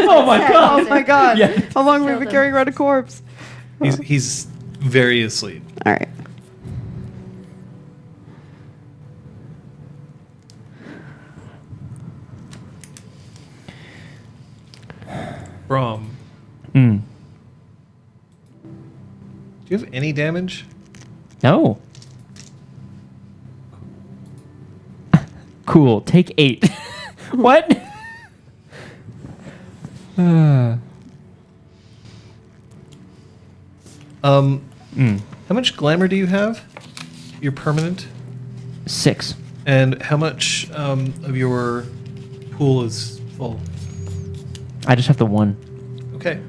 Oh, my Oh, my God. Yeah. How long have we Killed been him. carrying around a corpse? He's very asleep. All right. Brom, Mm. do you have any damage? No. Cool. Take 8. What? Mm. How much glamour do you have? You're permanent. 6. And how much of your pool is full? I just have the 1. Okay.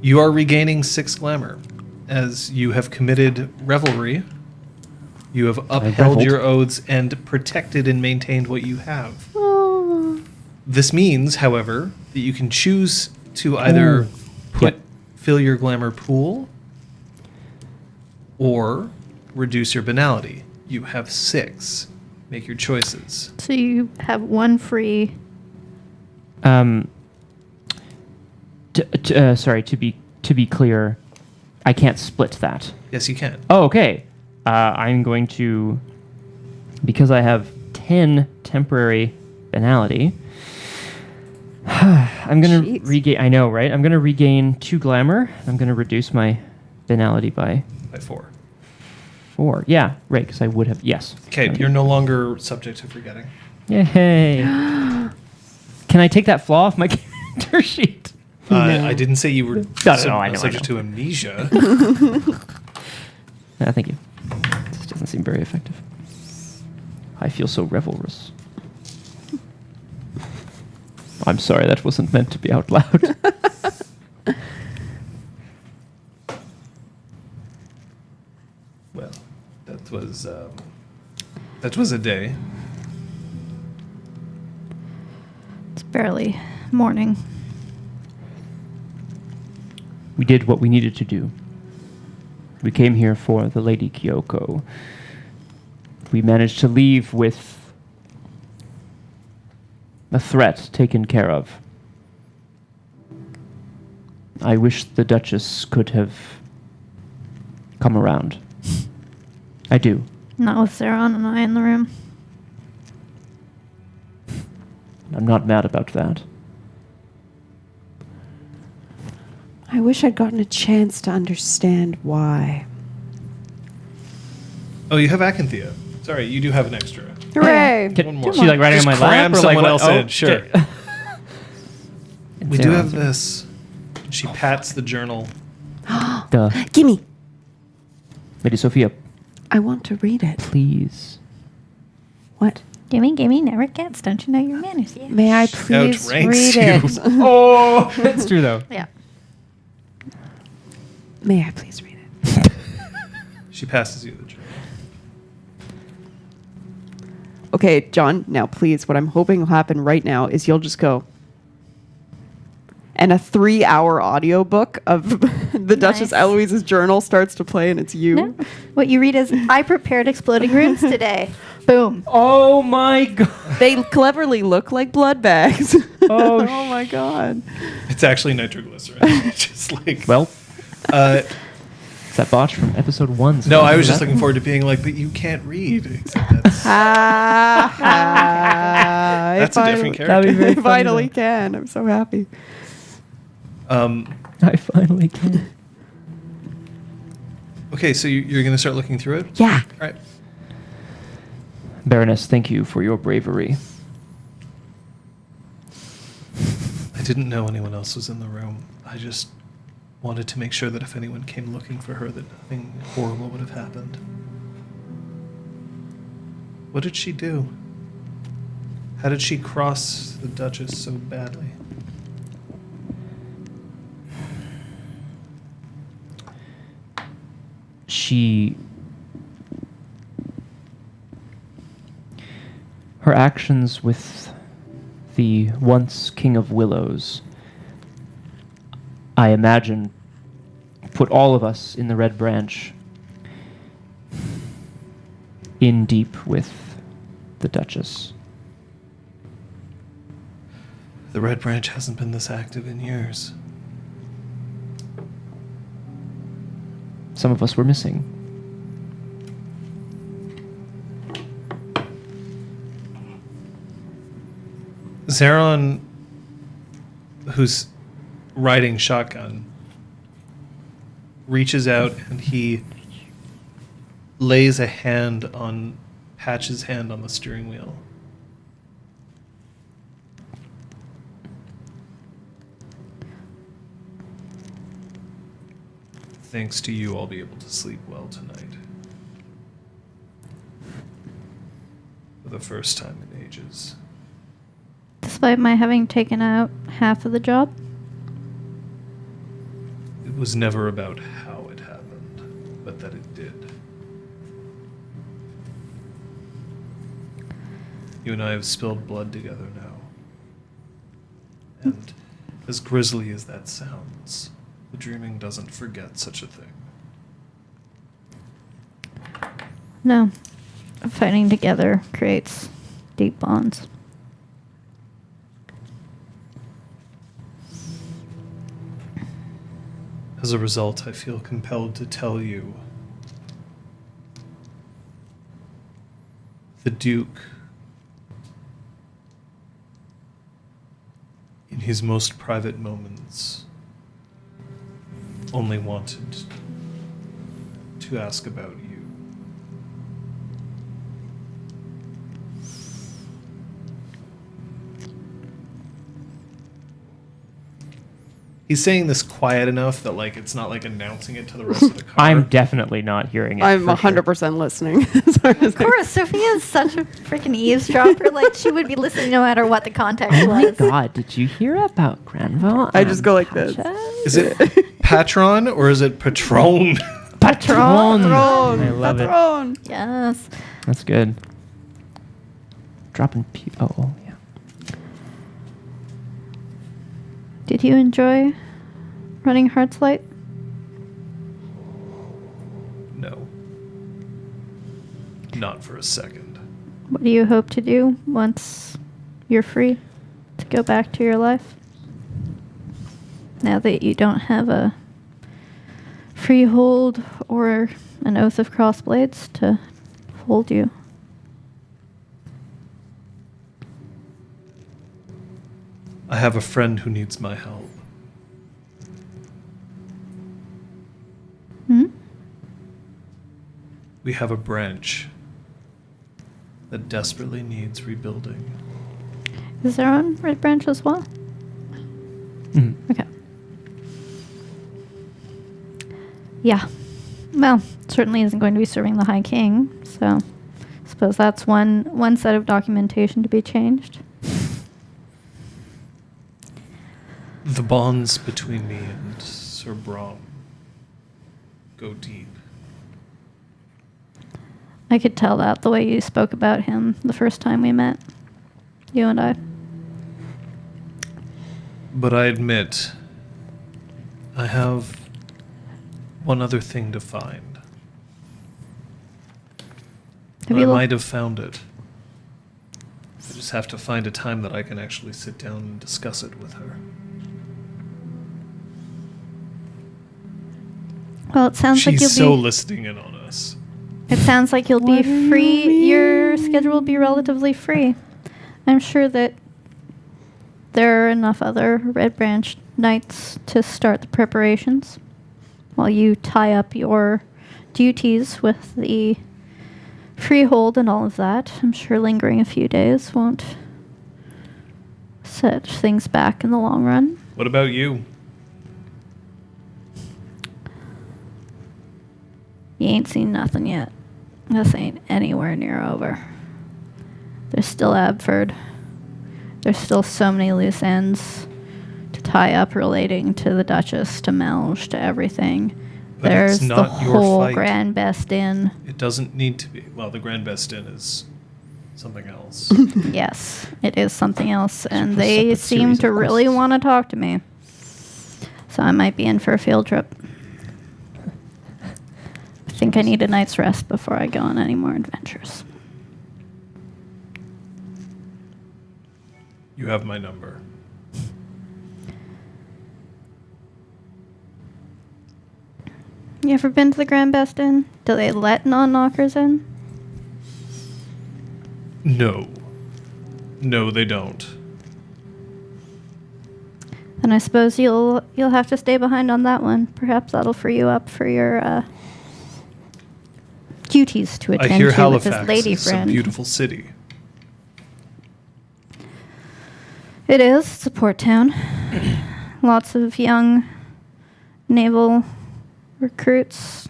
You are regaining 6 glamour as you have committed revelry. You have upheld reveled. your oaths and protected and maintained what you have. This means, however, that you can choose to either fill your glamour pool or reduce your banality. You have 6. Make your choices. so you have one free. Sorry, to be clear, I can't split that. Yes, you can. Oh, okay. I'm going to, because I have 10 temporary banality, I'm going to Jeez. regain, I know, right? I'm going to regain 2 glamour. I'm going to reduce my banality by By 4. 4. Yeah, right, because I would have, yes. Okay, you're no longer subject to forgetting. Yay. Can I take that flaw off my character sheet? I didn't say you were I know. subject to amnesia. Thank you. This doesn't seem very effective. I feel so revelrous. I'm sorry, that wasn't meant to be out loud. Well, that was a day. It's barely morning. We did what we needed to do. We came here for the Lady Kyoko. We managed to leave with a threat taken care of. I wish the Duchess could have come around. I do. Not with Zeron and I in the room. I'm not mad about that. I wish I'd gotten a chance to understand why. Oh, you have Acanthea. Sorry, you do have an extra. Hooray! One more. She's like riding on Just my cram lap, or like someone what? else Oh, in. Sure. okay. We do have Zeron's- this. She pats the journal. Duh. Gimme! Lady Sophia, I want to read it. please. What? Gimme, never gets. Don't you know your manners yet? May I please outranks read you. it? Oh, that's true though. Yeah. May I please read it? She passes you the journal. Okay, John, now please, what I'm hoping will happen right now is you'll just go. And a 3-hour audiobook of the Duchess Nice. Eloise's journal starts to play, and it's you. No. What you read is, I prepared exploding runes today. Boom. Oh my god. They cleverly look like blood bags. Oh, oh my god. It's actually nitroglycerin. Just like. Well, Uh, it's that botch from episode 1. no, I was just looking forward to being like, but you can't read. Except that's, that's a different character. That'd be very I funny, finally though. can. I'm so happy. I finally can. Okay, so you're going to start looking through it? Yeah. All right. Baroness, thank you for your bravery. I didn't know anyone else was in the room. I just wanted to make sure that if anyone came looking for her, that nothing horrible would have happened. What did she do? How did she cross the Duchess so badly? Her actions with the once King of Willows, I imagine, put all of us in the Red Branch in deep with the Duchess. The Red Branch hasn't been this active in years. Some of us were missing. Zeron, who's riding shotgun, reaches out and he lays a hand on Patch's hand on the steering wheel. Thanks to you, I'll be able to sleep well tonight. For the first time in ages. Despite my having taken out half of the job. It was never about how it happened, but that it did. You and I have spilled blood together now. And as grisly as that sounds, the dreaming doesn't forget such a thing. No. Fighting together creates deep bonds. As a result, I feel compelled to tell you The Duke, in his most private moments, only wanted to ask about you. He's saying this quiet enough that like it's not like announcing it to the rest of the car. I'm definitely not hearing it. I'm for sure. 100% listening. Of course, Sophia's such a freaking eavesdropper. Like, she would be listening no matter what the context Oh my was. god, did you hear about Granville? I just go like this. Is it Patron or is it Patron? Patron. Patron. I love it. Patron. Yes. That's good. Dropping PO, yeah. Did you enjoy running Heartslight? No. Not for a second. What do you hope to do once you're free to go back to your life? Now that you don't have a freehold or an oath of crossblades to hold you. I have a friend who needs my help. Hmm? We have a branch that desperately needs rebuilding. Is there on Red Branch as well? Mhm. Okay. Yeah. Well, certainly isn't going to be serving the High King, so I suppose that's one set of documentation to be changed. The bonds between me and Sir Brom go deep. I could tell that the way you spoke about him the first time we met, you and I. But I admit, I have one other thing to find. Have I you might have found it. I just have to find a time that I can actually sit down and discuss it with her. Well, it sounds like She's you'll so be. listening in on us. It sounds like you'll be free. Your schedule will be relatively free. I'm sure that there are enough other Red Branch knights to start the preparations while you tie up your duties with the freehold and all of that. I'm sure lingering a few days won't set things back in the long run. What about you? You ain't seen nothing yet. This ain't anywhere near over. There's still Abford. There's still so many loose ends to tie up relating to the Duchess, to Melge, to everything. But There's it's not the your whole fight. Grand Best Inn. It doesn't need to be. Well, the Grand Best Inn is something else. Yes, it is something else, and Super they separate seem series to of really quests. want to talk to me. So I might be in for a field trip. I think I need a night's rest before I go on any more adventures. You have my number. You ever been to the Grand Best Inn? Do they let non-knockers in? No. No, they don't. Then I suppose you'll have to stay behind on that one. Perhaps that'll free you up for your duties to I attend hear to with this Halifax lady is a friend. beautiful city. It is. It's a port town. Lots of young naval recruits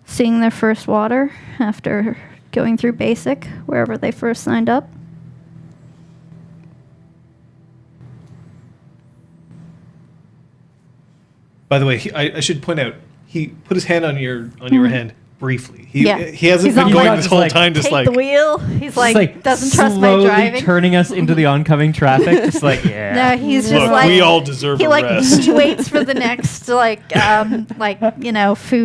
seeing their first water after going through basic wherever they first signed up. By the way, I should point out, he put his hand on your hand briefly. He Yeah. he hasn't He's been not going like- this just whole like, time just Take like the wheel. He's Just, like doesn't trust my slowly driving. turning us into the oncoming traffic. Just like, yeah. No, he's just look, like we all deserve he a like rest. he waits for the next food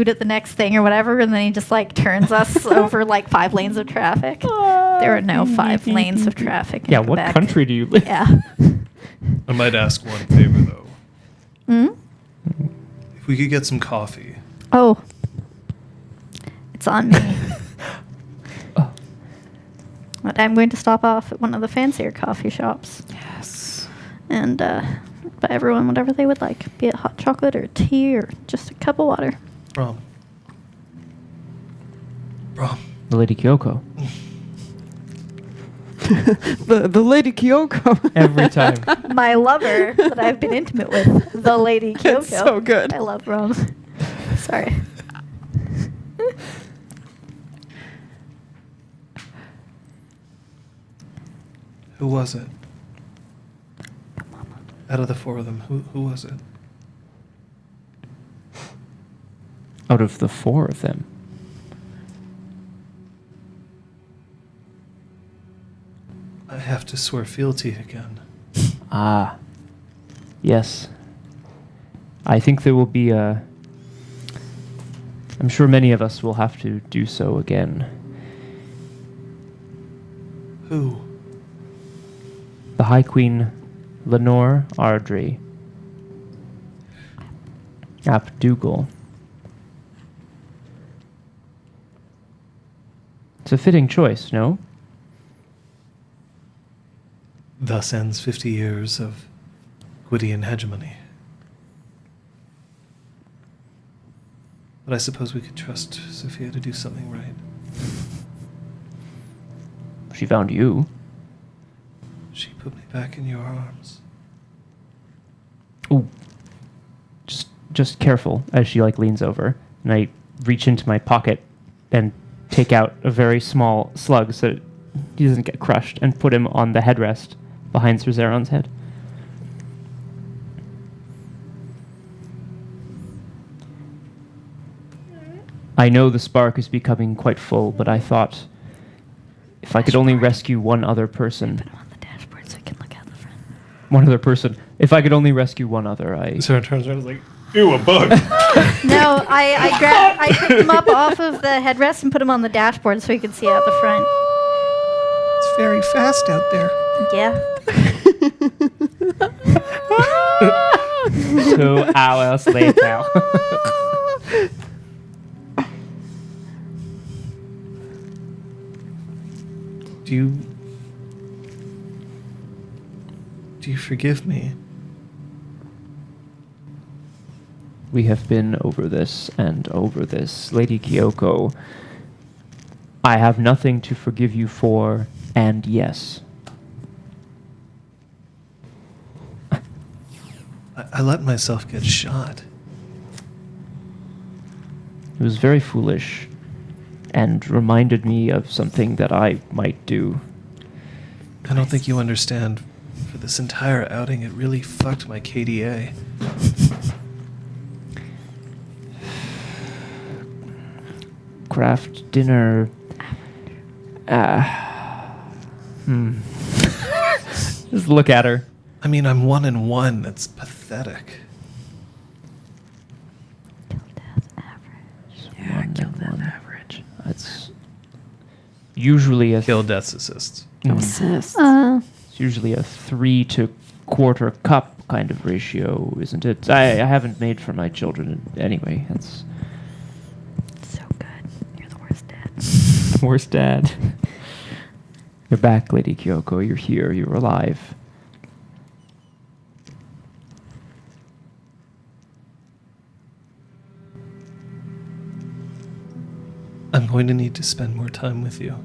at the next thing or whatever, and then he just like turns us over like 5 lanes of traffic. There are no 5 lanes of traffic. In Yeah, what Quebec. country do you live? Yeah. I might ask one favor though. Hmm? If we could get some coffee. Oh, it's on me. But I'm going to stop off at one of the fancier coffee shops Yes. and buy everyone whatever they would like, be it hot chocolate or tea or just a cup of water. Brom. The Lady Kyoko. The Lady Kyoko. Every time. My lover that I've been intimate with, the Lady Kyoko. It's so good. I love Rome. Sorry. Who was it? Out of the four of them, who was it? Out of the four of them. I have to swear fealty again. Ah. Yes. I think there will be a... I'm sure many of us will have to do so again. Who? The High Queen Lenore Ardry. Abdougal. It's a fitting choice, no? Thus ends 50 years of Gwydian hegemony. But I suppose we could trust Sophia to do something right. She found you. She put me back in your arms. Ooh. Just careful as she leans over, and I reach into my pocket and take out a very small slug so that he doesn't get crushed, and put him on the headrest behind Sir Zeron's head. I know the spark is becoming quite full, but I thought if I could only rescue one other person. Put him on the dashboard so I can look out the front. One other person. If I could only rescue one other, Sarah turns around and is like, ew, a bug. No, I picked him up off of the headrest and put him on the dashboard so he could see out the front. It's very fast out there. Yeah. 2 hours later. Do you forgive me? We have been over this and over this. Lady Kyoko, I have nothing to forgive you for, and yes. I let myself get shot. It was very foolish and reminded me of something that I might do. I don't think you understand. For this entire outing, it really fucked my KDA. Craft dinner. Just look at her. I mean, I'm 1-1. That's pathetic. Kill death average. That's usually a Kill death's assists. Assist. It's usually a 3 to quarter cup kind of ratio, isn't it? I haven't made for my children anyway. That's So good. You're the worst dad. worst dad. You're back, Lady Kyoko. You're here. You're alive. I'm going to need to spend more time with you.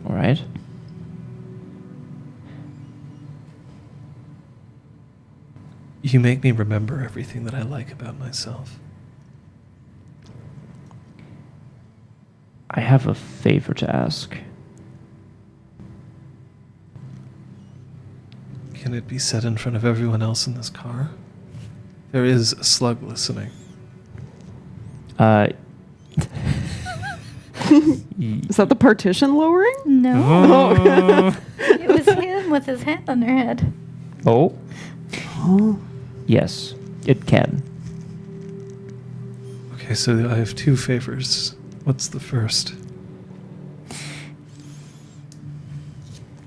All right. You make me remember everything that I like about myself. I have a favor to ask. Can it be said in front of everyone else in this car? There is a slug listening. Is that the partition lowering? No. It was him with his hand on her head. Oh, Oh. yes, it can. Okay, so I have two favors. What's the first?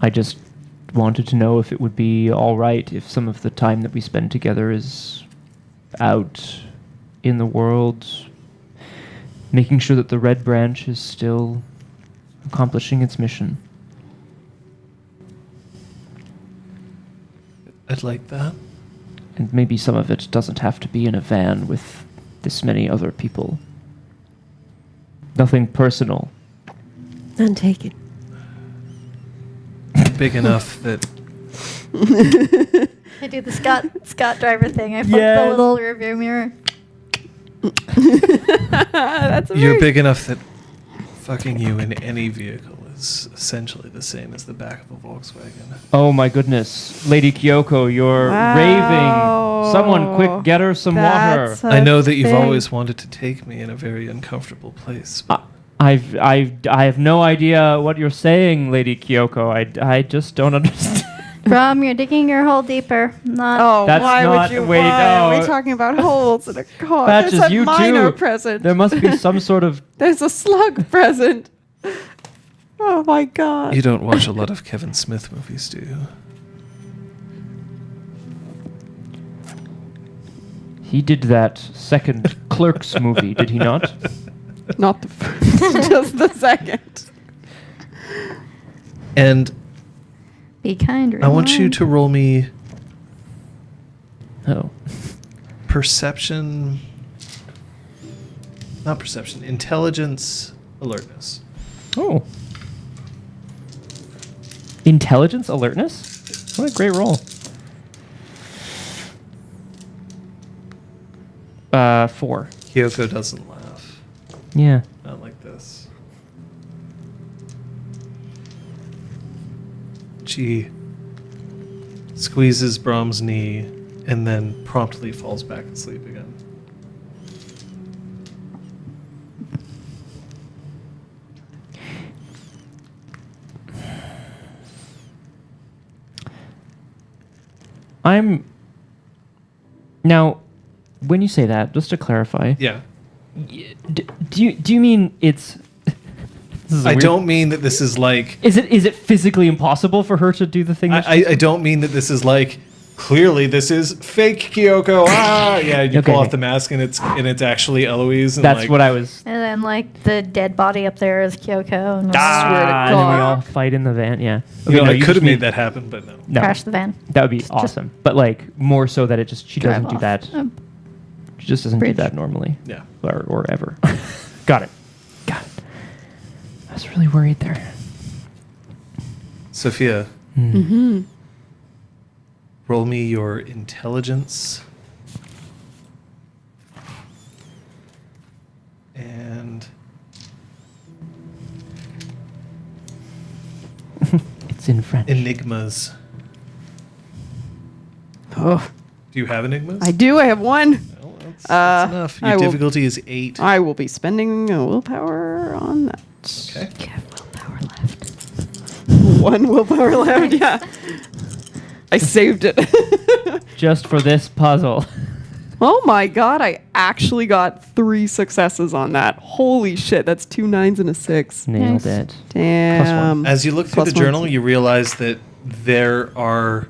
I just wanted to know if it would be all right if some of the time that we spend together is out in the world, making sure that the Red Branch is still accomplishing its mission. I'd like that. And maybe some of it doesn't have to be in a van with this many other people. Nothing personal. None taken. Big enough that I do the Scott driver thing. I flip Yes. the little rearview mirror. That's you're big enough that fucking you in any vehicle is essentially the same as the back of a Volkswagen. Oh my goodness. Lady Kyoko, you're Wow. raving. Someone quick get her some That's water. a I know that you've thing. always wanted to take me in a very uncomfortable place. But I have no idea what you're saying, Lady Kyoko. I just don't understand. Brom, you're digging your hole deeper. Not. Oh, That's why not- would you? wait, why are no. we talking about holes in a car? That's There's just a you minor too. present. There must be some sort of There's a slug present. Oh my god. you don't watch a lot of Kevin Smith movies, do you? He did that second Clerks movie, did he not? Not the first, just the second. And Be kind. I want you rewind. to roll me Oh. perception. Not perception. Intelligence, alertness. Oh. Intelligence, alertness? What a great roll. 4. Kyoko doesn't laugh. Yeah. Not like this. She squeezes Brahm's knee and then promptly falls back asleep again. Now, when you say that, just to clarify, Yeah. do you mean it's? This is I weird. don't mean that this is like. Is it physically impossible for her to do the thing? That I don't mean that this is like. Clearly, this is fake Kyoko. Ah, yeah. You Okay. pull off the mask, and it's actually Eloise. And That's like, what I was. And then, like, the dead body up there is Kyoko. And Swear to And then we God. all fight in the van. Yeah. You know, no, I you could just have made need- that happen, but no. No, crash the van. that would be awesome. But like more so that she Drive doesn't do off. that. She just doesn't do Bridge. that normally. Yeah. Or ever. Got it. I was really worried there. Sophia, Mm-hmm. roll me your intelligence. And It's in French. enigmas. Oh, Do you have enigmas? I do. I have one. Well, that's enough. I Your will- difficulty is 8. I will be spending a willpower on that. Okay. You have willpower left. One willpower left. Yeah. I saved it. Just for this puzzle. Oh my god! I actually got 3 successes on that. Holy shit! That's 2 9s and a 6. Nailed Nice. it. Damn. As you look through Plus the journal, one. you realize that there are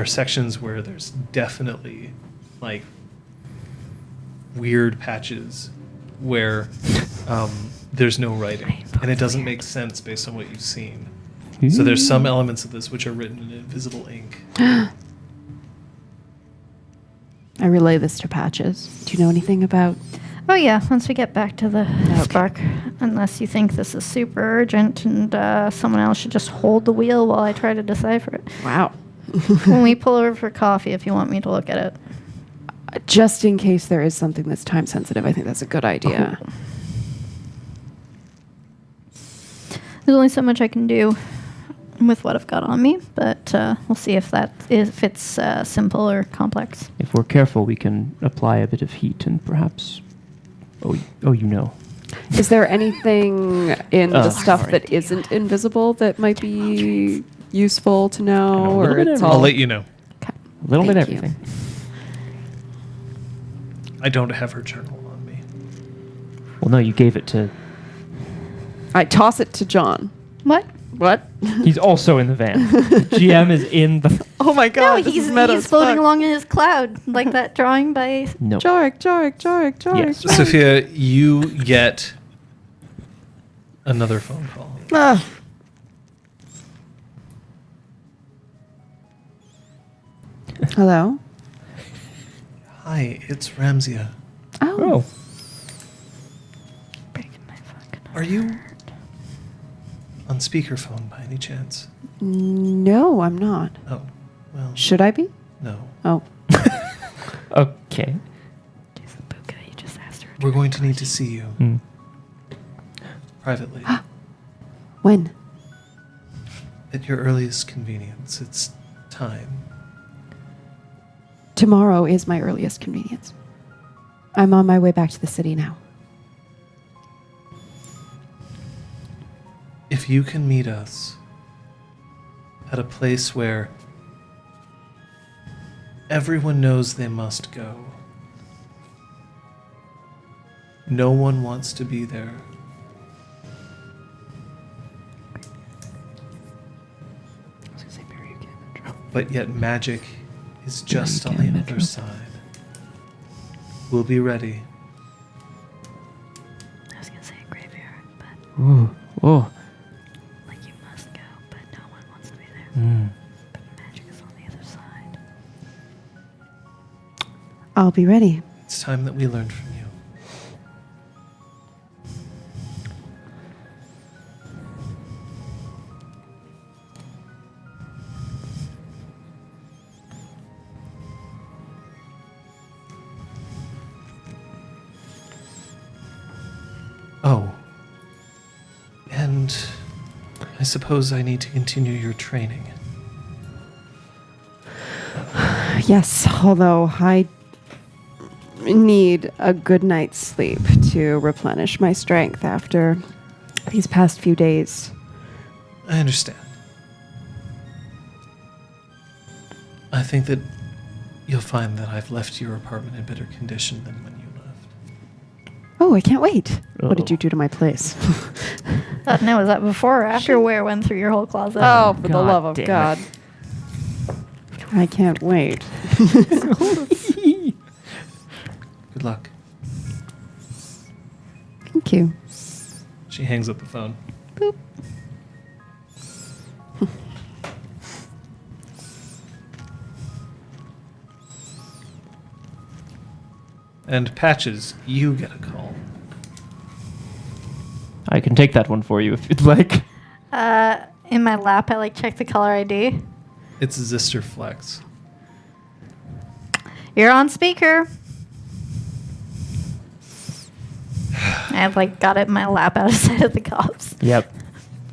sections where there's definitely like weird patches where there's no writing, and it doesn't make sense based on what you've seen. So there's some elements of this which are written in invisible ink. I relay this to Patches. Do you know anything about? Oh yeah, once we get back to the Okay. spark. Unless you think this is super urgent and someone else should just hold the wheel while I try to decipher it. Wow. When we pull over for coffee, if you want me to look at it. Just in case there is something that's time sensitive, I think that's a good idea. There's only so much I can do with what I've got on me, but we'll see if it's simple or complex. If we're careful, we can apply a bit of heat and perhaps. Oh, you know. Is there anything in the stuff sorry. that isn't invisible that might be useful to I know, know a or little bit it's of all? I'll let you know. Okay. A little bit Thank you. everything. I don't have her journal on me. Well, no, you gave it to. I toss it to John. What? What? He's also in the van. GM is in the. Oh my No, god, this is meta he's as floating fuck. along in his cloud, like that drawing by. No. Jorik. Yes. Sophia, you get another phone call. Ah. Hello? Hi, it's Ramsia. Oh. Breaking my fucking Are you on speakerphone by any chance? No, I'm not. Oh, well, Should I be? no. Oh. Okay. Jesus, Buka, you just asked her. We're going to need to see you Hmm. privately When? at your earliest convenience. It's time. Tomorrow is my earliest convenience. I'm on my way back to the city now. If you can meet us at a place where everyone knows they must go, no one wants to be there. But yet magic is just on the other side. We'll be ready. I was gonna say a graveyard, but Ooh. Oh. like you must go, but no one wants to be there. Mm. But magic is on the other side. I'll be ready. It's time that we learned from you. Oh. And I suppose I need to continue your training. Yes, although I need a good night's sleep to replenish my strength after these past few days. I understand. I think that you'll find that I've left your apartment in better condition than when you left. Oh, I can't wait. What did Oh. you do to my place? No, was that before or after Where went through your whole closet? Oh, for the God love of damn it. God. I can't wait. Good luck. Thank you. She hangs up the phone. Boop. And Patches, you get a call. I can take that one for you if you'd like. In my lap, I like check the caller ID. It's Zister Flex. You're on speaker. I like got it in my lap outside of the cops. Yep.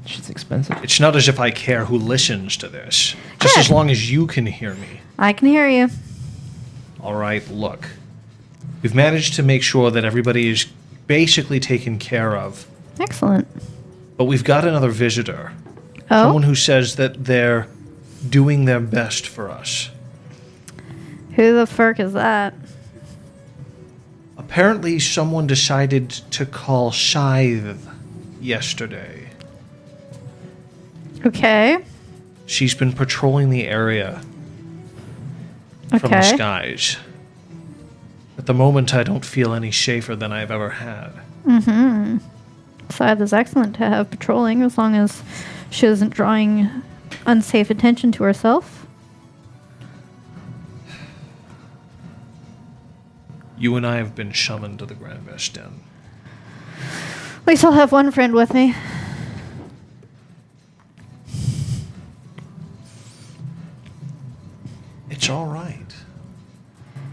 She's expensive. It's not as if I care who listens to this, just Good. as long as you can hear me. I can hear you. All right, look. We've managed to make sure that everybody is basically taken care of, Excellent. but we've got another visitor. Oh, Someone who says that they're doing their best for us. who the fuck is that? Apparently, someone decided to call Scythe yesterday. Okay. She's been patrolling the area from the Okay. skies. At the moment, I don't feel any safer than I've ever had. Mm-hmm. Scythe is excellent to have patrolling as long as she isn't drawing unsafe attention to herself. You and I have been summoned to the Grand Vest Den. At least I'll have one friend with me. It's all right.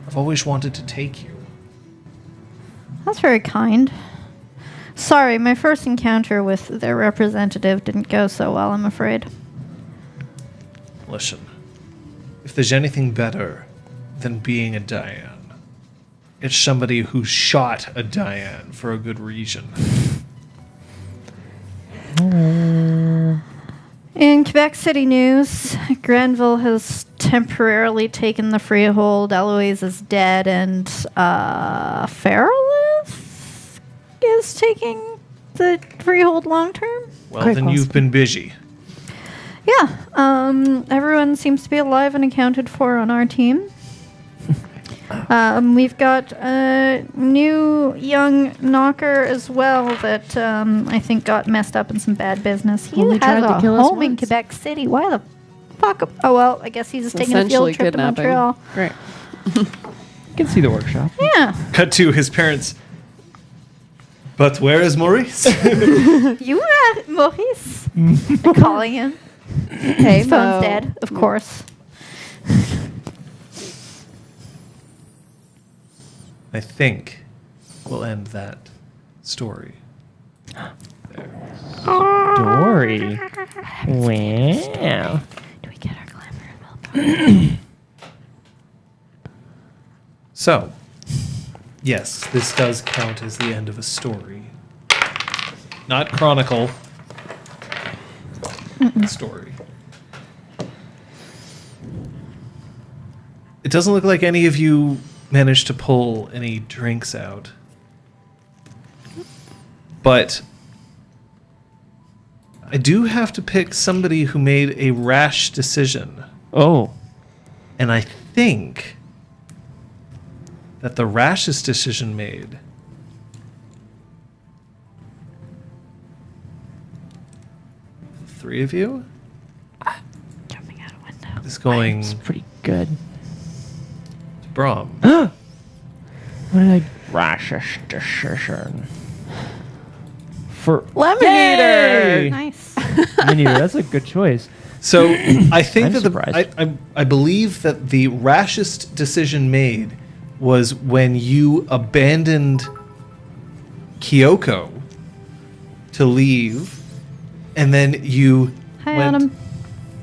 I've always wanted to take you. That's very kind. Sorry, my first encounter with their representative didn't go so well, I'm afraid. Listen, if there's anything better than being a Diane, it's somebody who shot a Diane for a good reason. In Quebec City news, Granville has temporarily taken the freehold. Eloise is dead, and Feralith is taking the freehold long term. Well, Quite then you've possible. been busy. Yeah. Everyone seems to be alive and accounted for on our team. We've got a new young knocker as well that I think got messed up in some bad business. He Only tried has to a kill us home in once. Quebec City. Why the fuck? Oh, well, I guess he's just taking a Essentially field trip to kidnapping. Montreal. Great. You can see the workshop. Yeah. Cut to his parents. But where is Maurice? You Maurice? They're calling him. Hey, His phone's dead, of course. I think we'll end that story. Dory. Wow. Do we get our glamour and willpower? So, yes, this does count as the end of a story. Not chronicle. Story. It doesn't look like any of you managed to pull any drinks out. But I do have to pick somebody who made a rash decision. Oh. And I think that the rashest decision made three of you Jumping out a window. is going It's to pretty good. Brahm. What did I rashest decision? For Lemon Yay! eater. Nice. Lemon eater, that's a good choice. So I think I'm that surprised. I believe that the rashest decision made was when you abandoned Kyoko to leave, and then you Hi, went. Autumn.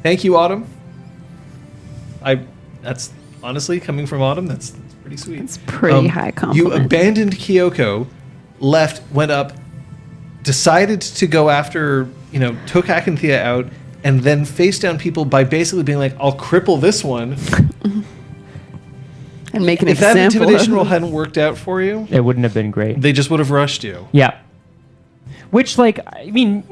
Thank you, Autumn. That's honestly coming from Autumn. That's pretty sweet. It's pretty high compliment. You abandoned Kyoko, left, went up, decided to go after, took Akanthea out, and then faced down people by basically being like, I'll cripple this one. and make an If that example intimidation of roll hadn't worked out for you, It wouldn't have been great. they just would have rushed you. Yeah. Which, I mean,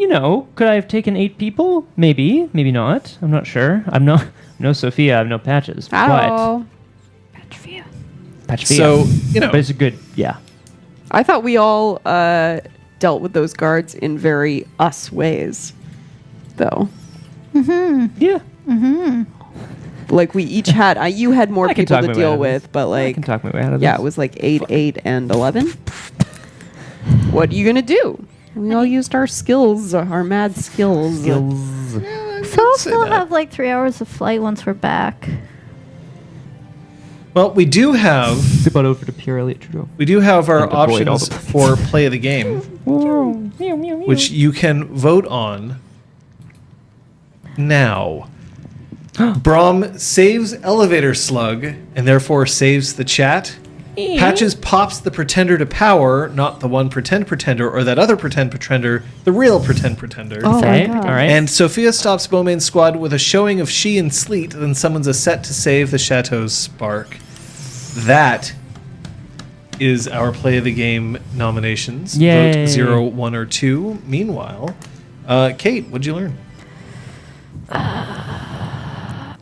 could I have taken 8 people? Maybe, maybe not. I'm not sure. I'm no Sophia. I'm no Patches. Oh. Patch for you. But Patch So, But it's a good, yeah. I thought we all dealt with those guards in very us ways, though. Yeah. Like we each had, you had more I can people talk to my way deal out of with, this. but I can talk my way out of this. yeah, it was like 8, 8, and 11. What are you gonna do? We all used our skills, our mad skills. So we'll still have like 3 hours of flight once we're back. Well, we do have About over to Pierre Elliott Trudeau. our And avoid all options the- for play of the game, which you can vote on now. Brahm saves Elevator Slug and therefore saves the chat. Patches pops the pretender to power, not the one pretend pretender or that other pretend pretender, the real pretend pretender. Oh Okay, my God. all right. And Sophia stops Bowman's squad with a showing of she and Sleet, then summons a set to save the Chateau's spark. That is our play of the game nominations. Yay. Vote 0, 1, or 2. Meanwhile, Kate, what'd you learn?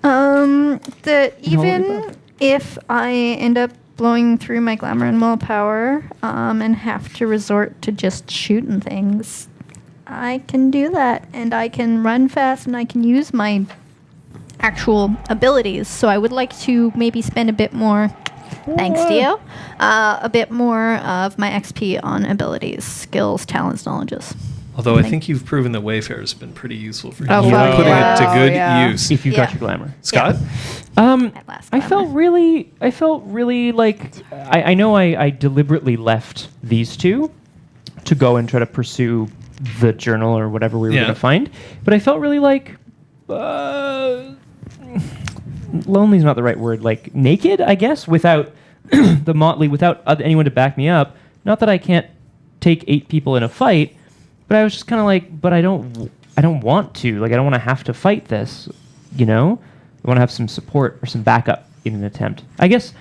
That even if I end up blowing through my glamour and willpower, and have to resort to just shooting things, I can do that, and I can run fast, and I can use my actual abilities. So I would like to maybe spend a bit more, thanks to you, a bit more of my XP on abilities, skills, talents, knowledges. Although I think you've proven that Wayfair has been pretty useful for you. Oh, You're wow. putting it to Wow, good yeah. use. If you got Yeah. your glamour. Scott? At last I glamour. felt really like I know I deliberately left these two to go and try to pursue the journal or whatever we were Yeah. going to find, but I felt really like lonely's not the right word, like naked, I guess, without the motley, without anyone to back me up. Not that I can't take 8 people in a fight, but I was just kind of like, but I don't want to. Like I don't want to have to fight this, I want to have some support or some backup in an attempt. I guess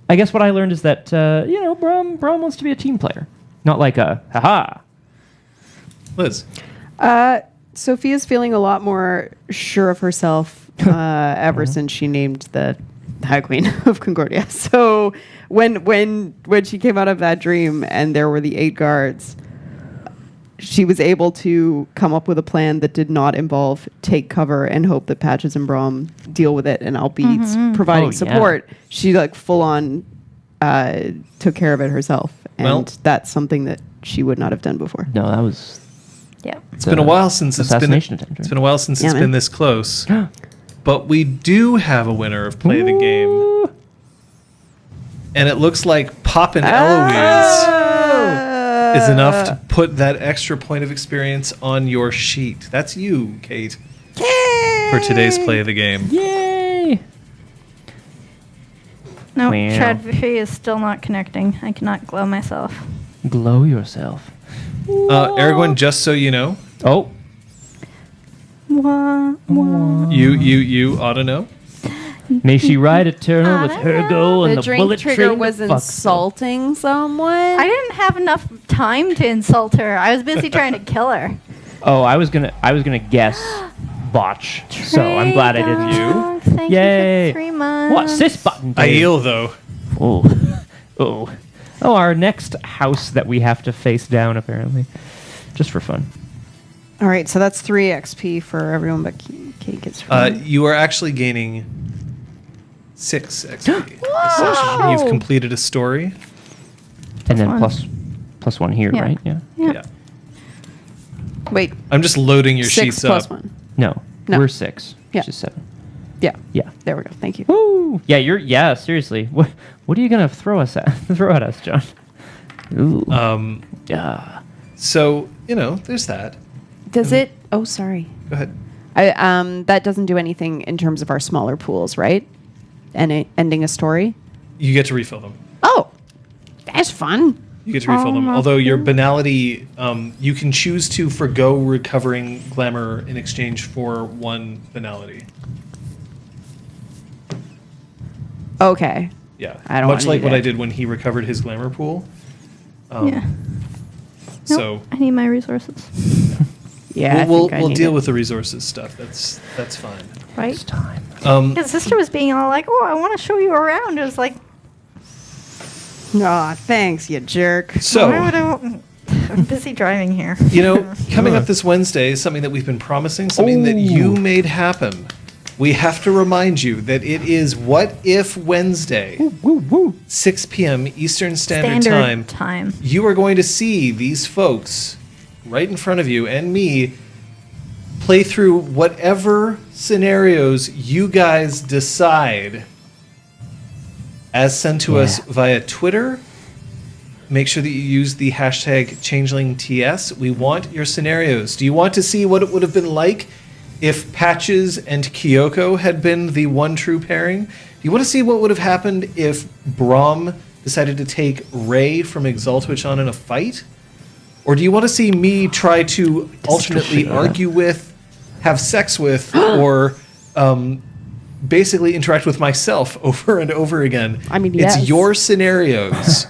what I learned is that Brahm wants to be a team player, not like a haha. Liz. Sophia's feeling a lot more sure of herself ever since she named the High Queen of Concordia. So when she came out of that dream and there were the 8 guards, she was able to come up with a plan that did not involve take cover and hope that Patches and Brom deal with it, and I'll be providing support. She like full on took care of it herself, and that's something that she would not have done before. No, that was. Yeah. It's been a while since it's been Yeah, man. this close. But we do have a winner of Play the Game. And it looks like Poppin' Eloise is enough to put that extra point of experience on your sheet. That's you, Kate, for today's Play the Game. Yay! No, Wow. Tradfi is still not connecting. I cannot glow myself. Glow yourself. Aragorn, just so you know, Oh. Wah, wah. you ought to know. May she ride eternal with I her don't go and The the drink bullet trigger train was to fuck. insulting someone. I didn't have enough time to insult her. I was busy trying to kill her. Oh, I was gonna guess botch. So I'm glad I didn't. Trade-off. Thank Yay. you for 3 months. What's this button? Dave? Aiel, though. Oh. Oh. Oh, our next house that we have to face down, apparently. Just for fun. All right, so that's 3 XP for everyone, but Kate gets. You are actually gaining 6 XP. this session. You've completed a story. And then one. plus 1 here, Yeah. right? Yeah. Yeah. Wait, I'm just loading your 6 sheets plus up. 1. No, No. we're 6. Yeah. Which is 7. Yeah, Yeah. there we go. Thank you. Woo! Yeah, seriously. What are you gonna throw at us, John? Ooh. Yeah. So, there's that. Does it? Oh, sorry. Go ahead. That doesn't do anything in terms of our smaller pools, right? And ending a story. You get to refill them. Oh, that's fun. You get to refill them. Although your banality, you can choose to forgo recovering glamour in exchange for 1 banality. Okay. Yeah. I don't Much wanna like do what that. I did when he recovered his glamour pool. Yeah. So Nope, I need my resources. Yeah, we'll I we'll need deal it. with the resources stuff. That's fine. Right? It's time. His sister was being all like, "Oh, I want to show you around." It was like, Aw, thanks, you jerk. So why would I'm busy driving here. Coming up this Wednesday is something that we've been promising, something that you made happen. We have to remind you that it is What If Wednesday, 6 p.m. Eastern Standard Time. You are going to see these folks right in front of you and me play through whatever scenarios you guys decide as sent to us via Twitter. Make sure that you use the hashtag ChangelingTS. We want your scenarios. Do you want to see what it would have been like if Patches and Kyoko had been the one true pairing? Do you want to see what would have happened if Brom decided to take Ray from Exaltwitch on in a fight? Or do you want to see me try to alternately argue with, have sex with, or basically interact with myself over and over again? I mean, it's yes. your scenarios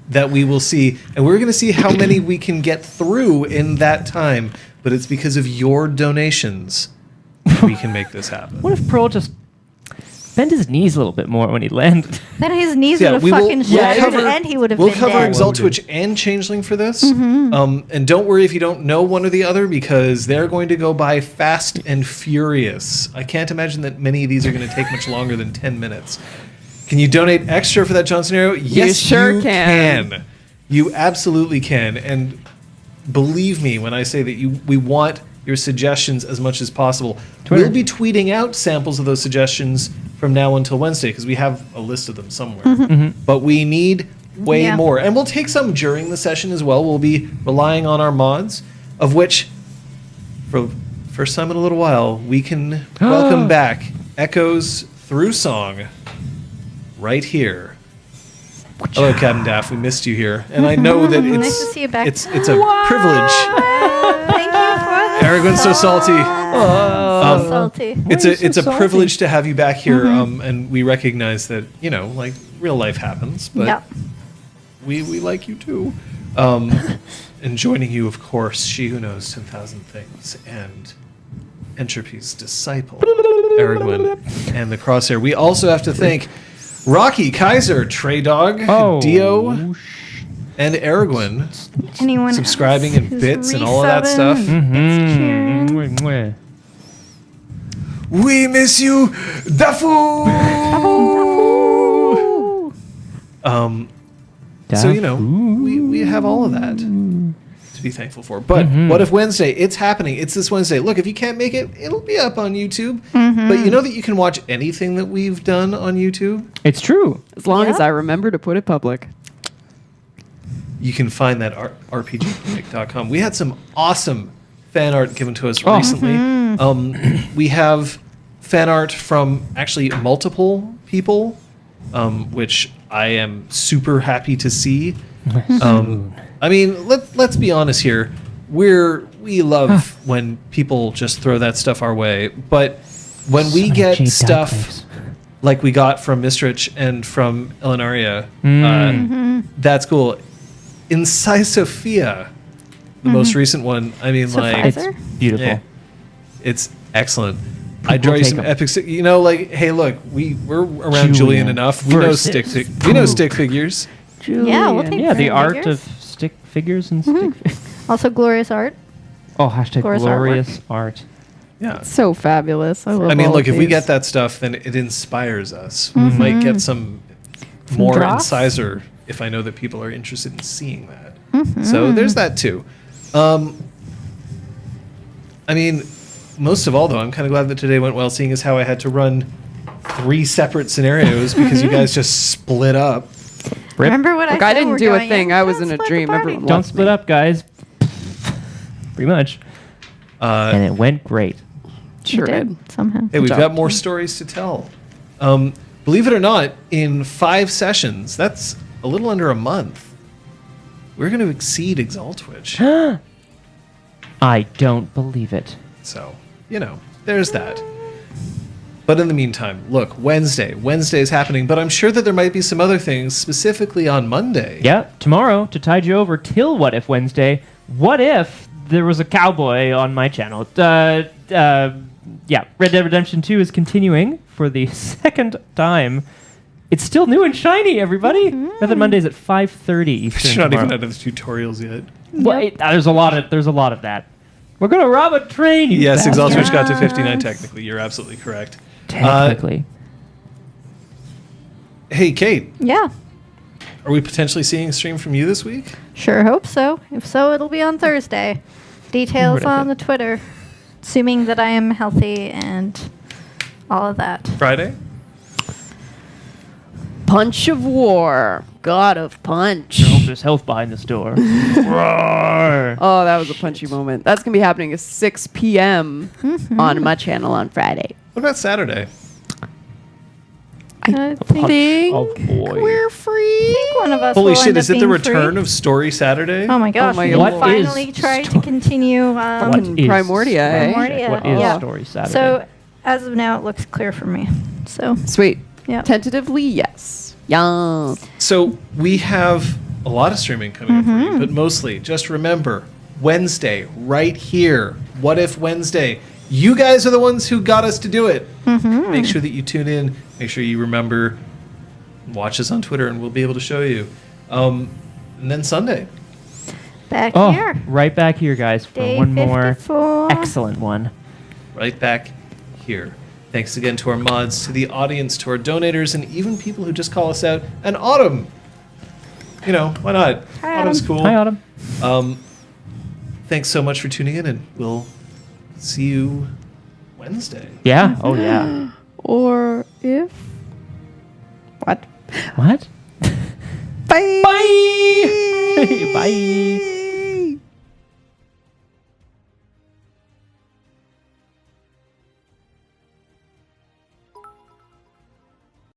that we will see, and we're going to see how many we can get through in that time. But it's because of your donations we can make this happen. What if Pearl just bent his knees a little bit more when he landed? Then his knees Yeah, would have we will- fucking we'll shattered, cover- and he would have We'll been cover dead. Exaltwitch and Changeling for this. And don't worry if you don't know one or the other, because they're going to go by fast and furious. I can't imagine that many of these are going to take much longer than 10 minutes. Can you donate extra for that John scenario? Yes, sure you can. You absolutely can. And believe me when I say that we want your suggestions as much as possible. Twitter. We'll be tweeting out samples of those suggestions from now until Wednesday, because we have a list of them somewhere. But we need way Yeah. more. And we'll take some during the session as well. We'll be relying on our mods, of which, for first time in a little while, we can welcome back Echoes Through Song right here. Hello, Captain Daff. We missed you here. And I know that it's Nice to see you back. it's a privilege. Thank you for the Aragorn's so salty. salty. It's a privilege to have you back here, and we recognize that, like, real life happens, but Yep. we like you too. And joining you, of course, she who knows 10,000 things and Entropy's disciple, Aragorn, and the Crosshair. We also have to thank Rocky, Kaiser, Trey Dog, Dio, and Aragorn Anyone subscribing else and who's bits and all of that stuff. cheering? We miss you, Dafu! So, you know, we have all of that to be thankful for. But what if Wednesday? It's happening. It's this Wednesday. Look, if you can't make it, it'll be up on YouTube. But you know that you can watch anything that we've done on YouTube? It's true. As long as Yeah. I remember to put it public. You can find that at rpgcomic.com. We had some awesome fan art given to us recently. We have fan art from actually multiple people, which I am super happy to see. I mean, let's be honest here. We love when people just throw that stuff our way, but when we get stuff like we got from Mistrich and from Elenaria, that's cool. In Sophia, the most recent one, I mean, like, It's beautiful. yeah, it's excellent. I draw you take some 'em. epic. You know, like, hey, look, we're around Julian enough. We know versus we know stick figures. Yeah, we'll take Yeah, the Figures. art of stick figures and stick figures. Also, glorious art. Oh, hashtag Glorious glorious art. Yeah. So fabulous. I love I mean, all look, of if we these. get that stuff, then it inspires us. We might get some more drops. incisor if I know that people are interested in seeing that. So there's that too. I mean, most of all, though, I'm kind of glad that today went well, seeing as how I had to run 3 separate scenarios because you guys just split up. Rip. Remember what I Look, said? I didn't We're do a going thing. in. I was Don't in a split the dream. party. Everyone Don't left split me. up, guys. Pretty much. And it went great. Sure We did. somehow. Hey, we've job. got more stories to tell. Believe it or not, in 5 sessions, that's a little under a month, we're going to exceed Exaltwitch. I don't believe it. So, you know, there's that. But in the meantime, look, Wednesday is happening, but I'm sure that there might be some other things, specifically on Monday. Yeah, tomorrow, to tide you over till What If Wednesday, what if there was a cowboy on my channel? Yeah, Red Dead Redemption 2 is continuing for the second time. It's still new and shiny, everybody. Method Mondays at 5:30 Eastern. You're not even tomorrow. out of the tutorials yet. Well, there's a lot of that. We're gonna rob a train. You Yes, bastard. Exaltwitch got to 59 Yes. technically. You're absolutely correct. Technically. Hey, Kate, Yeah. are we potentially seeing a stream from you this week? Sure hope so. If so, it'll be on Thursday. Details Whatever. on the Twitter. Assuming that I am healthy and all of that. Friday? Punch of War. God of Punch. There's health behind this door. Roar. Oh, that was a punchy moment. That's going to be happening at 6 p.m. on my channel on Friday. What about Saturday? I Punch think of boy. We're free. one of us Holy will shit, end is up it the being return free. of Story Saturday? Oh my gosh, my we God. will What is finally try to story- continue. What is Primordia, eh? Primordia, What is yeah. Story Saturday? So, as of now, it looks clear for me. So, Sweet. yeah. Tentatively, yes. Yeah. So we have a lot of streaming coming up for you, but mostly just remember Wednesday, right here. What If Wednesday? You guys are the ones who got us to do it. Make sure that you tune in. Make sure you remember. Watch us on Twitter, and we'll be able to show you. And then Sunday. Back oh, here. right back here, guys, for Day one more 54. excellent one. Right back here. Thanks again to our mods, to the audience, to our donators, and even people who just call us out. And Autumn. You know, why not? Hi, Autumn's Autumn. cool. Hi, Autumn. Thanks so much for tuning in, and we'll see you Wednesday. Yeah. Oh, yeah. Or if. What? What? Bye. Bye. Bye.